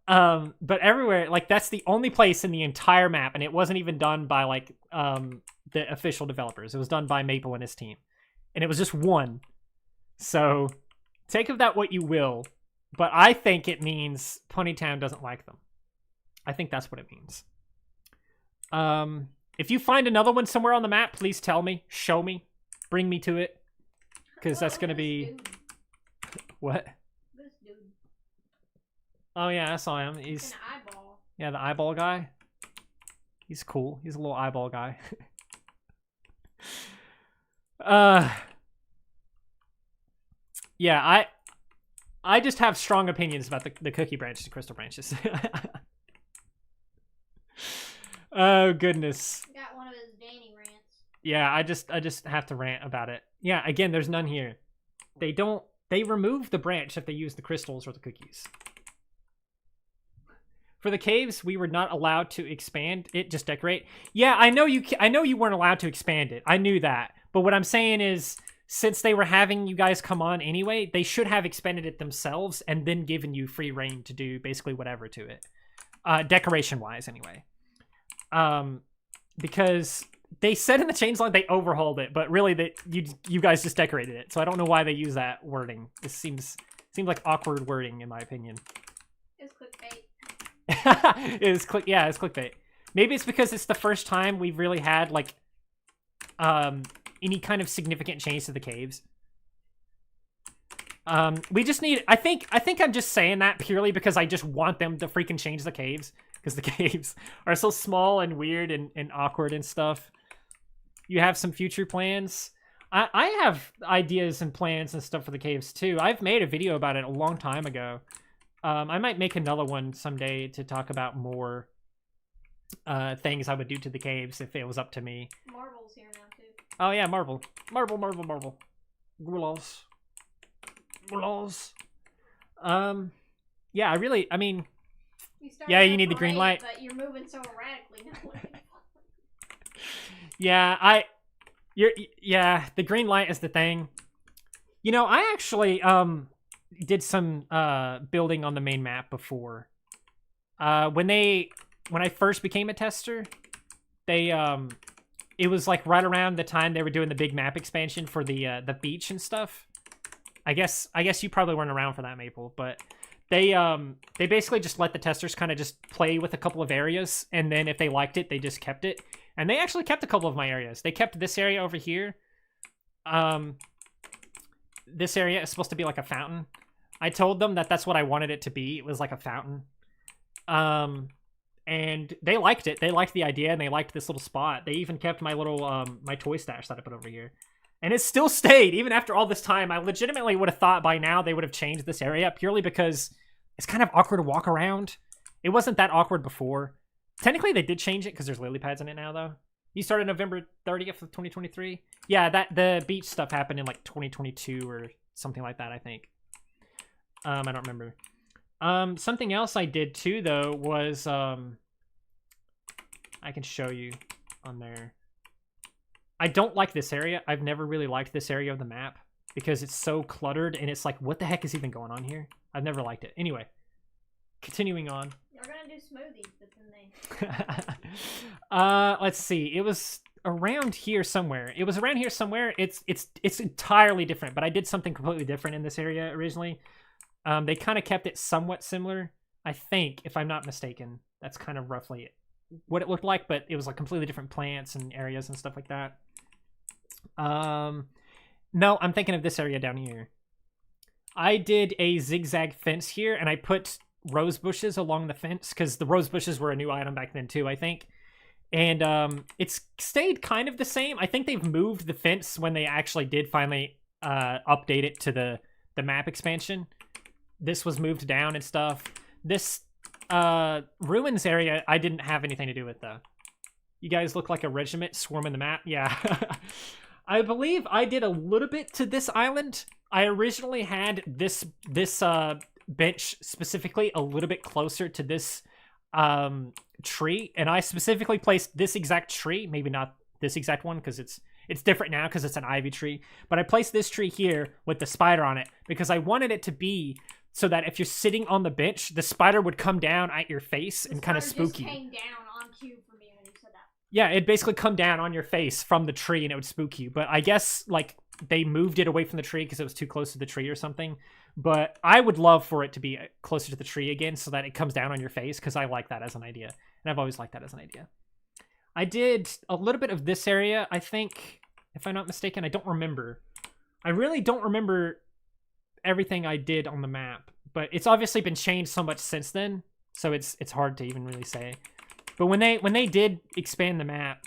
[SPEAKER 1] But everywhere, like that's the only place in the entire map, and it wasn't even done by like the official developers. It was done by Maple and his team. And it was just one. So take of that what you will. But I think it means PonyTown doesn't like them. I think that's what it means. If you find another one somewhere on the map, please tell me. Show me. Bring me to it. Because that's going to be...
[SPEAKER 2] Dude.
[SPEAKER 1] What?
[SPEAKER 2] This dude.
[SPEAKER 1] Oh, yeah, I saw him. He's...
[SPEAKER 2] An eyeball.
[SPEAKER 1] Yeah, the eyeball guy. He's cool. He's a little eyeball guy. Yeah, I just have strong opinions about the cookie branches and crystal branches. Oh goodness.
[SPEAKER 2] Got one of his Danny rants.
[SPEAKER 1] Yeah, I just have to rant about it. Yeah, again, there's none here. They remove the branch if they use the crystals or the cookies. For the caves, we were not allowed to expand it, just decorate. Yeah, I know you weren't allowed to expand it. I knew that. But what I'm saying is, since they were having you guys come on anyway, they should have expanded it themselves and then given you free reign to do basically whatever to it. Decoration-wise, anyway. Because they said in the changelog they overhauled it, but really you guys just decorated it. So I don't know why they use that wording. This seems like awkward wording in my opinion.
[SPEAKER 2] It's clickbait.
[SPEAKER 1] It's clickbait. Maybe it's because it's the first time we've really had like any kind of significant change to the caves. We just need... I think I'm just saying that purely because I just want them to freaking change the caves. Because the caves are so small and weird and awkward and stuff. You have some future plans. I have ideas and plans and stuff for the caves too. I've made a video about it a long time ago. I might make another one someday to talk about more things I would do to the caves if it was up to me.
[SPEAKER 2] Marvel's here now too.
[SPEAKER 1] Oh yeah, Marvel. Gulaws. Yeah, I mean... Yeah, you need the green light.
[SPEAKER 2] But you're moving so erratically now.
[SPEAKER 1] Yeah, the green light is the thing. You know, I actually did some building on the main map before. When I first became a tester, they it was like right around the time they were doing the big map expansion for the beach and stuff. I guess you probably weren't around for that, Maple, but they basically just let the testers kind of just play with a couple of areas, and then if they liked it, they just kept it. And they actually kept a couple of my areas. They kept this area over here. This area is supposed to be like a fountain. I told them that that's what I wanted it to be. It was like a fountain. And they liked it. They liked the idea, and they liked this little spot. They even kept my little my toy stash that I put over here. And it still stayed, even after all this time. I legitimately would have thought by now they would have changed this area, purely because it's kind of awkward to walk around. It wasn't that awkward before. Technically, they did change it, because there's lily pads in it now, though. You started November 30th of 2023? Yeah, the beach stuff happened in, like, 2022 or something like that, I think. I don't remember. Something else I did, too, though, was... I can show you on there. I don't like this area. I've never really liked this area of the map because it's so cluttered and it's like, what the heck is even going on here? I've never liked it. Anyway, continuing on.
[SPEAKER 2] They're gonna do smoothies, but then they...
[SPEAKER 1] Let's see. It was around here somewhere. It's entirely different, but I did something completely different in this area originally. They kind of kept it somewhat similar, I think, if I'm not mistaken. That's kind of roughly what it looked like, but it was like completely different plants and areas and stuff like that. No, I'm thinking of this area down here. I did a zigzag fence here, and I put rose bushes along the fence because the rose bushes were a new item back then too, I think. And it's stayed kind of the same. I think they've moved the fence when they actually did finally update it to the map expansion. This was moved down and stuff. This ruins area I didn't have anything to do with though. You guys look like a regiment swarming the map. Yeah. I believe I did a little bit to this island. I originally had this bench specifically a little bit closer to this tree, and I specifically placed this exact tree, maybe not this exact one because it's different now because it's an ivy tree, but I placed this tree here with the spider on it because I wanted it to be so that if you're sitting on the bench, the spider would come down at your face and kind of spook you.
[SPEAKER 2] Came down on cue for me when you said that.
[SPEAKER 1] Yeah, it'd basically come down on your face from the tree and it would spook you, but I guess like they moved it away from the tree because it was too close to the tree or something. But I would love for it to be closer to the tree again so that it comes down on your face because I like that as an idea. And I've always liked that as an idea. I did a little bit of this area, I think, if I'm not mistaken. I don't remember. I really don't remember everything I did on the map. But it's obviously been changed so much since then, so it's hard to even really say. But when they did expand the map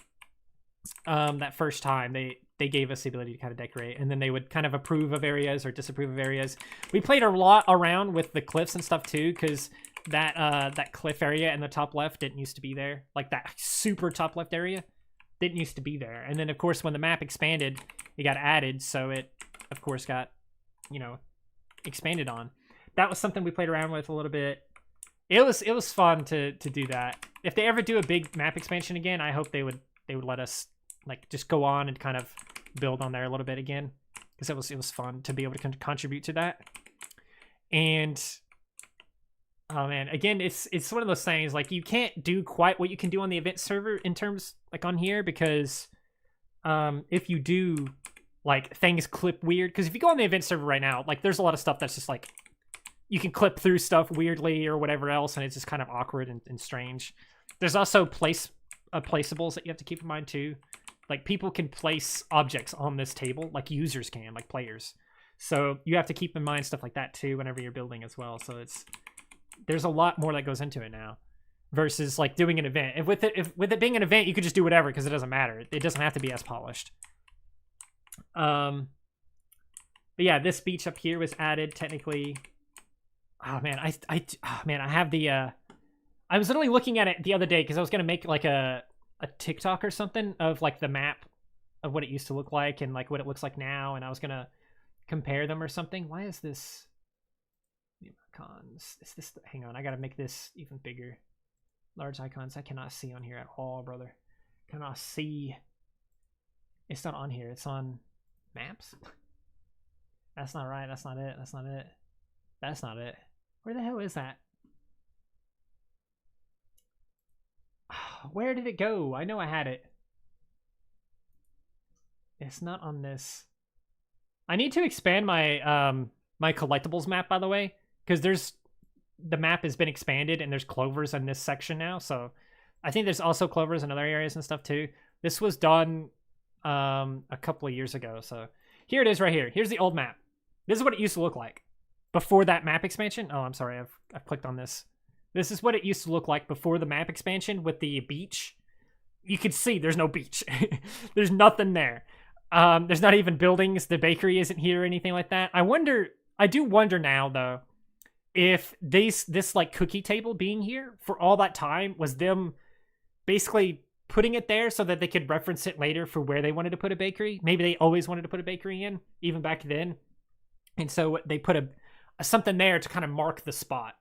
[SPEAKER 1] that first time, they gave us the ability to kind of decorate, and then they would kind of approve of areas or disapprove of areas. We played a lot around with the cliffs and stuff too, because that cliff area in the top left didn't used to be there. Like that super top left area didn't used to be there. And then of course when the map expanded, it got added, so it of course got, you know, expanded on. That was something we played around with a little bit. It was fun to do that. If they ever do a big map expansion again, I hope they would let us like just go on and kind of build on there a little bit again, because it was fun to be able to contribute to that. And oh man, again, it's one of those things like you can't do quite what you can do on the event server in terms like on here, because if you do, like things clip weird, because if you go on the event server right now, like there's a lot of stuff that's just like you can clip through stuff weirdly or whatever else, and it's just kind of awkward and strange. There's also placeables that you have to keep in mind too. Like people can place objects on this table, like users can, like players. So you have to keep in mind stuff like that too whenever you're building as well. So there's a lot more that goes into it now, versus like doing an event. If with it being an event, you could just do whatever because it doesn't matter. It doesn't have to be as polished. But yeah, this beach up here was added technically. Oh man, I have the I was literally looking at it the other day because I was gonna make like a TikTok or something of like the map of what it used to look like and like what it looks like now, and I was gonna compare them or something. Why is this icons? Is this hang on, I gotta make this even bigger. Large icons I cannot see on here at all, brother. Cannot see. It's not on here, it's on maps. That's not right, that's not it, that's not it. That's not it. Where the hell is that? Where did it go? I know I had it. It's not on this. I need to expand my my collectibles map, by the way, because the map has been expanded and there's clovers in this section now. So I think there's also clovers in other areas and stuff too. This was done a couple of years ago. So here it is right here. Here's the old map. This is what it used to look like before that map expansion. Oh, I'm sorry. I've clicked on this. This is what it used to look like before the map expansion with the beach. You can see there's no beach. There's nothing there. There's not even buildings. The bakery isn't here or anything like that. I do wonder now though, if this like cookie table being here for all that time was them basically putting it there so that they could reference it later for where they wanted to put a bakery. Maybe they always wanted to put a bakery in, even back then. And so they put something there to kind of mark the spot.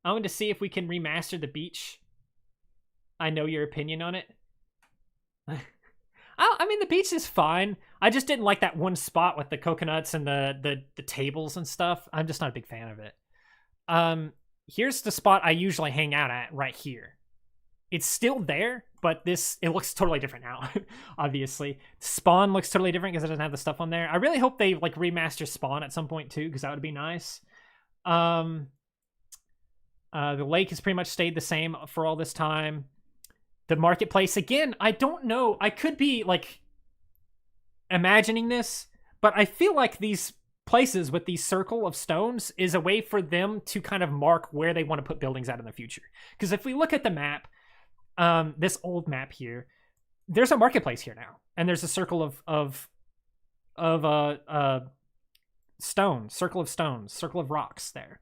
[SPEAKER 1] I want to see if we can remaster the beach. I know your opinion on it. I mean, the beach is fine. I just didn't like that one spot with the coconuts and the tables and stuff. I'm just not a big fan of it. Here's the spot I usually hang out at right here. It's still there, but it looks totally different now, obviously. Spawn looks totally different because it doesn't have the stuff on there. I really hope they like remaster Spawn at some point too, because that would be nice. The lake has pretty much stayed the same for all this time. The marketplace, again, I don't know. I could be, like, imagining this, but I feel like these places with these circle of stones is a way for them to kind of mark where they want to put buildings at in the future. Because if we look at the map, this old map here, there's a marketplace here now, and there's a circle of stones, circle of rocks there.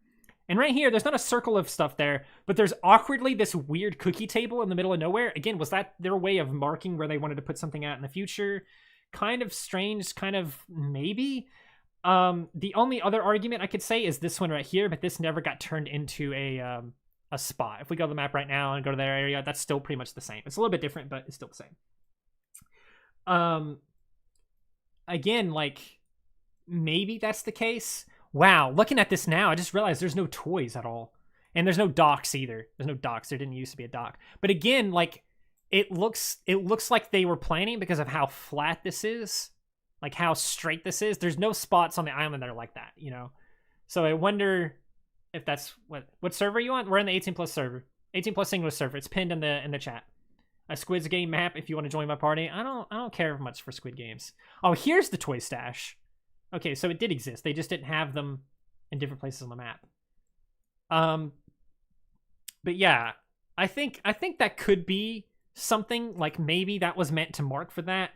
[SPEAKER 1] And right here, there's not a circle of stuff there, but there's awkwardly this weird cookie table in the middle of nowhere. Again, was that their way of marking where they wanted to put something at in the future? Kind of strange, kind of maybe. The only other argument I could say is this one right here, but this never got turned into a spot. If we go to the map right now and go to that area, that's still pretty much the same. It's a little bit different, but it's still the same. Again, like, maybe that's the case. Wow, looking at this now, I just realized there's no toys at all. And there's no docks either. There's no docks. There didn't used to be a dock. But again, like, it looks like they were planning because of how flat this is. Like, how straight this is. There's no spots on the island that are like that, you know? So I wonder if that's... What server are you on? We're in the 18+ server. 18+ singular server. It's pinned in the chat. A Squid's Game map if you want to join my party. I don't care much for Squid Games. Oh, here's the toy stash. Okay, so it did exist. They just didn't have them in different places on the map. But yeah, I think that could be something, like maybe that was meant to mark for that.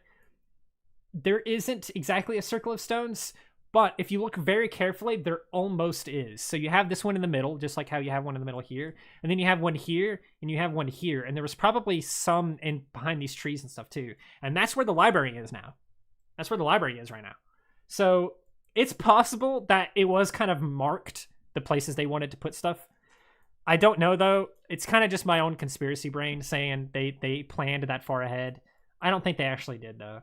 [SPEAKER 1] There isn't exactly a circle of stones, but if you look very carefully, there almost is. So you have this one in the middle, just like how you have one in the middle here, and then you have one here, and you have one here, and there was probably some in behind these trees and stuff too. And that's where the library is now. That's where the library is right now. So it's possible that it was kind of marked, the places they wanted to put stuff. I don't know, though. It's kind of just my own conspiracy brain saying they planned that far ahead. I don't think they actually did, though.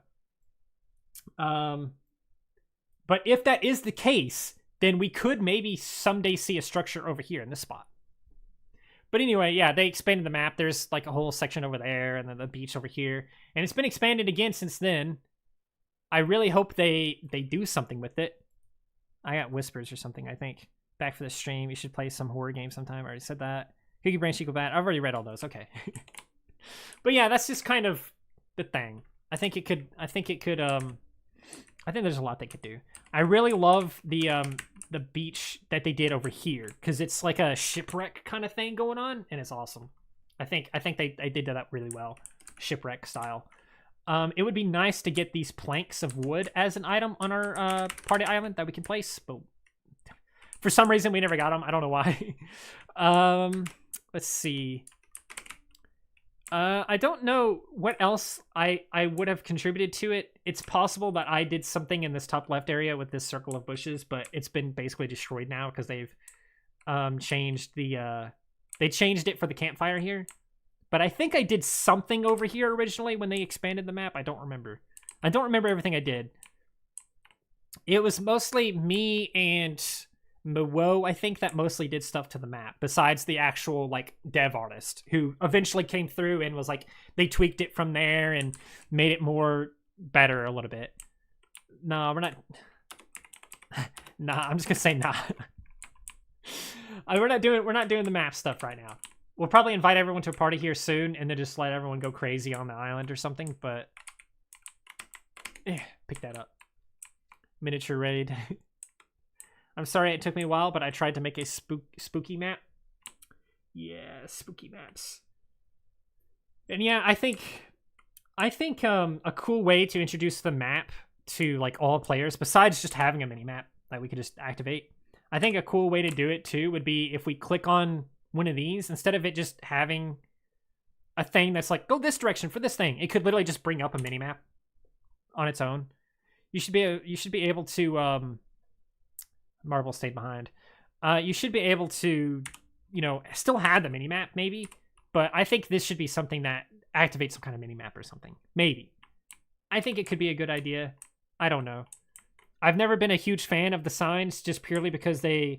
[SPEAKER 1] But if that is the case, then we could maybe someday see a structure over here in this spot. But anyway, yeah, they expanded the map. There's like a whole section over there and then the beach over here. And it's been expanded again since then. I really hope they do something with it. I got whispers or something, I think. Back for the stream. You should play some horror game sometime. I already said that. Cookie Branch Equal Bat. I've already read all those. Okay. But yeah, that's just kind of the thing. I think there's a lot they could do. I really love the beach that they did over here because it's like a shipwreck kind of thing going on, and it's awesome. I think they did that really well, shipwreck style. It would be nice to get these planks of wood as an item on our party island that we can place, but for some reason we never got them. I don't know why. Let's see. I don't know what else I would have contributed to it. It's possible that I did something in this top left area with this circle of bushes, but it's been basically destroyed now because they've changed they changed it for the campfire here. But I think I did something over here originally when they expanded the map. I don't remember. I don't remember everything I did. It was mostly me and Mowo, I think, that mostly did stuff to the map, besides the actual, like, dev artist, who eventually came through and was like, they tweaked it from there and made it more better a little bit. No, we're not... Nah, I'm just gonna say nah. We're not doing the map stuff right now. We'll probably invite everyone to a party here soon and then just let everyone go crazy on the island or something, but... pick that up. Miniature raid. I'm sorry it took me a while, but I tried to make a spooky map. Yeah, spooky maps. And yeah, I think a cool way to introduce the map to like all players, besides just having a mini map that we could just activate, I think a cool way to do it too would be if we click on one of these, instead of it just having a thing that's like, go this direction for this thing, it could literally just bring up a mini map on its own. You should be able to Marvel stayed behind. You should be able to, you know, still have the mini map maybe, but I think this should be something that activates some kind of mini map or something. Maybe. I think it could be a good idea. I don't know. I've never been a huge fan of the signs just purely because they're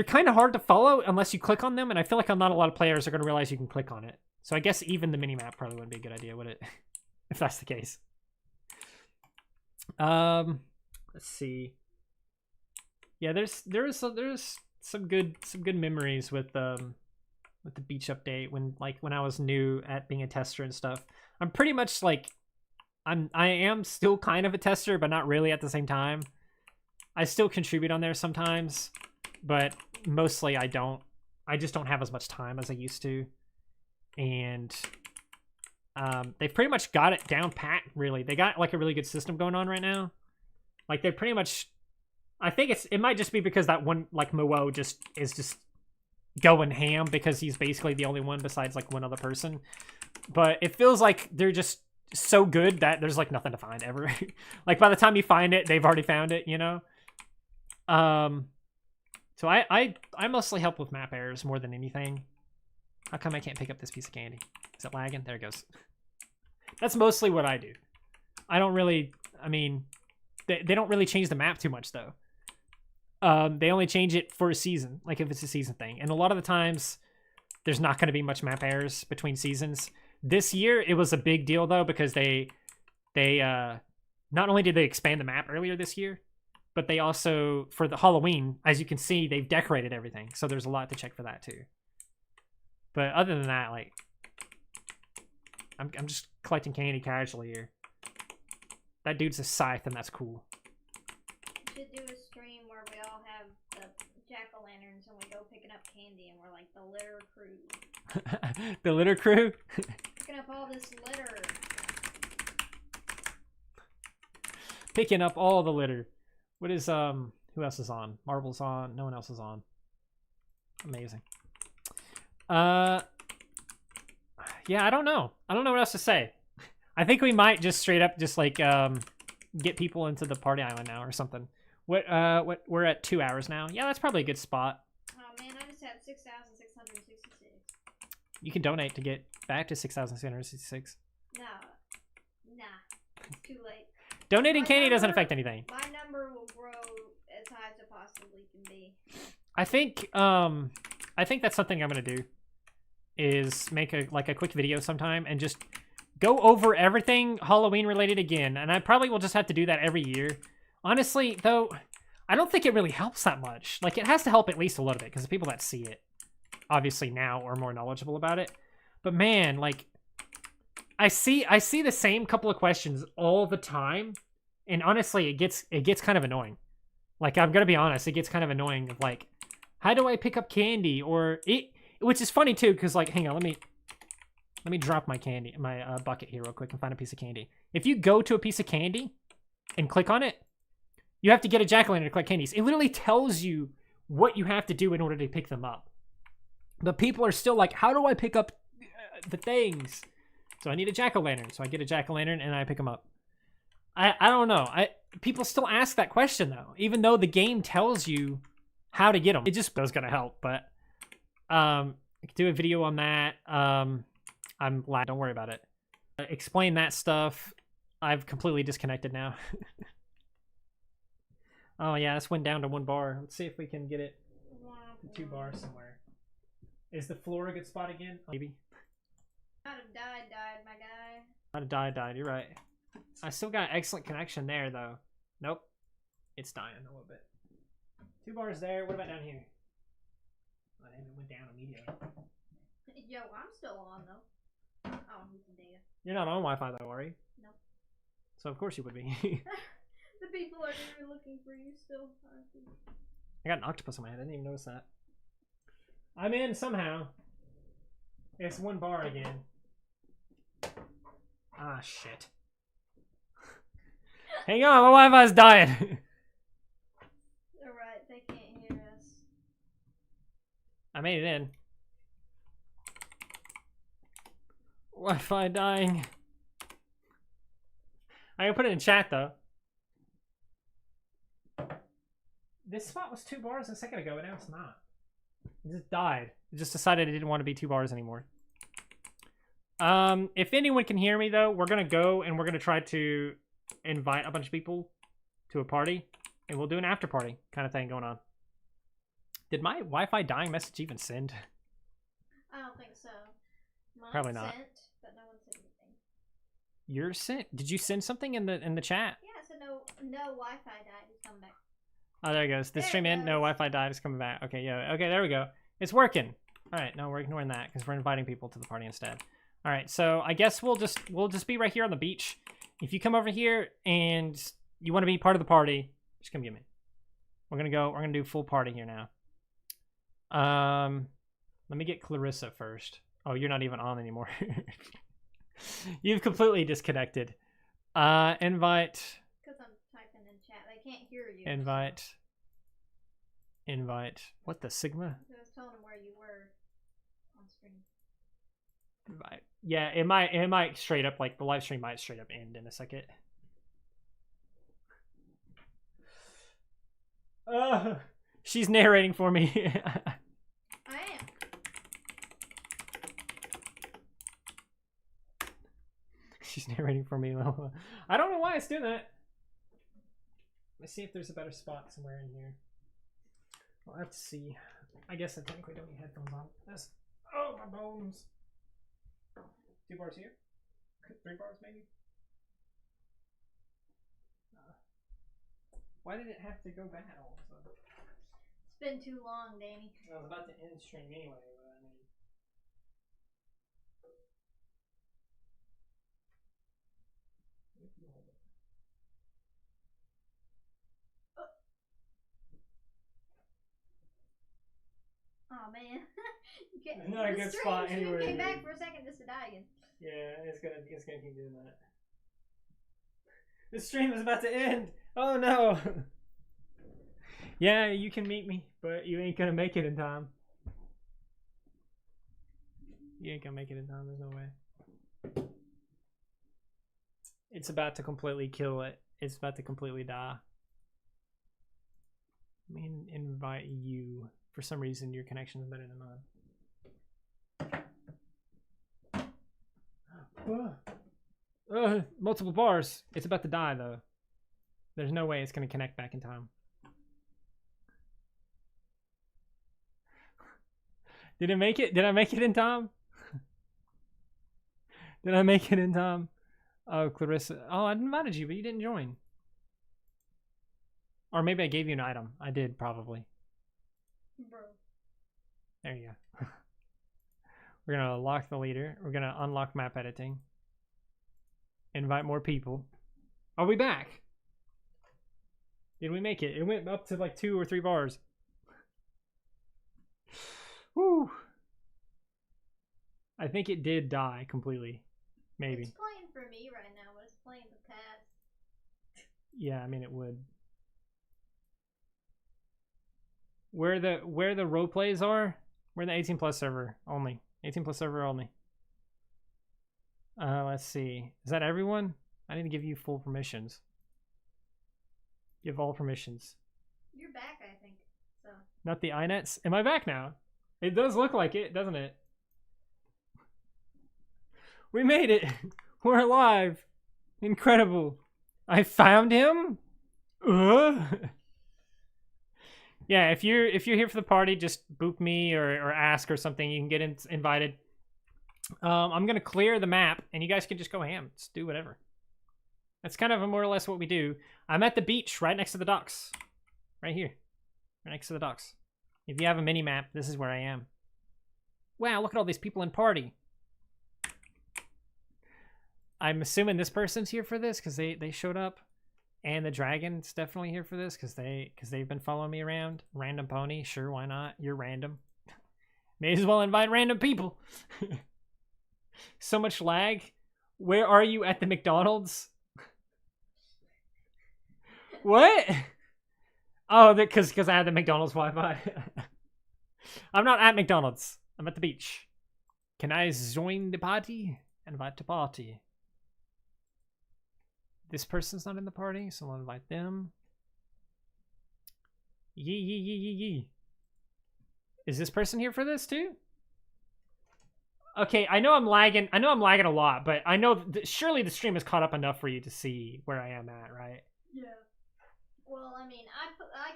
[SPEAKER 1] kind of hard to follow unless you click on them, and I feel like not a lot of players are going to realize you can click on it. So I guess even the mini map probably wouldn't be a good idea, would it? If that's the case. Let's see. Yeah, there's some good memories with the beach update when I was new at being a tester and stuff. I'm pretty much like I am still kind of a tester, but not really at the same time. I still contribute on there sometimes, but mostly I don't. I just don't have as much time as I used to. And they've pretty much got it down pat, really. They got like a really good system going on right now. Like they pretty much, I think it might just be because that one like Moo just is just going ham because he's basically the only one besides like one other person. But it feels like they're just so good that there's like nothing to find ever. Like by the time you find it, they've already found it, you know? So I mostly help with map errors more than anything. How come I can't pick up this piece of candy? Is it lagging? There it goes. That's mostly what I do. I don't really, I mean, they don't really change the map too much though. They only change it for a season, like if it's a season thing. And a lot of the times, there's not going to be much map errors between seasons. This year, it was a big deal though because they not only did they expand the map earlier this year, but they also, for the Halloween, as you can see, they've decorated everything. So there's a lot to check for that too. But other than that, like, I'm just collecting candy casually here. That dude's a scythe, and that's cool.
[SPEAKER 2] We should do a stream where we all have the jack-o'-lanterns and we go picking up candy and we're like the litter crew.
[SPEAKER 1] The litter crew?
[SPEAKER 2] Picking up all this litter.
[SPEAKER 1] Picking up all the litter. What is, who else is on? Marble's on. No one else is on. Amazing. Yeah, I don't know. I don't know what else to say. I think we might just straight up just like get people into the party island now or something. What we're at 2 hours now. Yeah, that's probably a good spot.
[SPEAKER 2] Oh man, I just had 6,666.
[SPEAKER 1] You can donate to get back to 6,666.
[SPEAKER 2] No. Nah. It's too late.
[SPEAKER 1] Donating candy doesn't affect anything.
[SPEAKER 2] My number will grow as high as it possibly can be.
[SPEAKER 1] I think that's something I'm gonna do. Is make a quick video sometime and just go over everything Halloween related again. And I probably will just have to do that every year. Honestly, though, I don't think it really helps that much. Like, it has to help at least a little bit because the people that see it, obviously now, are more knowledgeable about it. But man, like, I see the same couple of questions all the time, and honestly, it gets kind of annoying. Like, I'm gonna be honest, it gets kind of annoying. Of like, how do I pick up candy? Or it, which is funny too, because like, hang on, let me drop my candy, my bucket here real quick and find a piece of candy. If you go to a piece of candy and click on it, you have to get a jack-o'-lantern to collect candies. It literally tells you what you have to do in order to pick them up. But people are still like, how do I pick up the things? So I need a jack-o'-lantern. So I get a jack-o'-lantern and I pick them up. I don't know. People still ask that question though, even though the game tells you how to get them. It just was gonna help, but I could do a video on that. I'm glad. Don't worry about it. Explain that stuff. I've completely disconnected now. Oh yeah, this went down to 1 bar. Let's see if we can get it to 2 bars somewhere. Is the floor a good spot again? Maybe.
[SPEAKER 2] I'd have died, my guy.
[SPEAKER 1] I'd have died. You're right. I still got excellent connection there though. Nope. It's dying a little bit. 2 bars there. What about down here? Oh, damn, it went down immediately.
[SPEAKER 2] Yo, I'm still on though. Oh, he's in data.
[SPEAKER 1] You're not on Wi-Fi though, are you?
[SPEAKER 2] Nope.
[SPEAKER 1] So of course you would be.
[SPEAKER 2] The people are really looking for you still.
[SPEAKER 1] I got an octopus on my head. I didn't even notice that. I'm in somehow. It's 1 bar again. Ah, shit. Hang on, my Wi-Fi's dying.
[SPEAKER 2] Alright, they can't hear us.
[SPEAKER 1] I made it in. Wi-Fi dying. I can put it in chat though. This spot was 2 bars a second ago, but now it's not. It just died. It just decided it didn't want to be 2 bars anymore. If anyone can hear me though, we're gonna go and we're gonna try to invite a bunch of people to a party, and we'll do an after party kind of thing going on. Did my Wi-Fi dying message even send?
[SPEAKER 2] I don't think so. Mine
[SPEAKER 1] Probably not.
[SPEAKER 2] Sent, but no one said anything.
[SPEAKER 1] Yours sent? Did you send something in the chat?
[SPEAKER 2] Yeah, I said no Wi-Fi died. He's coming back.
[SPEAKER 1] Oh, there it goes. This
[SPEAKER 2] There
[SPEAKER 1] stream
[SPEAKER 2] it
[SPEAKER 1] in. No,
[SPEAKER 2] goes.
[SPEAKER 1] Wi-Fi died. It's coming back. Okay, yeah. Okay, there we go. It's working. All right, no, we're ignoring that because we're inviting people to the party instead. All right, so I guess we'll just be right here on the beach. If you come over here and you want to be part of the party, just come get me. We're gonna do full party here now. Let me get Clarissa first. Oh, you're not even on anymore. You've completely disconnected. Invite.
[SPEAKER 2] Because I'm typing in chat. They can't hear you.
[SPEAKER 1] Invite. What the Sigma?
[SPEAKER 2] So I was telling them where you were on screen.
[SPEAKER 1] Invite. Yeah, it might straight up, like, the live stream might straight up end in a second. She's narrating for me.
[SPEAKER 2] I am.
[SPEAKER 1] She's narrating for me. I don't know why it's doing that. Let's see if there's a better spot somewhere in here. I'll have to see. I guess I technically don't need headphones on. That's, oh, my bones. 2 bars here? 3 bars maybe? Why did it have to go bad all of a sudden?
[SPEAKER 2] It's been too long, Danny.
[SPEAKER 1] I was about to end stream anyway, but I mean.
[SPEAKER 2] Oh man.
[SPEAKER 1] Not a good spot anywhere.
[SPEAKER 2] Stream came back for a second just to die again.
[SPEAKER 1] Yeah, it's gonna keep doing that. The stream is about to end. Oh no. Yeah, you can meet me, but you ain't gonna make it in time. You ain't gonna make it in time. There's no way. It's about to completely kill it. It's about to completely die. Let me invite you. For some reason, your connection is better than mine. Multiple bars. It's about to die, though. There's no way it's going to connect back in time. Did it make it? Did I make it in time? Did I make it in time? Oh, Clarissa. Oh, I invited you, but you didn't join. Or maybe I gave you an item. I did, probably.
[SPEAKER 2] Bro.
[SPEAKER 1] There you go. We're going to lock the leader. We're going to unlock map editing. Invite more people. Are we back? Did we make it? It went up to like 2 or 3 bars. Whew. I think it did die completely. Maybe.
[SPEAKER 2] It's playing for me right now, but it's playing for Pat.
[SPEAKER 1] Yeah, I mean it would. Where the role plays are? We're in the 18 plus server only. 18 plus server only. Let's see. Is that everyone? I need to give you full permissions. Give all permissions.
[SPEAKER 2] You're back, I think. So.
[SPEAKER 1] Not the inets. Am I back now? It does look like it, doesn't it? We made it. We're alive. Incredible. I found him. Yeah, if you're here for the party, just boop me or ask or something. You can get invited. I'm gonna clear the map, and you guys can just go ham. Just do whatever. That's kind of more or less what we do. I'm at the beach, right next to the docks, right here, right next to the docks. If you have a mini map, this is where I am. Wow, look at all these people in party. I'm assuming this person's here for this because they showed up. And the dragon's definitely here for this because they've been following me around. Random pony, sure, why not? You're random. May as well invite random people. So much lag. Where are you at the McDonald's? What? Oh, because I have the McDonald's Wi-Fi. I'm not at McDonald's. I'm at the beach. Can I join the party? Invite to party. This person's not in the party, so I'll invite them. Yee. Is this person here for this too? Okay, I know I'm lagging. I know I'm lagging a lot, but I know surely the stream is caught up enough for you to see where I am at, right?
[SPEAKER 2] Yeah. Well, I mean, I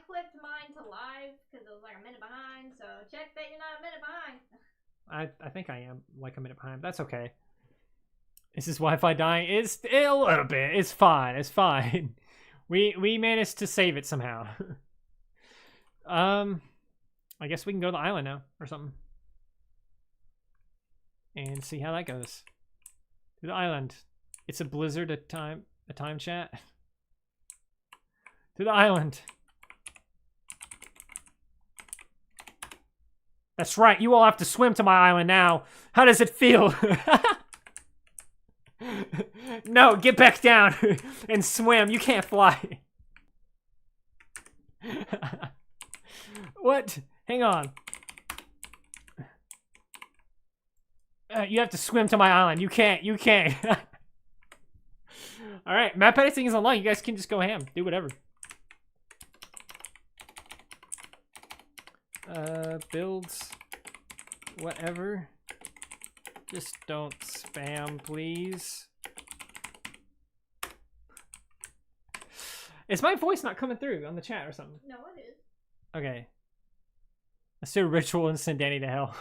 [SPEAKER 2] clicked mine to live because I was like a minute behind, so check that you're not a minute behind.
[SPEAKER 1] I think I am like a minute behind. That's okay. Is this Wi-Fi dying? It's a little bit. It's fine. It's fine. We managed to save it somehow. I guess we can go to the island now or something. And see how that goes. To the island. It's a blizzard a time chat. To the island. That's right, you all have to swim to my island now. How does it feel? No, get back down and swim. You can't fly. What? Hang on. You have to swim to my island. You can't. Alright, map editing is unlocked. You guys can just go ham. Do whatever. Builds. Whatever. Just don't spam, please. Is my voice not coming through on the chat or something?
[SPEAKER 2] No, it is.
[SPEAKER 1] Okay. Let's do a ritual and send Danny to hell.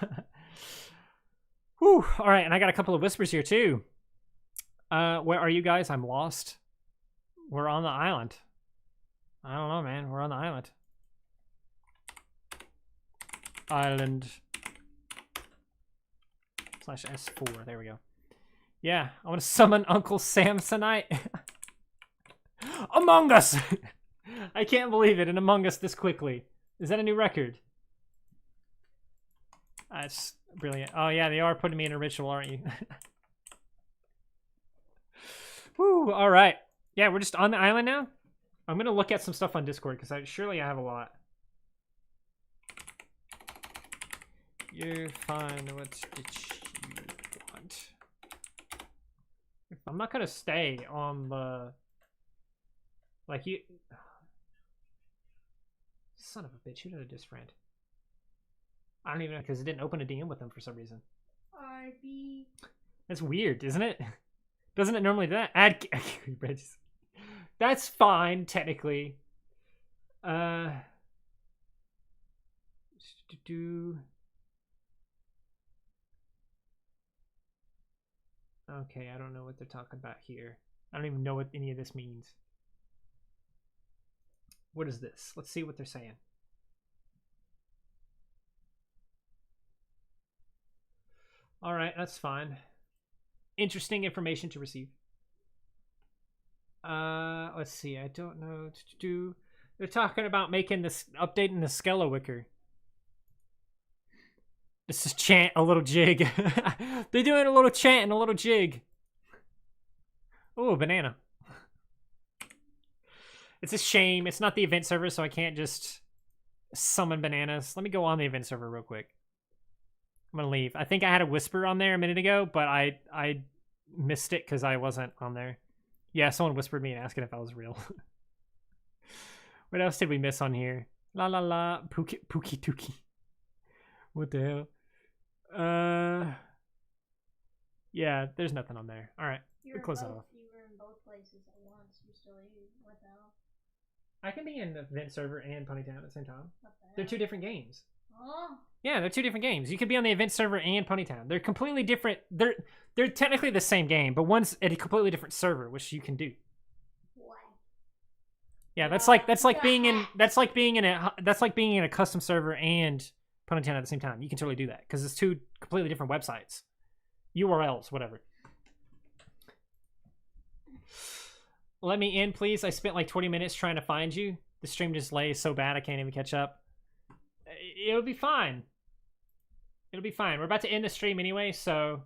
[SPEAKER 1] Whew. Alright, and I got a couple of whispers here too. Where are you guys? I'm lost. We're on the island. I don't know, man. We're on the island. Island. /S4. There we go. Yeah, I want to summon Uncle Samsonite. Among Us! I can't believe it, an Among Us this quickly. Is that a new record? That's brilliant. Oh yeah, they are putting me in a ritual, aren't you? Woo, alright. Yeah, we're just on the island now. I'm gonna look at some stuff on Discord, because surely I have a lot. You find what did you want? I'm not gonna stay on the... Like, you... Son of a bitch, who did I just friend? I don't even know, because it didn't open a DM with them for some reason.
[SPEAKER 2] RB.
[SPEAKER 1] That's weird, isn't it? Doesn't it normally do that? Add bridges. That's fine, technically. Okay, I don't know what they're talking about here. I don't even know what any of this means. What is this? Let's see what they're saying. Alright, that's fine. Interesting information to receive. Let's see. I don't know what to do. They're talking about making this, updating the Skelewicker. This is chant, a little jig. They're doing a little chant and a little jig. Oh, banana. It's a shame. It's not the event server, so I can't just summon bananas. Let me go on the event server real quick. I'm gonna leave. I think I had a whisper on there a minute ago, but I missed it because I wasn't on there. Yeah, someone whispered me and asking if I was real. What else did we miss on here? La la la, Pookie Tookie. What the hell? Yeah, there's nothing on there. All right, we'll close that off.
[SPEAKER 2] You were in both places at once. You still you. What the hell?
[SPEAKER 1] I can be in the event server and PonyTown at the same time.
[SPEAKER 2] What the hell?
[SPEAKER 1] They're two different games.
[SPEAKER 2] Oh.
[SPEAKER 1] Yeah, they're two different games. You could be on the event server and PonyTown. They're completely different. They're technically the same game, but one's at a completely different server, which you can do.
[SPEAKER 2] What?
[SPEAKER 1] Yeah, that's like being in a custom server and PonyTown at the same time. You can totally do that because it's two completely different websites, URLs, whatever. Let me in, please. I spent like 20 minutes trying to find you. The stream delay is so bad I can't even catch up. It'll be fine. It'll be fine. We're about to end the stream anyway, so...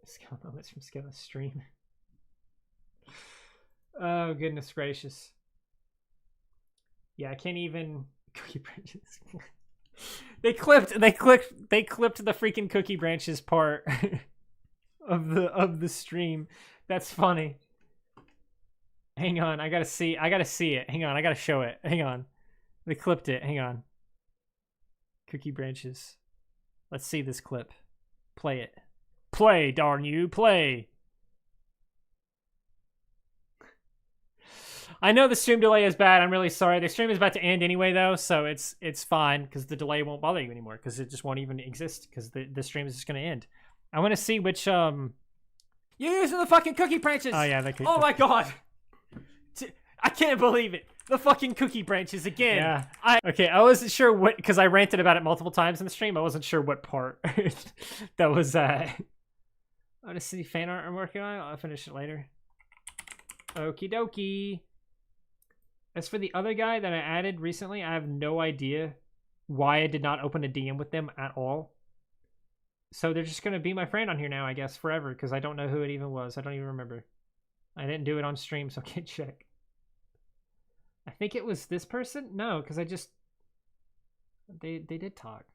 [SPEAKER 1] Skill moments from Skill stream. Oh, goodness gracious. Yeah, I can't even... Cookie branches. They clipped the freaking cookie branches part of the stream. That's funny. Hang on, I gotta see it. Hang on, I gotta show it. Hang on. They clipped it. Hang on. Cookie branches. Let's see this clip. Play it. Play, darn you, play. I know the stream delay is bad. I'm really sorry. The stream is about to end anyway, though, so it's fine because the delay won't bother you anymore because it just won't even exist because the stream is just gonna end. I want to see which You're using the fucking cookie branches. Oh yeah, they. Oh my god. I can't believe it. The fucking cookie branches again. Yeah. Okay, I wasn't sure what, because I ranted about it multiple times in the stream. I wasn't sure what part that was. Oh, the city fan art I'm working on. I'll finish it later. Okie dokie. As for the other guy that I added recently, I have no idea why I did not open a DM with them at all. So they're just going to be my friend on here now, I guess, forever, because I don't know who it even was. I don't even remember. I didn't do it on stream, so I can't check. I think it was this person? No, because I just... They did talk.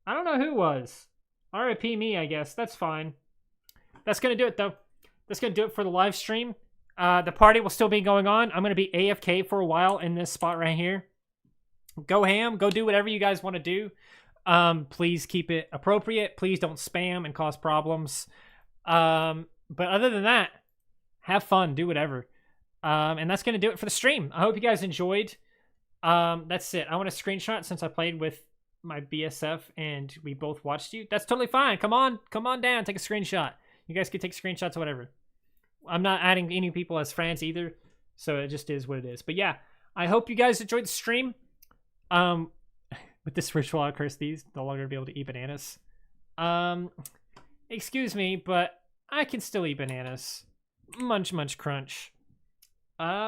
[SPEAKER 1] I don't know who was. RIP me, I guess. That's fine. That's going to do it, though. That's going to do it for the live stream. The party will still be going on. I'm going to be AFK for a while in this spot right here. Go ham. Go do whatever you guys want to do. Please keep it appropriate. Please don't spam and cause problems. But other than that, have fun. Do whatever. And that's going to do it for the stream. I hope you guys enjoyed. That's it. I want a screenshot since I played with my BSF and we both watched you. That's totally fine. Come on down. Take a screenshot. You guys can take screenshots or whatever. I'm not adding any people as friends either, so it just is what it is. But yeah, I hope you guys enjoyed the stream. With this ritual, I'll curse these. No longer be able to eat bananas. Excuse me, but I can still eat bananas. Munch, munch, crunch.